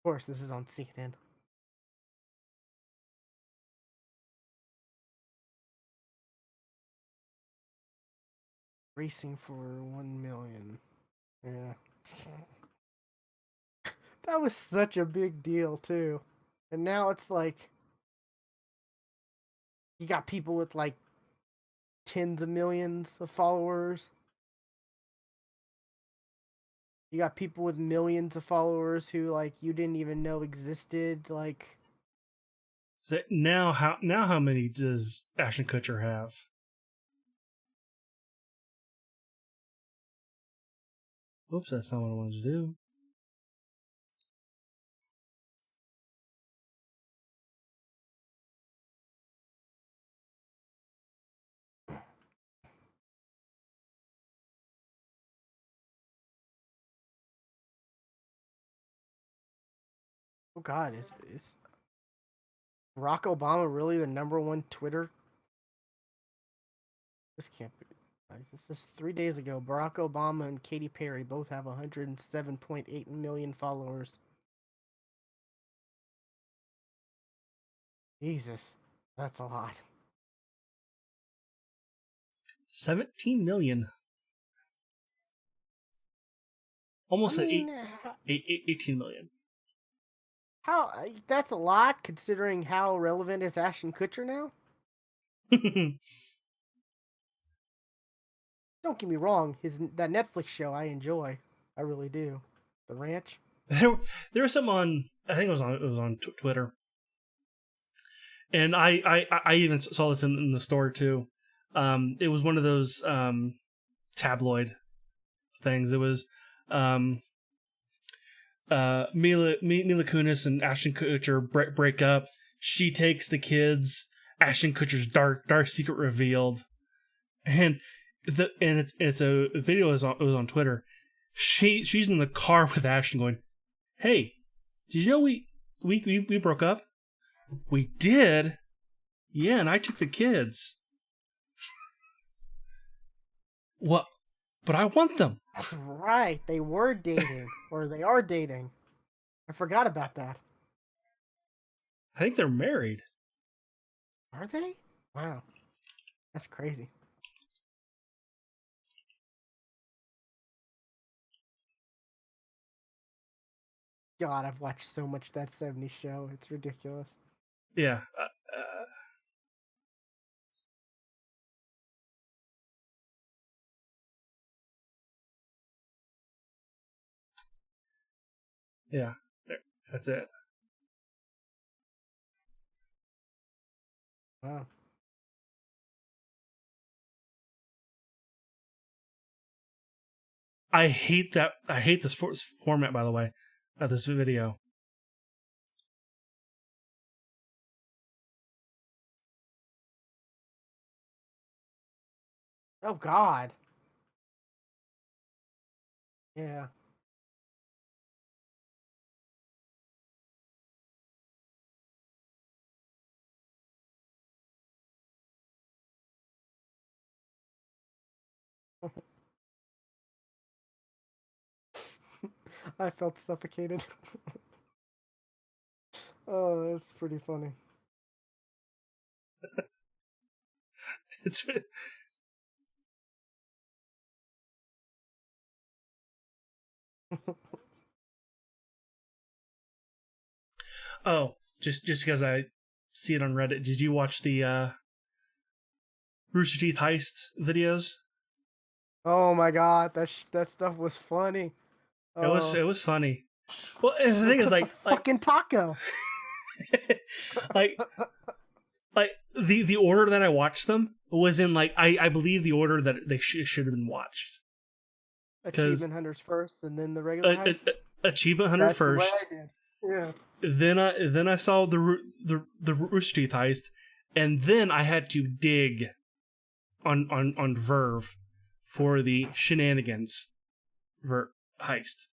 course, this is on CNN. Racing for 1 million. Yeah. That was such a big deal, too. And now it's like, you got people with like tens of millions of followers. You got people with millions of followers who like you didn't even know existed. Like, So how many does Ashton Kutcher have? Oops, that's not what I wanted to do. oh God, is Barack Obama really the number one Twitter? This can't be. This is 3 days ago. Barack Obama and Katy Perry both have 107.8 million followers. Jesus, that's a lot. 17 million. I Almost at mean, 18 million. how that's a lot considering how relevant is Ashton Kutcher now. Don't get me wrong, that Netflix show I enjoy, I really do. The Ranch. There was some on. I think it was on Twitter, and I even saw this in the store too. It was one of those tabloid things. It was Mila Kunis and Ashton Kutcher break up. She takes the kids. Ashton Kutcher's dark secret revealed, and it's a video. It was on Twitter. She's in the car with Ashton going, "Hey, did you know we broke up? We did, yeah, and I took the kids. What? But I want them." That's right. They were dating, or they are dating. I forgot about that. I think they're married. Are they? Wow, that's crazy. God, I've watched so much that '70s show. It's ridiculous. Yeah. Yeah, there. That's it. Wow. I hate that. I hate this format, by the way, of this video. Oh God. Yeah. I felt suffocated. Oh, that's pretty funny. It's oh, just because I see it on Reddit. Did you watch the Rooster Teeth heist videos? Oh my God, that stuff was funny. It was funny. Well, the They thing is, took the fucking taco. like the order that I watched them was in like I believe the order that they should have been watched, because Achievement hunters first, and then the regular heist. Achievement Hunter That's the way I first. did. Yeah. Then I saw the Rooster Teeth heist, and then I had to dig on Verve for the Shenanigans heist.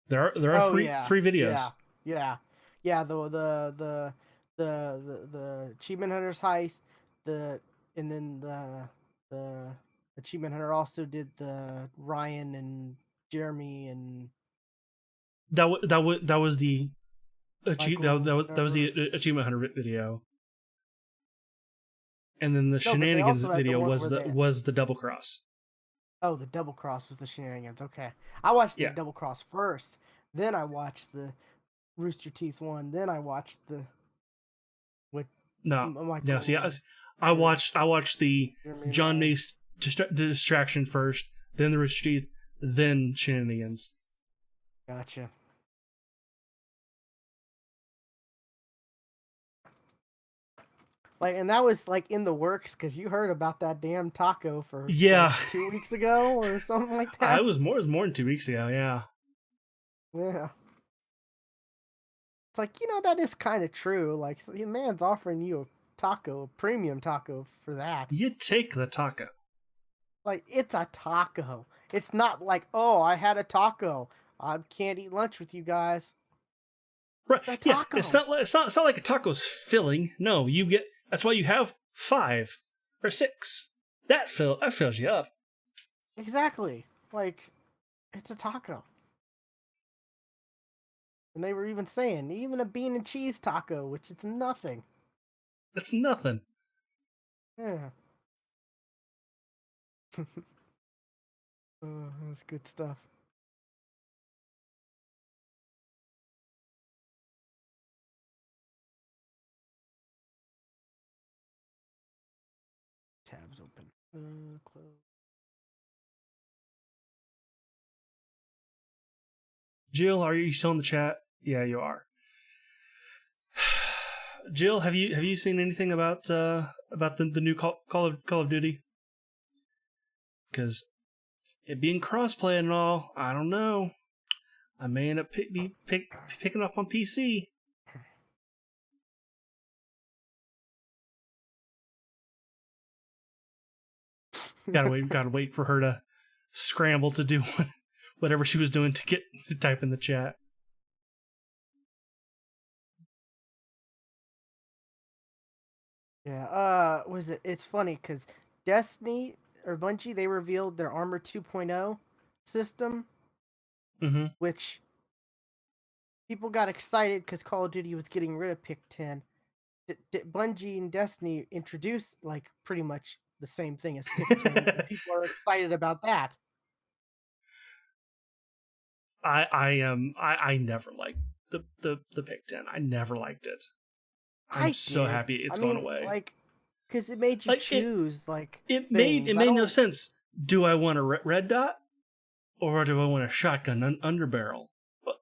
There are Oh yeah. three videos. Yeah. Yeah. Yeah. The achievement hunters heist. The and then the achievement hunter also did the Ryan and Jeremy and That was the Michaels, that was the whatever. Achievement Hunter video, and then the No, but they Shenanigans also had the video one where they. was the double cross. Oh, the double cross was the shenanigans. Okay, I watched the Yeah. double cross first. Then I watched the Rooster Teeth one. Then I watched the with No. Yeah. Michael See, and I watched the Jeremy and John Ryan. Nace distraction first, then the Rooster Teeth, then Shenanigans. Gotcha. Like, and that was like in the works because you heard about that damn taco for what, Yeah. 2 weeks ago or something like I that. was more it was more than 2 weeks ago. Yeah. Yeah. It's like, that is kind of true. Like, the man's offering you a taco, a premium taco for that. You take the taco. Like, it's a taco. It's not like, oh, I had a taco. I can't eat lunch with you guys. Right. It's a Yeah. taco. It's not like a taco's filling. No, you get. That's why you have 5 or 6. That fills you up. Exactly. Like, it's a taco. And they were even saying, even a bean and cheese taco, which it's nothing. That's nothing. Yeah. That's good stuff. Tabs open. Close. Jill, are you still in the chat? Yeah, you are. Jill, have you seen anything about the new Call of Duty? Because it being crossplay and all, I don't know. I may end up picking up on PC. Gotta wait for her to scramble to do whatever she was doing to type in the chat. Yeah, was it? It's funny because Destiny or Bungie, they revealed their Armor 2.0 system, Mm-hmm. which people got excited because Call of Duty was getting rid of Pick 10. Bungie and Destiny introduced like pretty much the same thing as Pick 10, and people are excited about that. I never liked the Pick 10. I never liked it. I'm so happy it's gone away. Like, because it made you Like choose like it things. made no sense. do I want a red dot or do I want a shotgun underbarrel? Well,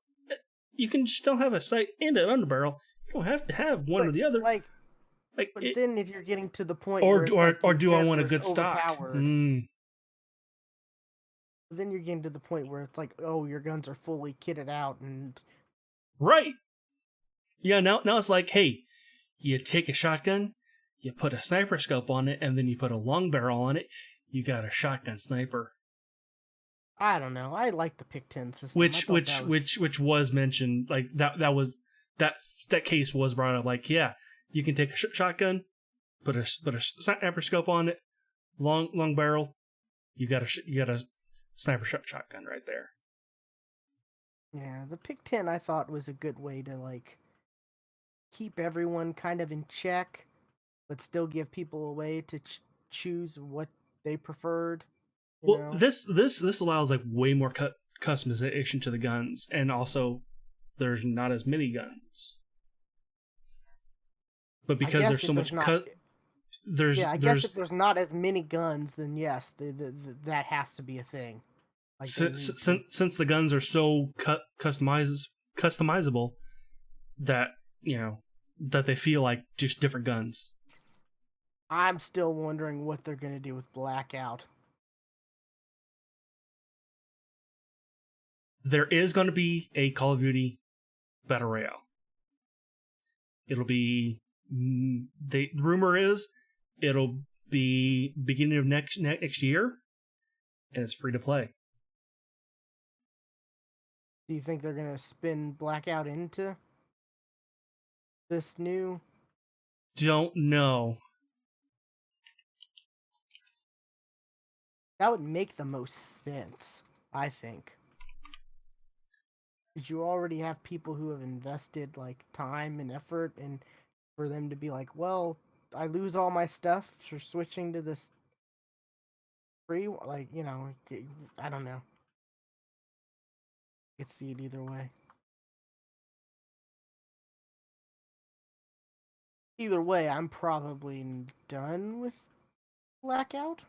you can still have a sight and an underbarrel. You don't have to have one or But the other. like, Like but it, then if you're getting to the point where it's like or your do I want a character's good stock? overpowered, then you're getting to the point where it's like, oh, your guns are fully kitted out, and Right. Yeah. Now it's like, hey, you take a shotgun, you put a sniper scope on it, and then you put a long barrel on it. You got a shotgun sniper. I don't know. I like the pick 10 system. I thought that was Which was mentioned, like that was that case was brought up, like, yeah, you can take a shotgun, put a sniper scope on it, long barrel, you got a sniper shotgun right there. yeah. The pick 10 I thought was a good way to like keep everyone kind of in check, but still give people a way to choose what they preferred. You Well, know, this allows like way more customization to the guns, and also there's not as many guns, but I because guess there's so if there's much not, yeah, I guess there's if there's not as many guns, then yes, that has to be a thing. Like they need to. since the guns are so customizable that that they feel like just different guns. I'm still wondering what they're gonna do with Blackout. There is going to be a Call of Duty Battle Royale. It'll be the rumor is it'll be beginning of next year, and it's free to play. Do you think they're gonna spin Blackout into this new? Don't know. That would make the most sense, I think. Because you already have people who have invested like time and effort, and for them to be like, well, I lose all my stuff for switching to this free, like, I don't know. I could see it either way. Either way, I'm probably done with Blackout.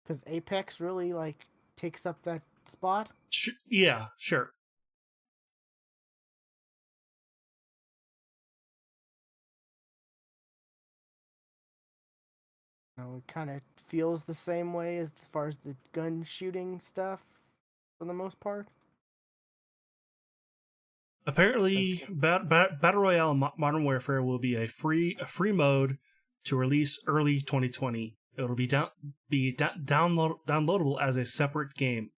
Because Apex really like takes up that spot. Yeah, sure. It kind of feels the same way as far as the gun shooting stuff for the most part. Apparently, Battle Royale and Modern Warfare will be a free mode to release early 2020. It'll be downloadable as a separate game.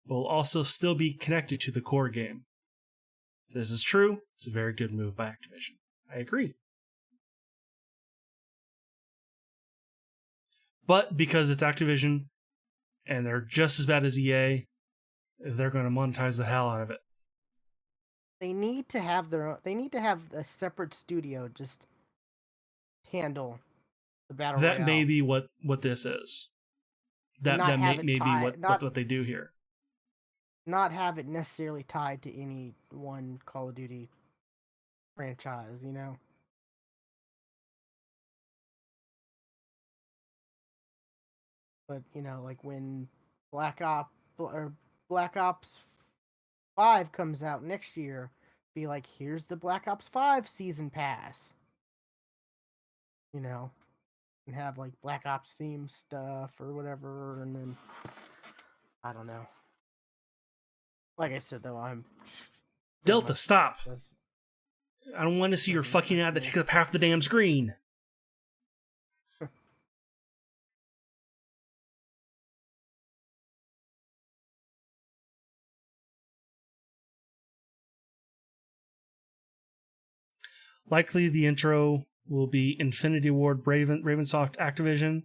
It will also still be connected to the core game. If this is true, it's a very good move by Activision. I agree. But because it's Activision and they're just as bad as EA, they're going to monetize the hell out of it. They need to have their own. They need to have a separate studio just handle the battle That may royale. be what this is. That may be what they do here. Not have it necessarily tied to any one Call of Duty franchise, But like when Black Ops or Black Ops 5 comes out next year, be like, here's the Black Ops 5 season pass. And have like Black Ops theme stuff or whatever, and then I don't know. Like I said though, I'm Delta, stop. Does, I don't want to see your fucking ad that takes up half the damn screen. Likely the intro will be Infinity Ward Ravensoft Activision,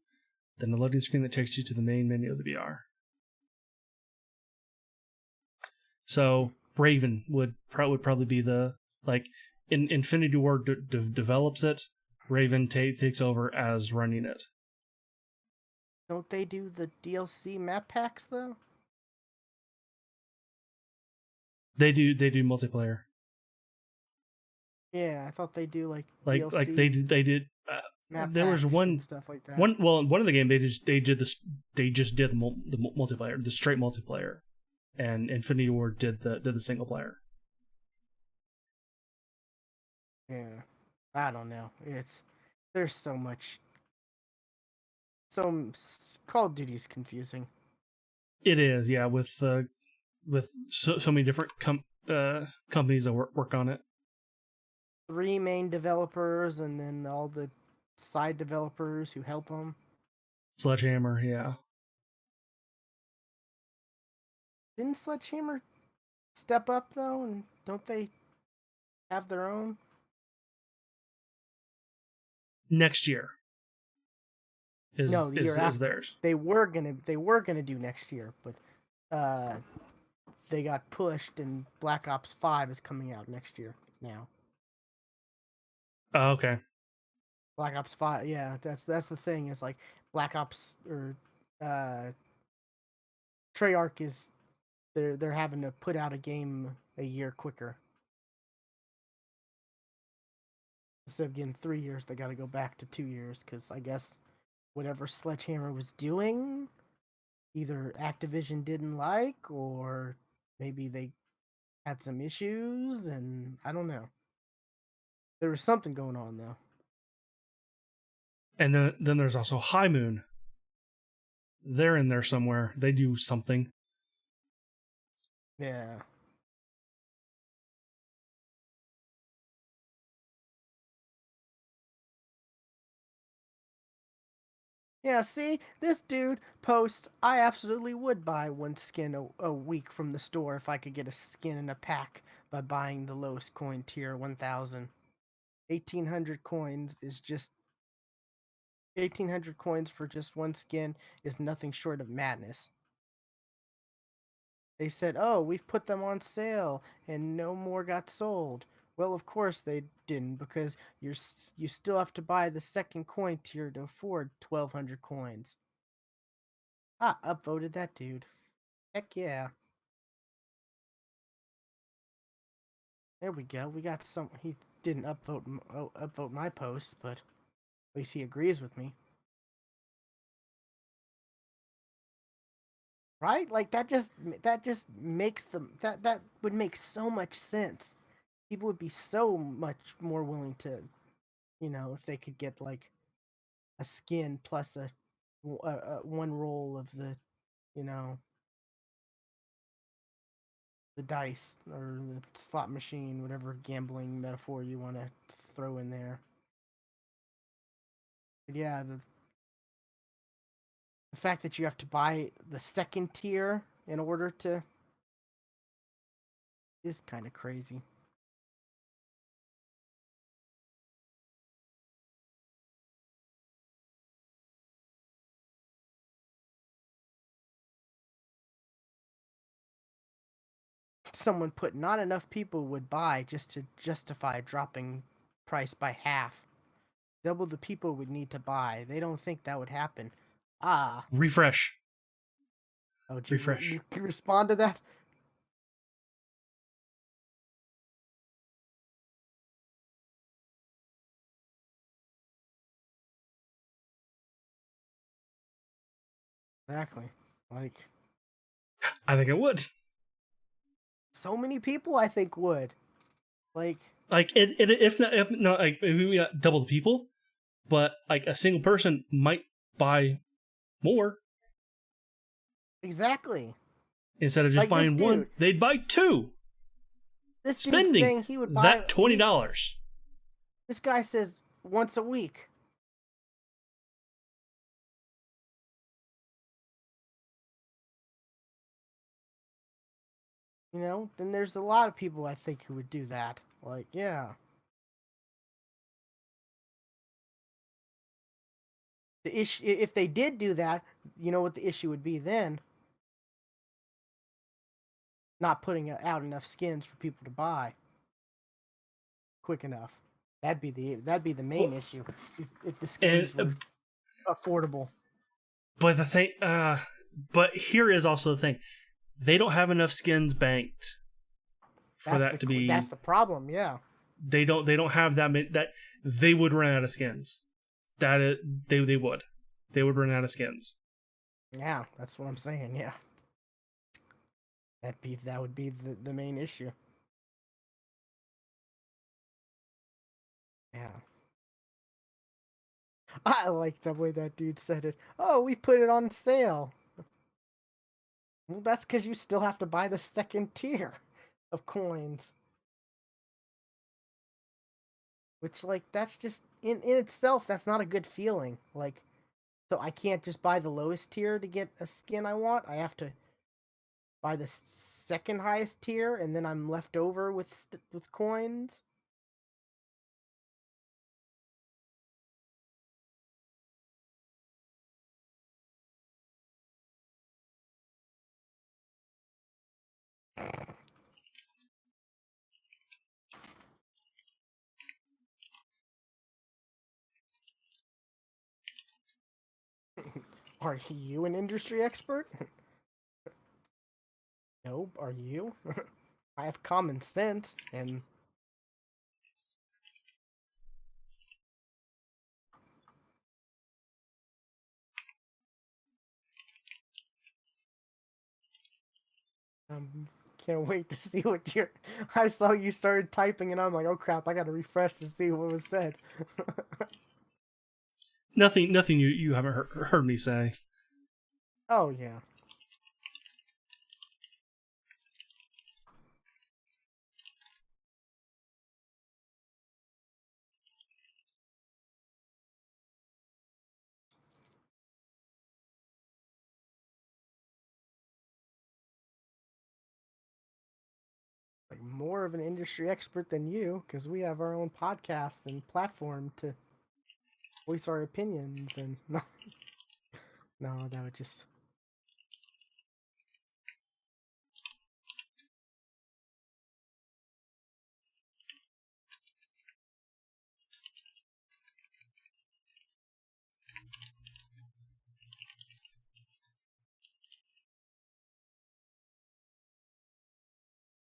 then a loading screen that takes you to the main menu of the VR. So Raven would probably be the, like, Infinity Ward develops it, Raven takes over as running it. Don't they do the DLC map packs though? They do multiplayer. Yeah, I thought they do like Like DLC. they did map there was packs and stuff like that. one of the game they just did the multiplayer, the straight multiplayer, and Infinity Ward did the single player. Yeah, I don't know. There's so much. So Call of Duty's confusing. It is, yeah, with so many different companies that work on it. 3 main developers and then all the side developers who help them. Sledgehammer, yeah. Didn't Sledgehammer step up though, and don't they have their own? Next year No, the year is after. theirs. They were gonna do next year, but uh, they got pushed, and Black Ops 5 is coming out next year now. Oh, okay. Black Ops 5, yeah, that's the thing. Is like Black Ops or Treyarch is they're having to put out a game a year quicker. Instead of getting 3 years, they got to go back to 2 years because I guess whatever Sledgehammer was doing, either Activision didn't like or maybe they had some issues, and I don't know. There was something going on though. And then there's also High Moon. They're in there somewhere. They do something. Yeah. Yeah, see, this dude posts, I absolutely would buy one skin a week from the store if I could get a skin in a pack by buying the lowest coin tier 1000. 1800 coins is just 1800 coins for just one skin is nothing short of madness. They said, "Oh, we've put them on sale and no more got sold." Well, of course they didn't because you still have to buy the second coin tier to afford 1200 coins. I upvoted that dude. Heck yeah. There we go. We got some. He didn't upvote my post, but at least he agrees with me. Right? Like that just makes them that would make so much sense. People would be so much more willing to, if they could get like a skin plus a one roll of you know, the dice or the slot machine, whatever gambling metaphor you want to throw in there. But yeah, the fact that you have to buy the second tier in order to is kind of crazy. Someone put not enough people would buy just to justify dropping price by half. Double the people would need to buy. They don't think that would happen. Ah. Refresh. Oh, did Refresh. you respond to that? Exactly. Like, I think it would. so many people I think would. Like If not like maybe we got double the people, but like a single person might buy more exactly. instead of just Like buying one. They'd buy two, this dude's spending saying he would buy that $20. This guy says once a week. Then there's a lot of people I think who would do that. Like, yeah. The issue, if they did do that, you know what the issue would be then? Not putting out enough skins for people to buy quick enough. That'd be the main issue if the skins were affordable. But the thing, but here is also the thing: they don't have enough skins banked for that to be. That's the problem. Yeah. They don't have that many, that they would run out of skins. that they would run out of skins. Yeah, that's what I'm saying. Yeah, that would be the main issue. Yeah, I like the way that dude said it. Oh, we put it on sale. Well, that's because you still have to buy the second tier of coins. Which, like, that's just in itself, that's not a good feeling. Like, so I can't just buy the lowest tier to get a skin I want. I have to buy the second highest tier, and then I'm left over with coins. Are you an industry expert? Nope. Are you? I have common sense, and um, can't wait to see what you're. I saw you started typing, and I'm like, oh crap! I gotta refresh to see what was said. Nothing you haven't heard me say. Oh yeah. Like more of an industry expert than you, because we have our own podcast and platform to voice our opinions. And no, no, that would just.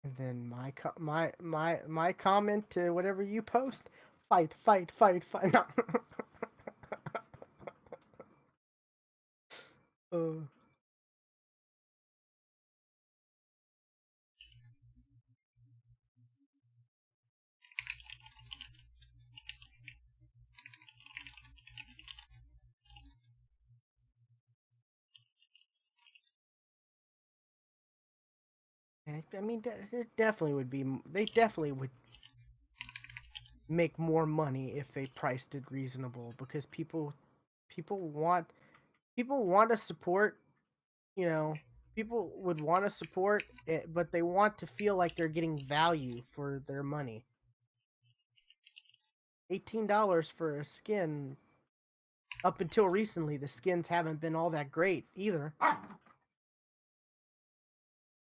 And then my comment to whatever you post: fight, fight, fight, fight. No. uh, I mean, there definitely would be. They definitely would make more money if they priced it reasonable, because people want people want to support. You know, people would want to support it, but they want to feel like they're getting value for their money. $18 for a skin. Up until recently, the skins haven't been all that great either.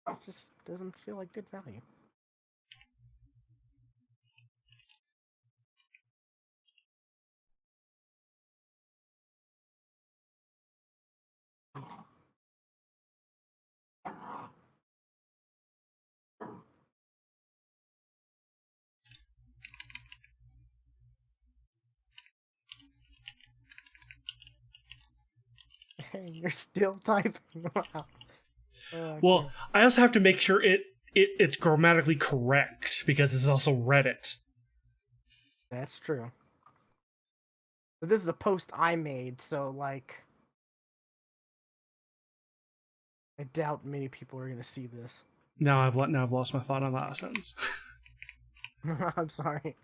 It just doesn't feel like good value. You're still typing. Wow. Well, Okay. I also have to make sure it's grammatically correct because this is also Reddit. That's true. But this is a post I made, so like I doubt many people are gonna see this. Now I've lost my thought on that sentence. I'm sorry.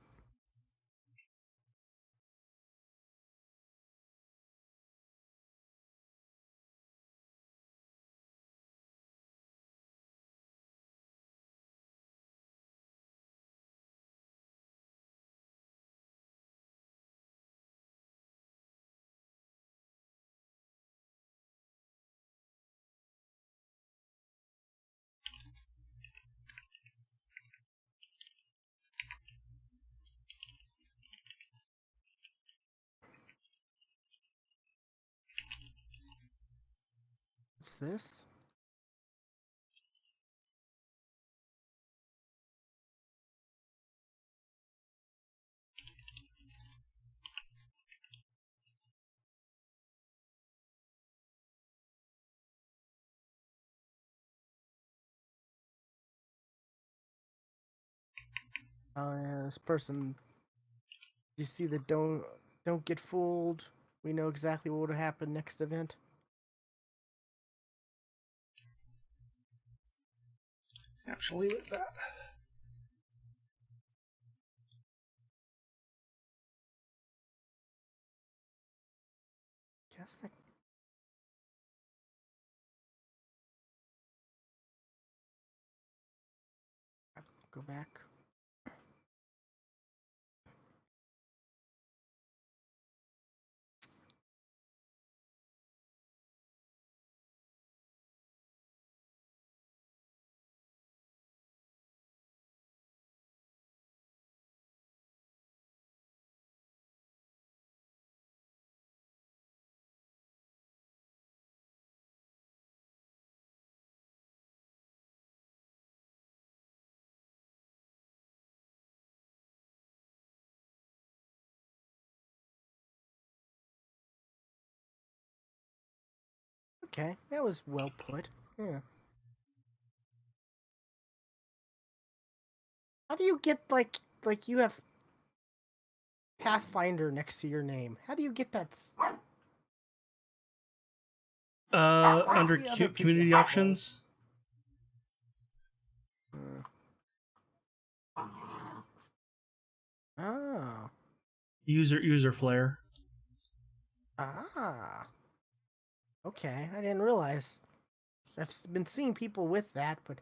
What's this? Oh yeah, this person. You see the don't get fooled. We know exactly what will happen next event. Actually, with that. Guess that. Go back. Okay, that was well put. Yeah. How do you get like you have Pathfinder next to your name? How do you get that? I Under see other people community have those. options, Uh, oh. user flare. Ah. Okay, I didn't realize. I've been seeing people with that, but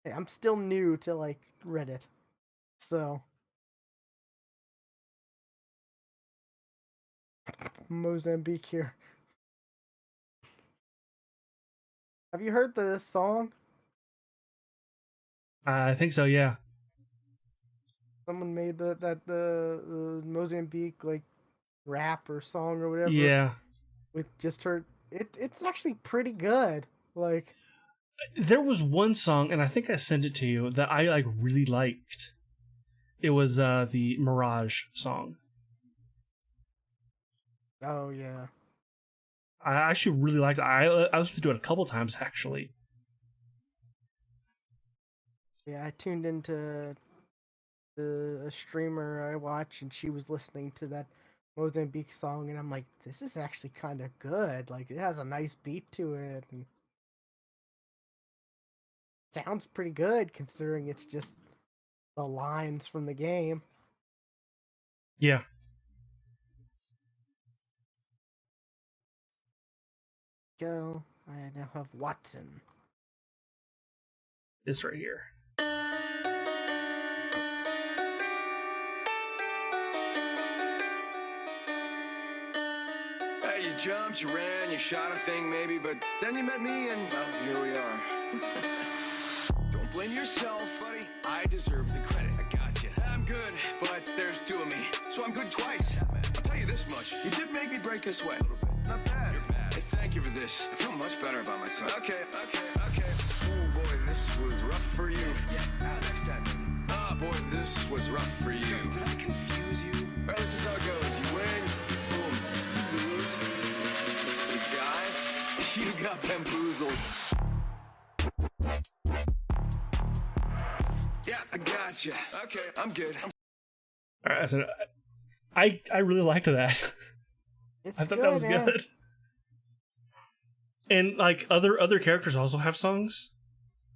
hey, I'm still new to like Reddit, so Mozambique here. Have you heard the song? I think so. Yeah. Someone made the Mozambique like rap or song or whatever Yeah. with just her. It's actually pretty good. Like, There was one song, and I think I sent it to you that I like really liked. It was the Mirage song. oh yeah, I actually really liked it. I listened to it a couple times actually. yeah. I tuned into a streamer I watch, and she was listening to that Mozambique song, and I'm like, this is actually kind of good. Like, it has a nice beat to it, and sounds pretty good considering it's just the lines from the game. Yeah, Go. I now have Watson. this right here. Hey, you jumped, you ran, you shot a thing maybe, but then you met me and, well, here we are. Don't blame yourself, buddy. I deserve the credit. I got you. I'm good, but there's two of me, so I'm good twice. I'll tell you this much. You did make me break a sweat. A little bit. Not bad. You're bad. Hey, thank you for this. I feel much better about myself. Okay. Oh, boy, this was rough for you. Yeah, next time, maybe. Oh, boy, this was rough for you. Did I confuse you? Well, this is how it goes. You win, boom. You lose. You got bamboozled. Yeah, I got you. Okay, I'm good. All right, so I really liked that. It's I thought good, that was man. good. And like other characters also have songs,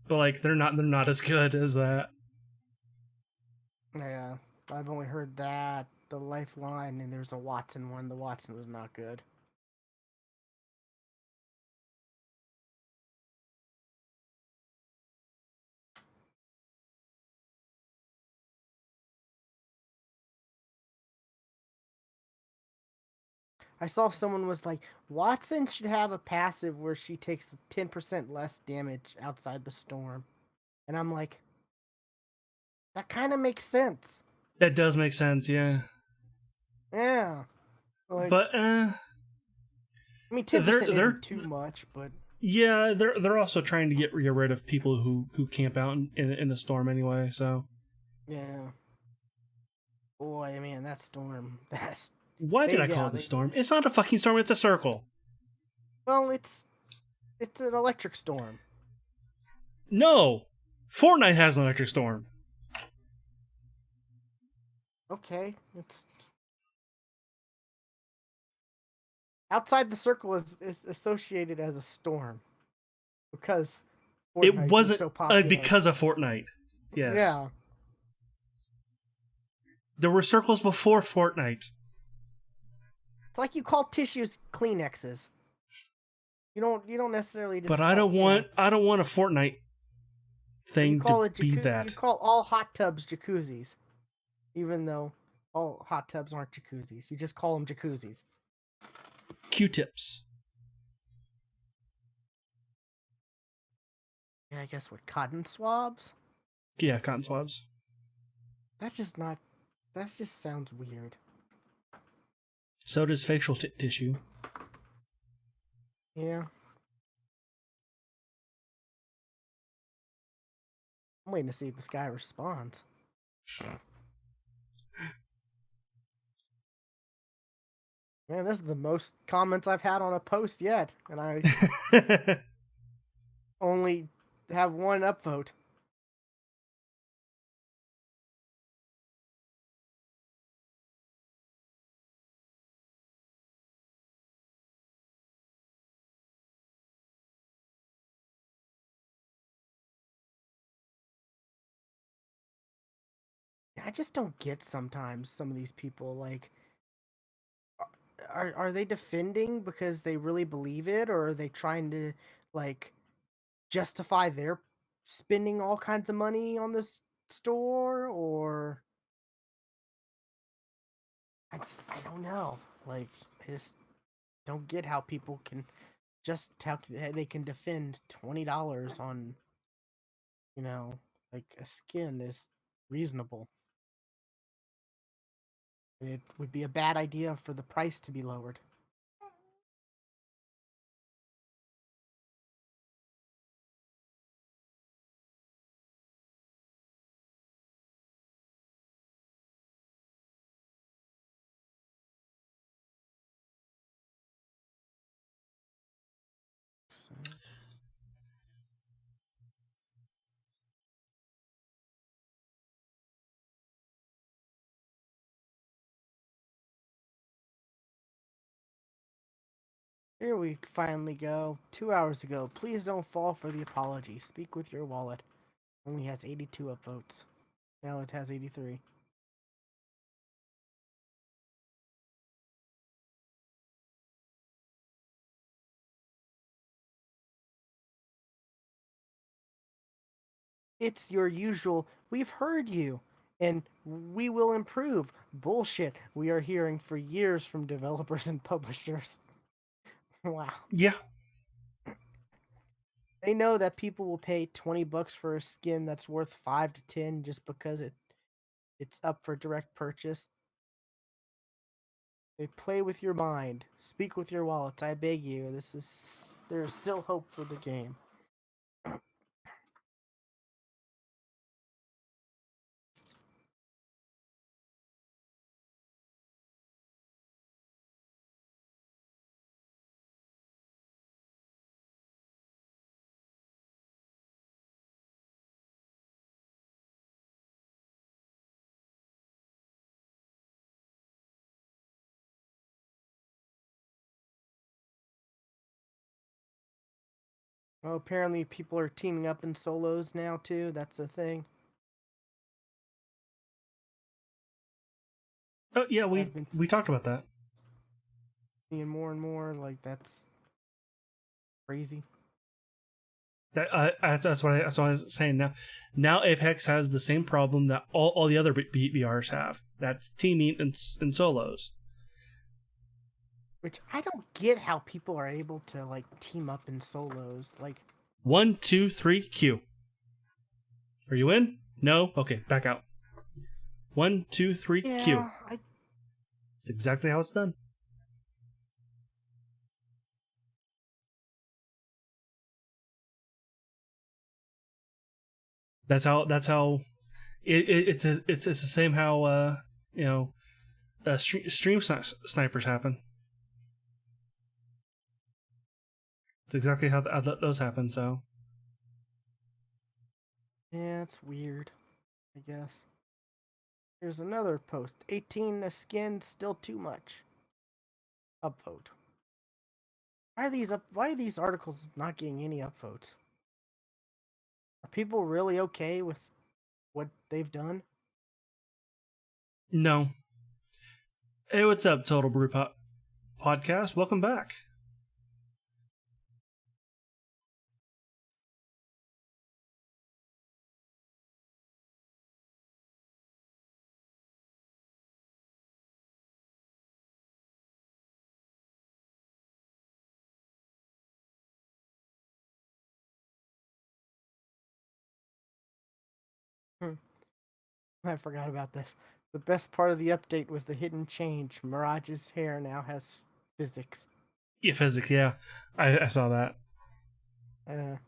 but like they're not as good as that. Yeah, I've only heard that, the Lifeline, and there's a Watson one. The Watson was not good. I saw someone was like, Watson should have a passive where she takes 10% less damage outside the storm. And I'm like, that kind of makes sense. That does make sense, yeah. Yeah. Like, But I mean, 10% they're isn't too much, but yeah, they're also trying to get rid of people who camp out in the storm anyway. So yeah. Boy, man, that storm. why did I call it the storm? It's not a fucking storm. It's a circle. Well, it's an electric storm. No, Fortnite has an electric storm. okay, it's outside the circle is associated as a storm because It Fortnite was wasn't so popular. because of Fortnite. Yes. Yeah, There were circles before Fortnite. it's like you call tissues Kleenexes. You don't necessarily just But I call don't want a Fortnite or you thing to call it be you that. call all hot tubs jacuzzis, even though all hot tubs aren't jacuzzis. You just call them jacuzzis. Q-tips. Yeah, I guess what cotton swabs. Yeah, cotton swabs. That's just not. That just sounds weird. So does facial tissue. Yeah. I'm waiting to see if this guy responds. Man, this is the most comments I've had on a post yet, and I only have one upvote. I just don't get sometimes some of these people like are they defending because they really believe it, or are they trying to like justify their spending all kinds of money on this store, or I don't know. Like I just don't get how people can how they can defend $20 on, you know, like a skin is reasonable. It would be a bad idea for the price to be lowered. So, here we finally go. 2 hours ago. Please don't fall for the apology. Speak with your wallet. Only has 82 upvotes. Now it has 83. It's your usual, we've heard you, and we will improve. Bullshit we are hearing for years from developers and publishers. Wow. Yeah. They know that people will pay $20 for a skin that's worth 5 to 10 just because it's up for direct purchase. They play with your mind. Speak with your wallets. I beg you. There's still hope for the game. Well, apparently people are teaming up in solos now too. That's a thing. Oh yeah, I've been we talked about that. seeing more and more. Like that's crazy. That's what I was saying. Now Apex has the same problem that all the other BRs have. That's teaming and solos. Which I don't get how people are able to like team up in solos. Like 1, 2, 3, Q. Are you in? No? Okay, back out. 1, 2, 3, Q. I It's exactly how it's done. That's how it's the same how stream snipers happen. It's exactly how those happen. So yeah, it's weird. I guess Here's another post. 18 a skin, still too much. Upvote. Why are these articles not getting any upvotes? Are people really okay with what they've done? No. Hey, what's up, Total Brew Podcast? Welcome back. Hmm. I forgot about this. The best part of the update was the hidden change. Mirage's hair now has physics. Yeah, physics, yeah. I saw that. Uh,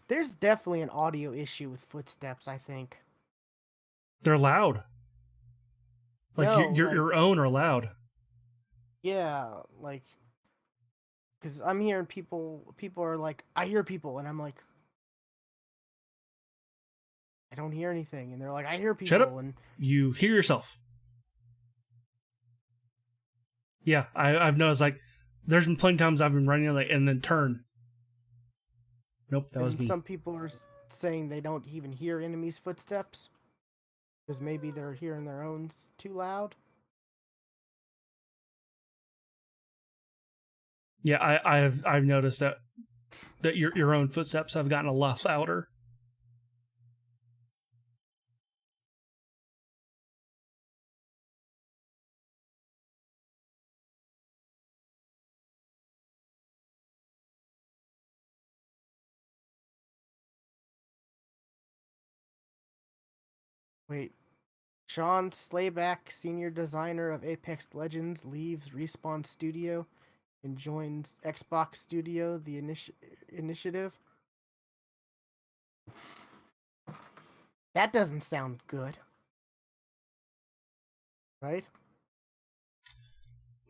there's definitely an audio issue with footsteps, I think. They're loud. Like No, your own are loud. yeah, like, because I'm hearing people are like, I hear people, and I'm like, I don't hear anything. And they're like, I hear Shut people, up. and You hear yourself. Yeah, I've noticed, like, there's been plenty of times I've been running, like, and then turn. Nope, that was and me. some people are saying they don't even hear enemies' footsteps because maybe they're hearing their own too loud. Yeah, I've noticed that your own footsteps have gotten a lot louder. Wait, Sean Slayback, senior designer of Apex Legends, leaves Respawn Studio and joins Xbox Studio, the initiative. That doesn't sound good, right?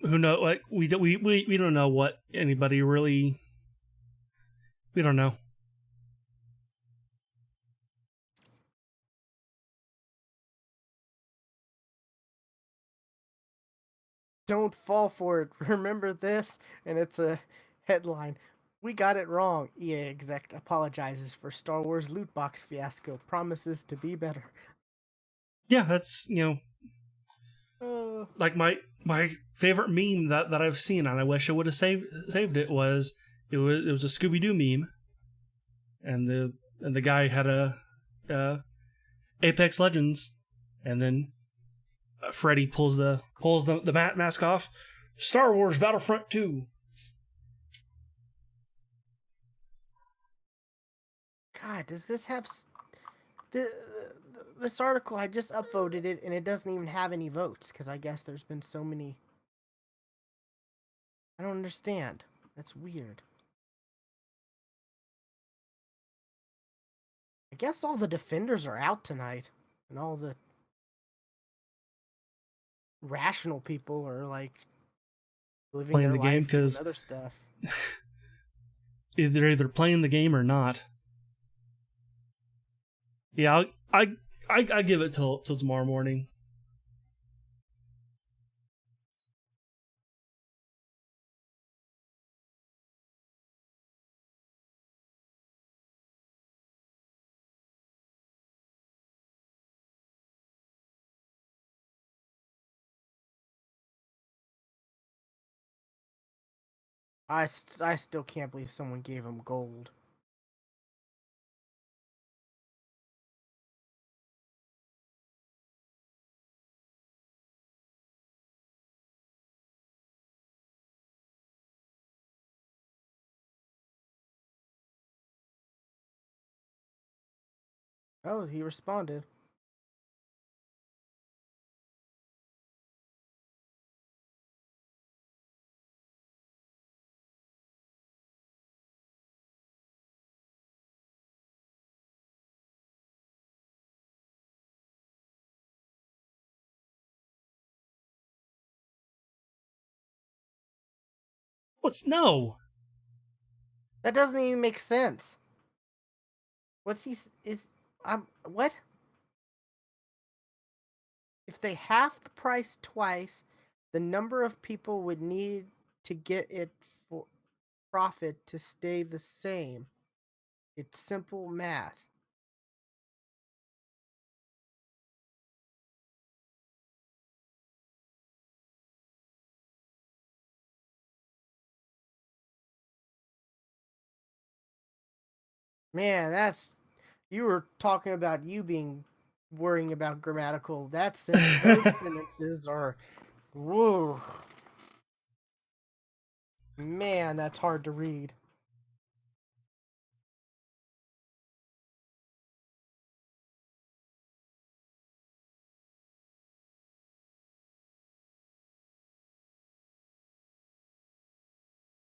Who know? Like, we don't know what anybody really. We don't know. Don't fall for it. Remember this? And it's a headline. We got it wrong. EA exec apologizes for Star Wars loot box fiasco. Promises to be better. Yeah, that's Uh, like my favorite meme that I've seen, and I wish I would have saved it. It was a Scooby Doo meme, and the guy had a Apex Legends, and then Freddy pulls the mask off. Star Wars Battlefront 2. God, does this have the this article? I just upvoted it, and it doesn't even have any votes because I guess there's been so many. I don't understand. That's weird. I guess all the defenders are out tonight, and all the rational people are like living Playing their the game life doing because other stuff. they're either playing the game or not. Yeah, I give it till tomorrow morning. I still can't believe someone gave him gold. Oh, he responded. What's no? That doesn't even make sense. What's he is what? If they half the price twice, the number of people would need to get it for profit to stay the same. It's simple math. Man, that's you were talking about you being worrying about grammatical. Those sentences are whoa. Man, that's hard to read.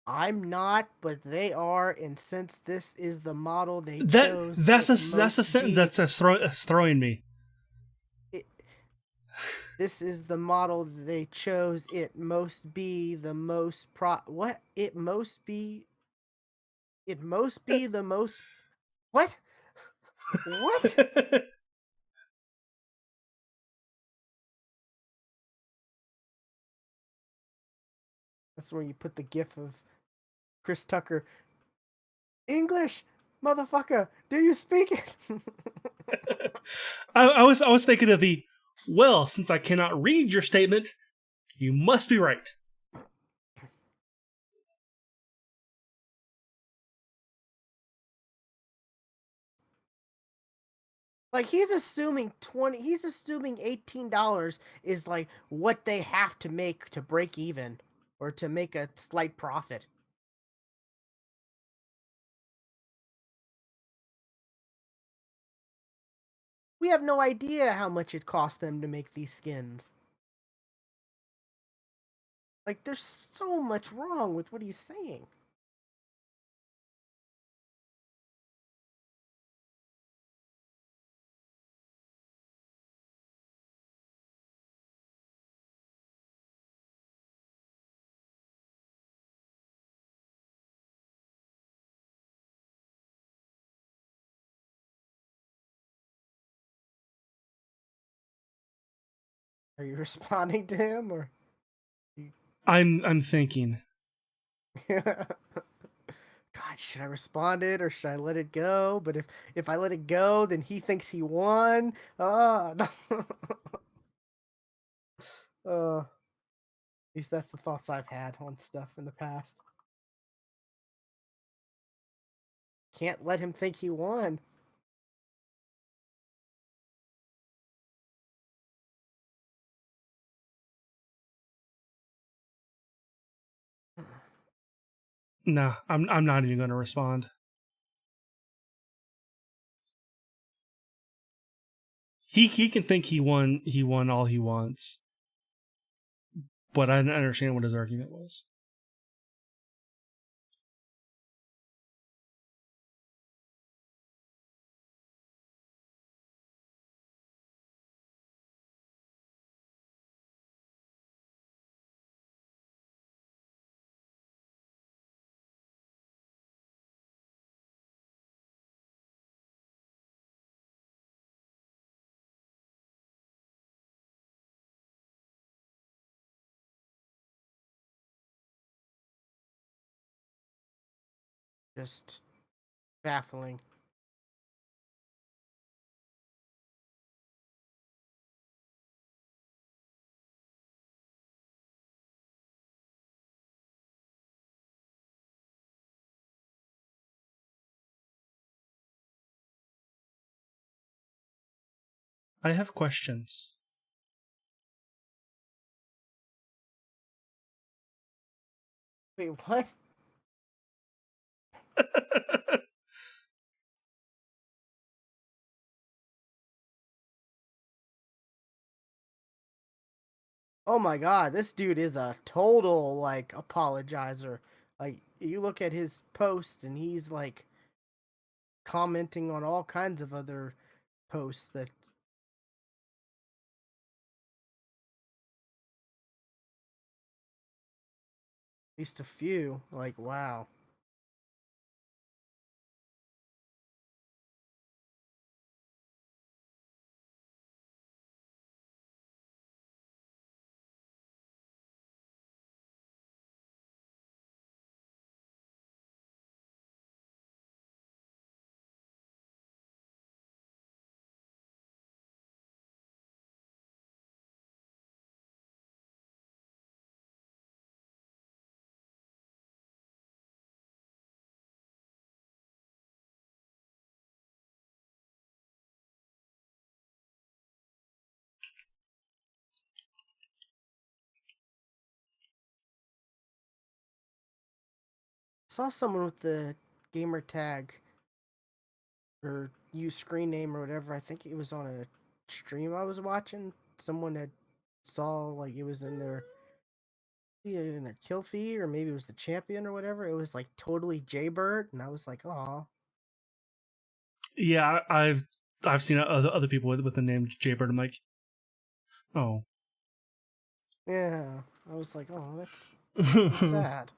I'm not, but they are, and since this is the model they That chose, that's it a must sentence be that's throwing me. it, this is the model they chose. It must be the most what? It must be the most what? What? That's where you put the gif of Chris Tucker. English, motherfucker, do you speak it? I was thinking of the well, since I cannot read your statement, you must be right. Like he's assuming $18 is like what they have to make to break even or to make a slight profit. We have no idea how much it cost them to make these skins. Like there's so much wrong with what he's saying. Are you responding to him or I'm thinking. God, should I respond it or should I let it go? But if I let it go, then he thinks he won. No. At least that's the thoughts I've had on stuff in the past. Can't let him think he won. Nah, I'm not even going to respond. He can think he won all he wants, but I didn't understand what his argument was. Just baffling. I have questions. Wait, what? Oh my god, this dude is a total like apologizer. Like you look at his posts and he's like commenting on all kinds of other posts that at least a few. Like wow. saw someone with the gamer tag or use screen name or whatever. I think it was on a stream I was watching. Someone had saw like it was in their kill feed, or maybe it was the champion or whatever. It was like totally Jaybird, and I was like, oh. Yeah, I've seen other people with the name Jaybird. I'm like, oh. Yeah, I was like, oh, that's sad.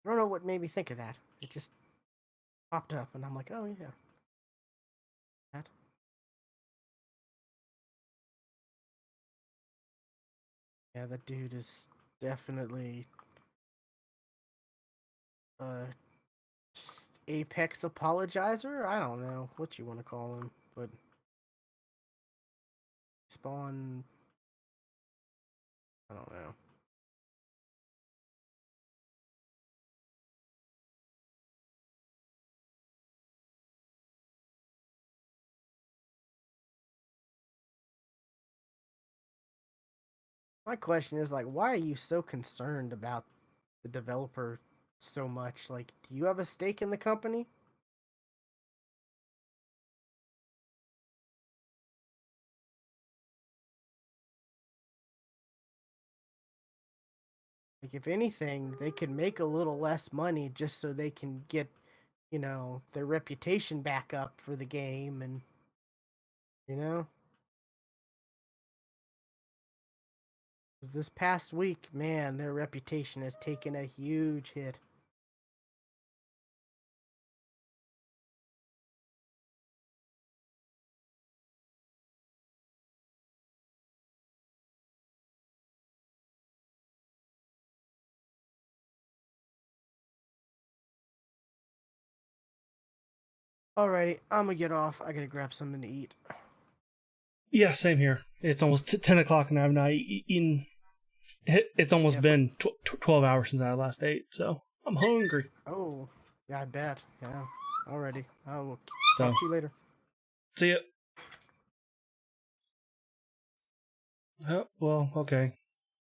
I don't know what made me think of that. It just popped up, and I'm like, oh yeah, that. Yeah, that dude is definitely uh apex apologizer. I don't know what you want to call him, but spawn. I don't know. My question is like, why are you so concerned about the developer so much? Like, do you have a stake in the company? Like, if anything, they could make a little less money just so they can get, their reputation back up for the game, and you know, 'cause this past week, man, their reputation has taken a huge hit. Alrighty, I'm gonna get off. I gotta grab something to eat. Yeah, same here. It's almost 10 o'clock and I've not eaten. It's almost Yep. been 12 hours since I last ate, so I'm hungry. Oh, yeah, I bet. Yeah. Alrighty. I will So, talk to you later. see ya. Oh, well, okay.